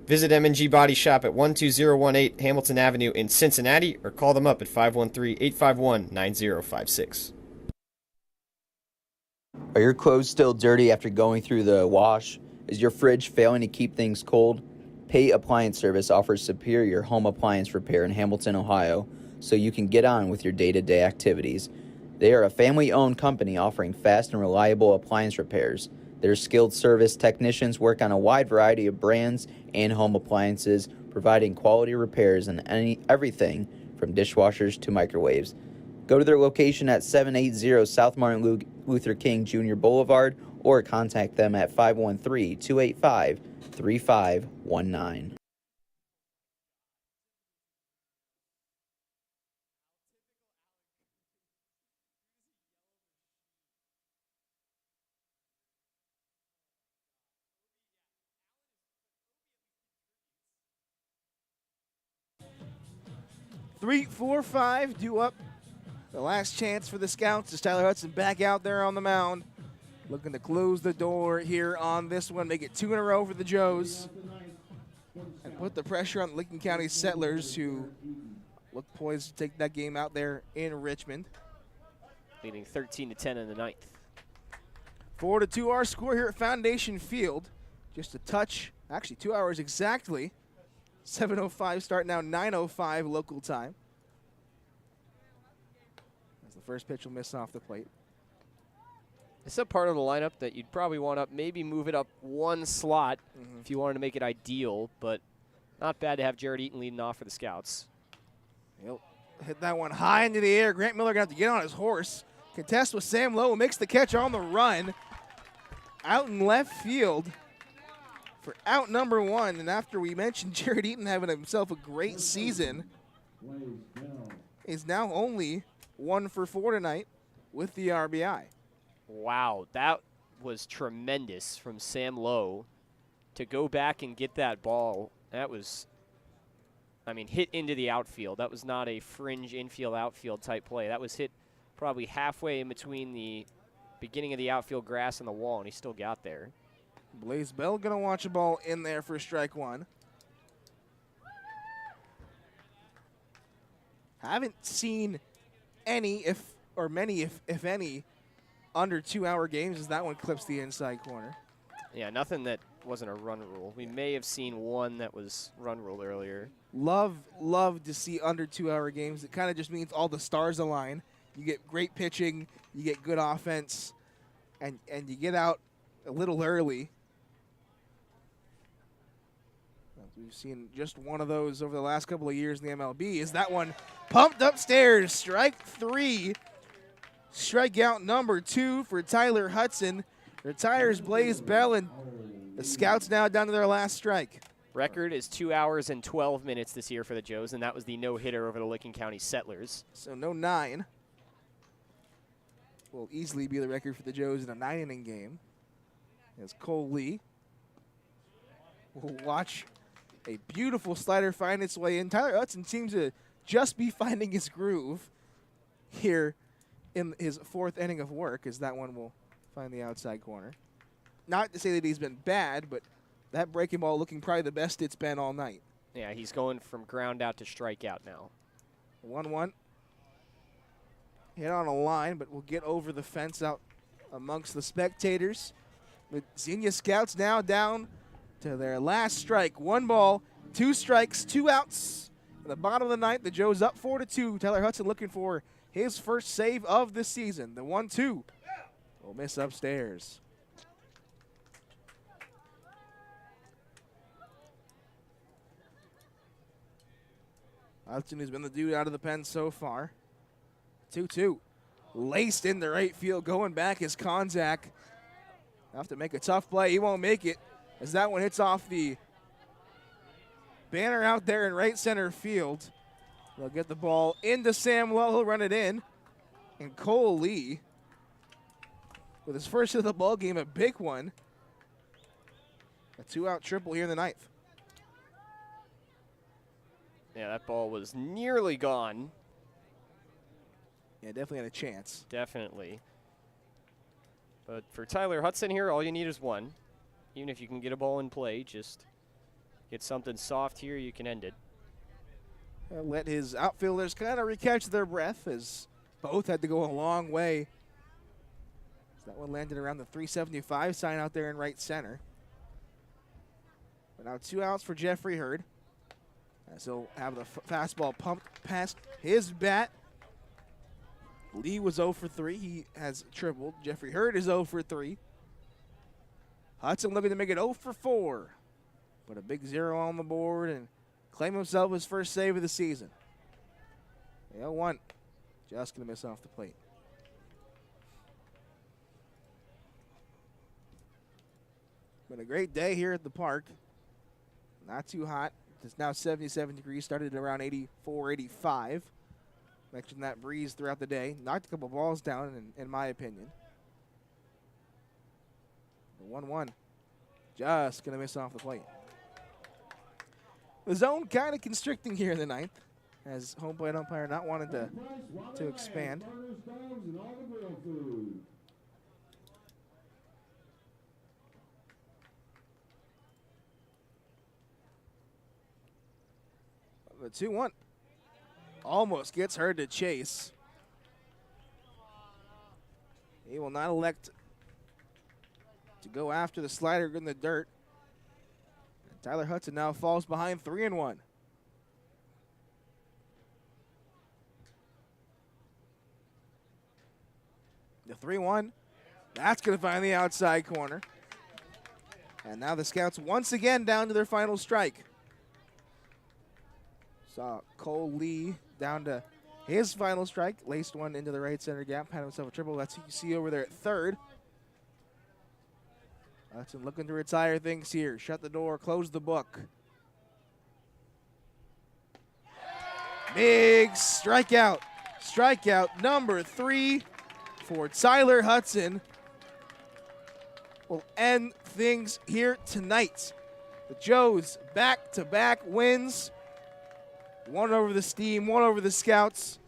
Visit M&G Body Shop at 12018 Hamilton Avenue in Cincinnati or call them up at 513-851-9056. Are your clothes still dirty after going through the wash? Is your fridge failing to keep things cold? Pate Appliance Service offers superior home appliance repair in Hamilton, Ohio, so you can get on with your day-to-day activities. They are a family-owned company offering fast and reliable appliance repairs. Their skilled service technicians work on a wide variety of brands and home appliances, providing quality repairs on everything from dishwashers to microwaves. Go to their location at 780 South Martin Luther King Jr. Boulevard or contact them at 513-285-3519. Three, 4, 5 due up. The last chance for the Scouts is Tyler Hudson back out there on the mound. Looking to close the door here on this one. Make it 2 in a row for the Joes. And put the pressure on the Licking County Settlers, who look poised to take that game out there in Richmond. Leading 13-10 in the 9th. 4-2 our score here at Foundation Field. Just a touch, actually 2 hours exactly. 7:05 start now, 9:05 local time. As the first pitch will miss off the plate. It's a part of the lineup that you'd probably want to maybe move it up one slot if you wanted to make it ideal, but not bad to have Jared Eaton leading off for the Scouts. He'll hit that one high into the air. Grant Miller going to have to get on his horse. Contest with Sam Lowe, makes the catch on the run. Out in left field for out number 1. And after we mentioned Jared Eaton having himself a great season, he's now only 1 for 4 tonight with the RBI. Wow, that was tremendous from Sam Lowe to go back and get that ball. That was, I mean, hit into the outfield. That was not a fringe infield outfield type play. That was hit probably halfway in between the beginning of the outfield grass and the wall, and he still got there. Blaze Bell going to watch a ball in there for strike 1. Haven't seen any, many, if any, under 2-hour games as that one clips the inside corner. Yeah, nothing that wasn't a run rule. We may have seen one that was run ruled earlier. Love to see under 2-hour games. It kind of just means all the stars align. You get great pitching, you get good offense, and you get out a little early. We've seen just one of those over the last couple of years in the MLB. Is that one pumped upstairs? Strike 3. Strikeout number 2 for Tyler Hudson. Retires Blaze Bell, and the Scouts now down to their last strike. Record is 2 hours and 12 minutes this year for the Joes, and that was the no-hitter over the Licking County Settlers. So no 9. Will easily be the record for the Joes in a 9-inning game. As Cole Lee will watch a beautiful slider find its way in. Tyler Hudson seems to just be finding his groove here in his 4th inning of work, as that one will find the outside corner. Not to say that he's been bad, but that breaking ball looking probably the best it's been all night. Yeah, he's going from ground out to strikeout now. 1-1. Hit on a line, but we'll get over the fence out amongst the spectators. With Xenia Scouts now down to their last strike. 1 ball, 2 strikes, 2 outs In the bottom of the ninth, the Joes up 4-2. Tyler Hudson looking for his first save of the season. The 1-2 will miss upstairs. Hudson has been the dude out of the pen so far. 2-2. Laced in the right field. Going back is Konzak. Have to make a tough play. He won't make it as that one hits off the banner out there in right center field. They'll get the ball into Samwell. He'll run it in. And Cole Lee, with his first hit of the ball game, a big one. A 2-out triple here in the ninth. Yeah, that ball was nearly gone. Yeah, definitely had a chance. Definitely. But for Tyler Hudson here, all you need is one. Even if you can get a ball in play, just get something soft here, you can end it. Let his outfielders kind of recatch their breath as both had to go a long way. That one landed around the 375 sign out there in right center. But now 2 outs for Jeffrey Hurd, as he'll have the fastball pumped past his bat. Lee was 0 for 3. He has tripled. Jeffrey Hurd is 0 for 3. Hudson looking to make it 0 for 4. Put a big 0 on the board and claim himself his first save of the season. 0-1. Just going to miss off the plate. Been a great day here at the park. Not too hot. It's now 77 degrees. Started at around 84, 85. Mentioned that breeze throughout the day. Knocked a couple balls down, in my opinion. The 1-1. Just going to miss off the plate. The zone kind of constricting here in the ninth, as home plate umpire not wanting to expand. The 2-1 almost gets Hurd to chase. He will not elect to go after the slider in the dirt. And Tyler Hudson now falls behind 3-1. The 3-1, that's going to find the outside corner. And now the Scouts once again down to their final strike. Saw Cole Lee down to his final strike. Laced one into the right center gap. Had himself a triple. That's who you see over there at third. Hudson looking to retire things here. Shut the door. Close the book. Big strikeout. Strikeout number 3 for Tyler Hudson. Will end things here tonight. The Joes back-to-back wins. One over the Steam, one over the Scouts.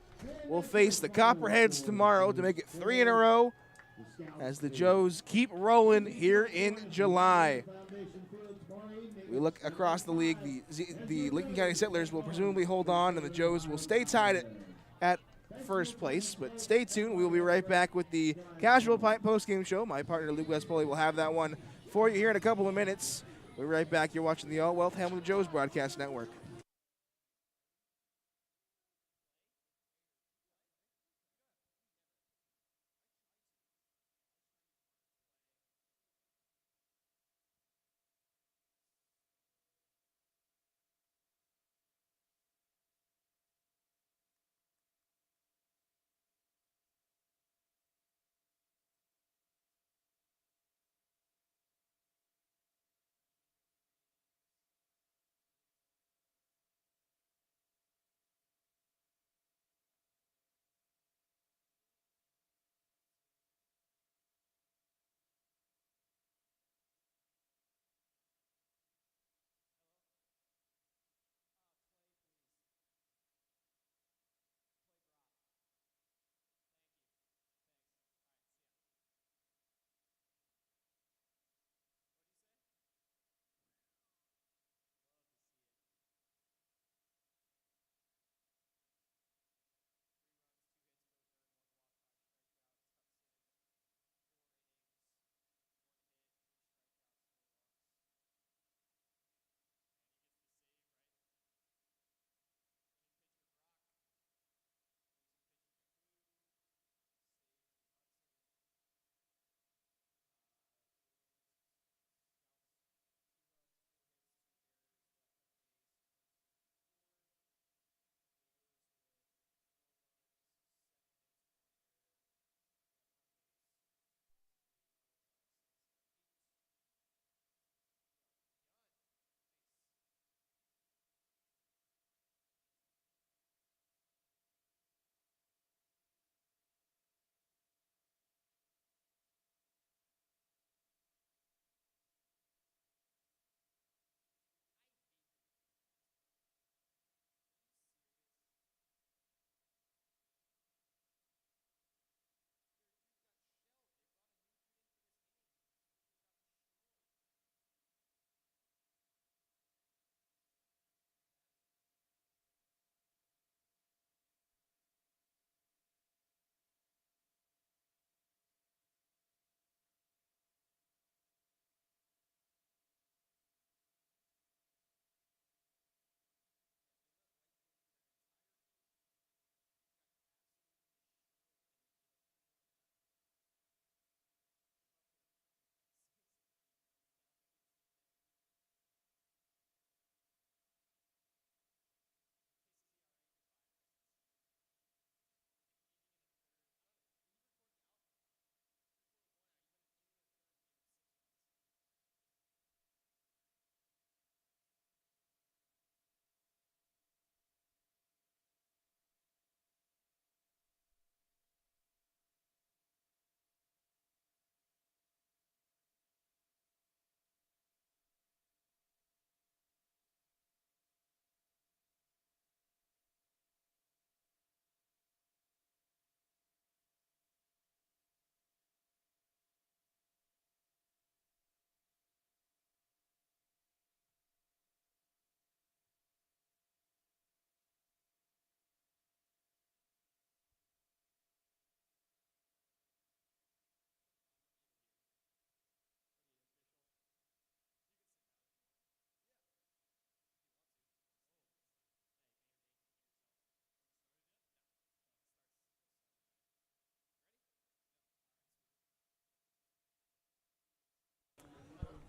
We'll face the Copperheads tomorrow to make it 3 in a row as the Joes keep rolling here in July. We look across the league. The Lincoln County Settlers will presumably hold on, and the Joes will stay tied at first place. But stay tuned. We will be right back with the Casual Pipe postgame show. My partner, Luke Westpoli, will have that one for you here in a couple of minutes. We'll be right back. You're watching the All Wealth Hamilton Joes Broadcast Network.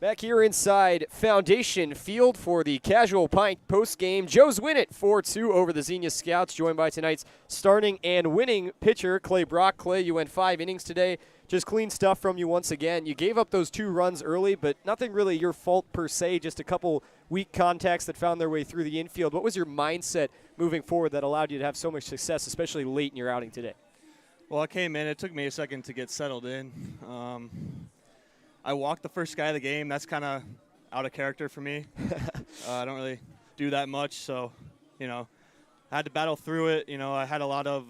Back here inside Foundation Field for the Casual Pint post-game. Joe's win it 4-2 over the Xenia Scouts, joined by tonight's starting and winning pitcher, Clay Brock. Clay, you went 5 innings today. Just clean stuff from you once again. You gave up those 2 runs early, but nothing really your fault per se, just a couple weak contacts that found their way through the infield. What was your mindset moving forward that allowed you to have so much success, especially late in your outing today? Well, I came in. It took me a second to get settled in. I walked the first guy of the game. That's kind of out of character for me. I don't really do that much, so, I had to battle through it. I had a lot of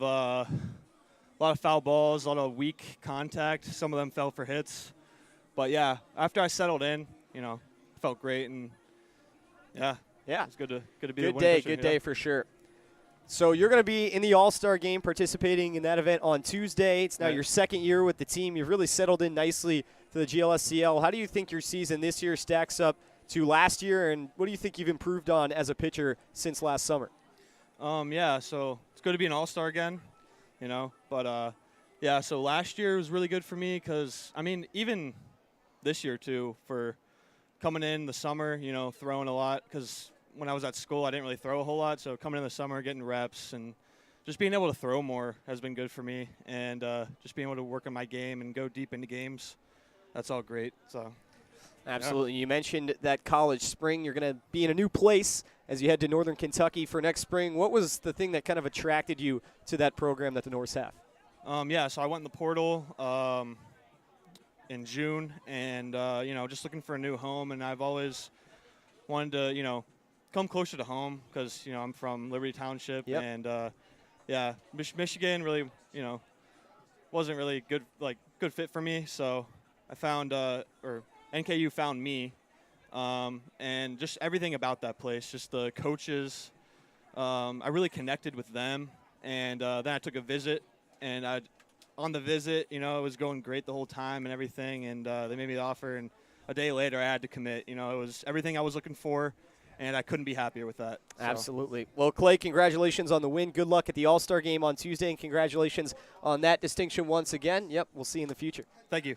foul balls, a lot of weak contact. Some of them fell for hits. But, yeah, after I settled in, felt great. And, yeah, it's good to be the winning pitcher. Good day for sure. So you're going to be in the All-Star game participating in that event on Tuesday. It's now your second year with the team. You've really settled in nicely to the GLSCL. How do you think your season this year stacks up to last year, and what do you think you've improved on as a pitcher since last summer? So it's good to be an All-Star again, But, so last year was really good for me because, even this year too, for coming in the summer, throwing a lot because – when I was at school, I didn't really throw a whole lot. So coming in the summer, getting reps, and just being able to throw more has been good for me. And just being able to work on my game and go deep into games, that's all great. So, absolutely. Yeah. You mentioned that college spring. You're going to be in a new place as you head to Northern Kentucky for next spring. What was the thing that kind of attracted you to that program that the Norse have? So I went in the portal in June, and, just looking for a new home. And I've always wanted to, come closer to home because, I'm from Liberty Township. Yep. And, Michigan really, wasn't really good fit for me. So I found, or NKU found me, and just everything about that place, just the coaches. I really connected with them. And then I took a visit, and on the visit, it was going great the whole time and everything. And they made me the offer, and a day later I had to commit. It was everything I was looking for. And I couldn't be happier with that. So. Absolutely. Well, Clay, congratulations on the win. Good luck at the All-Star game on Tuesday, and congratulations on that distinction once again. Yep, we'll see you in the future. Thank you.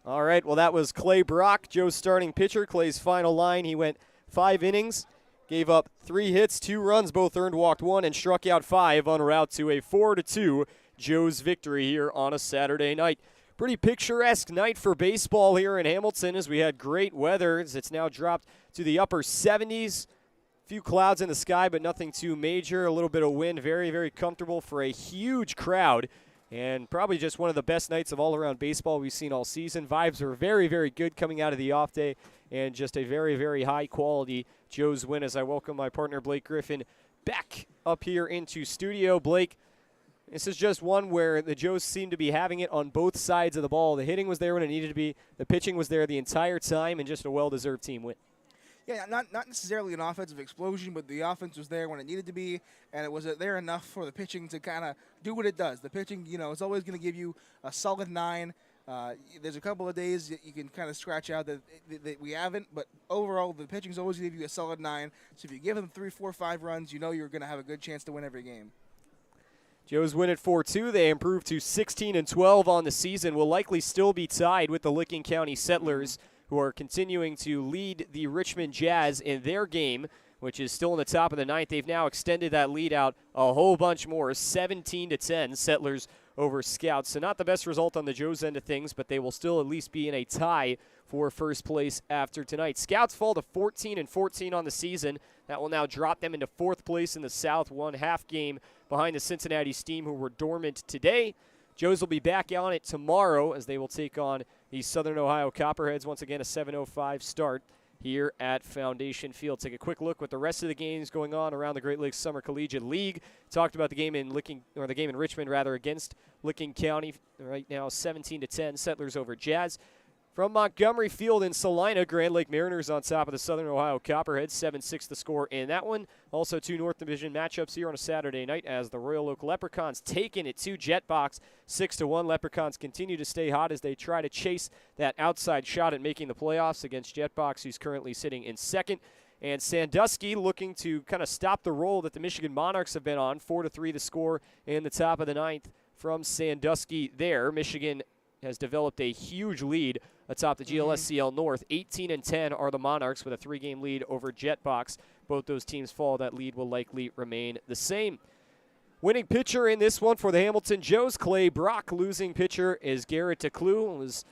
All right, well, that was Clay Brock, Joe's starting pitcher. Clay's final line, he went 5 innings, gave up 3 hits, 2 runs, both earned, walked 1, and struck out 5 en route to a 4-2 Joe's victory here on a Saturday night. Pretty picturesque night for baseball here in Hamilton as we had great weather. As it's now dropped to the upper 70s. A few clouds in the sky, but nothing too major. A little bit of wind. Very, very comfortable for a huge crowd. And probably just one of the best nights of all-around baseball we've seen all season. Vibes are very, very good coming out of the off day. And just a very, very high-quality Joe's win as I welcome my partner Blake Griffin back up here into studio. Blake, this is just one where the Joes seem to be having it on both sides of the ball. The hitting was there when it needed to be. The pitching was there the entire time, and just a well-deserved team win. Yeah, not necessarily an offensive explosion, but the offense was there when it needed to be, and it was there enough for the pitching to kind of do what it does. The pitching, is always going to give you a solid 9. There's a couple of days that you can kind of scratch out that we haven't, but overall the pitching's always going to give you a solid 9. So if you give them 3, 4, 5 runs, you're going to have a good chance to win every game. Joes win at 4-2. They improve to 16-12 on the season. Will likely still be tied with the Licking County Settlers, who are continuing to lead the Richmond Jazz in their game, which is still in the top of the 9th. They've now extended that lead out a whole bunch more, 17-10. Settlers over Scouts. So not the best result on the Joes end of things, but they will still at least be in a tie for first place after tonight. Scouts fall to 14-14 on the season. That will now drop them into 4th place in the South, 1 half game behind the Cincinnati Steam, who were dormant today. Joes will be back on it tomorrow as they will take on the Southern Ohio Copperheads. Once again, a 7:05 start here at Foundation Field. Take a quick look with the rest of the games going on around the Great Lakes Summer Collegiate League. Talked about the game in Richmond against Licking County. Right now, 17-10, Settlers over Jazz. From Montgomery Field in Salina, Grand Lake Mariners on top of the Southern Ohio Copperheads, 7-6 the score in that one. Also 2 North Division matchups here on a Saturday night as the Royal Oak Leprechauns taking it to Jetbox, 6-1. Leprechauns continue to stay hot as they try to chase that outside shot at making the playoffs against Jetbox, who's currently sitting in 2nd. And Sandusky looking to kind of stop the roll that the Michigan Monarchs have been on, 4-3 the score in the top of the 9th from Sandusky there. Michigan has developed a huge lead atop the GLSCL North. 18-10 are the Monarchs with a 3-game lead over Jetbox. Both those teams fall. That lead will likely remain the same. Winning pitcher in this one for the Hamilton Joes, Clay Brock. Losing pitcher is Garrett DeClue. It was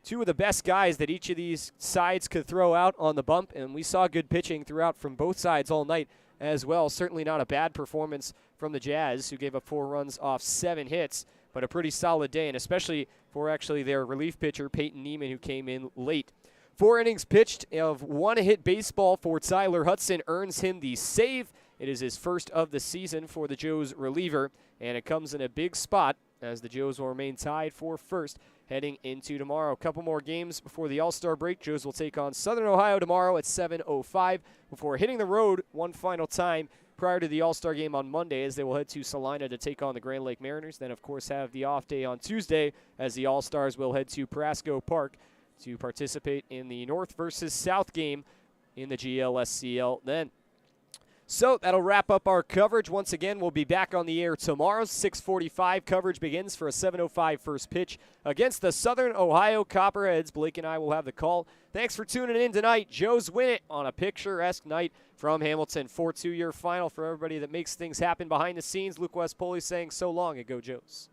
two of the best guys that each of these sides could throw out on the bump, and we saw good pitching throughout from both sides all night as well. Certainly not a bad performance from the Jazz, who gave up 4 runs off 7 hits, but a pretty solid day, and especially for actually their relief pitcher, Peyton Neiman, who came in late. 4 innings pitched of 1-hit baseball for Tyler Hudson earns him the save. It is his first of the season for the Joes reliever, and it comes in a big spot as the Joes will remain tied for first heading into tomorrow. A couple more games before the All-Star break. Joes will take on Southern Ohio tomorrow at 7:05 before hitting the road one final time prior to the All-Star game on Monday, as they will head to Salina to take on the Grand Lake Mariners. Then, of course, have the off day on Tuesday as the All-Stars will head to Prasco Park to participate in the North versus South game in the GLSCL then. So that'll wrap up our coverage. Once again, we'll be back on the air tomorrow. 6:45 coverage begins for a 7:05 first pitch against the Southern Ohio Copperheads. Blake and I will have the call. Thanks for tuning in tonight. Joes win it on a picturesque night from Hamilton. 4-2 your final for everybody that makes things happen behind the scenes. Luke Westpoli saying so long and go Joes.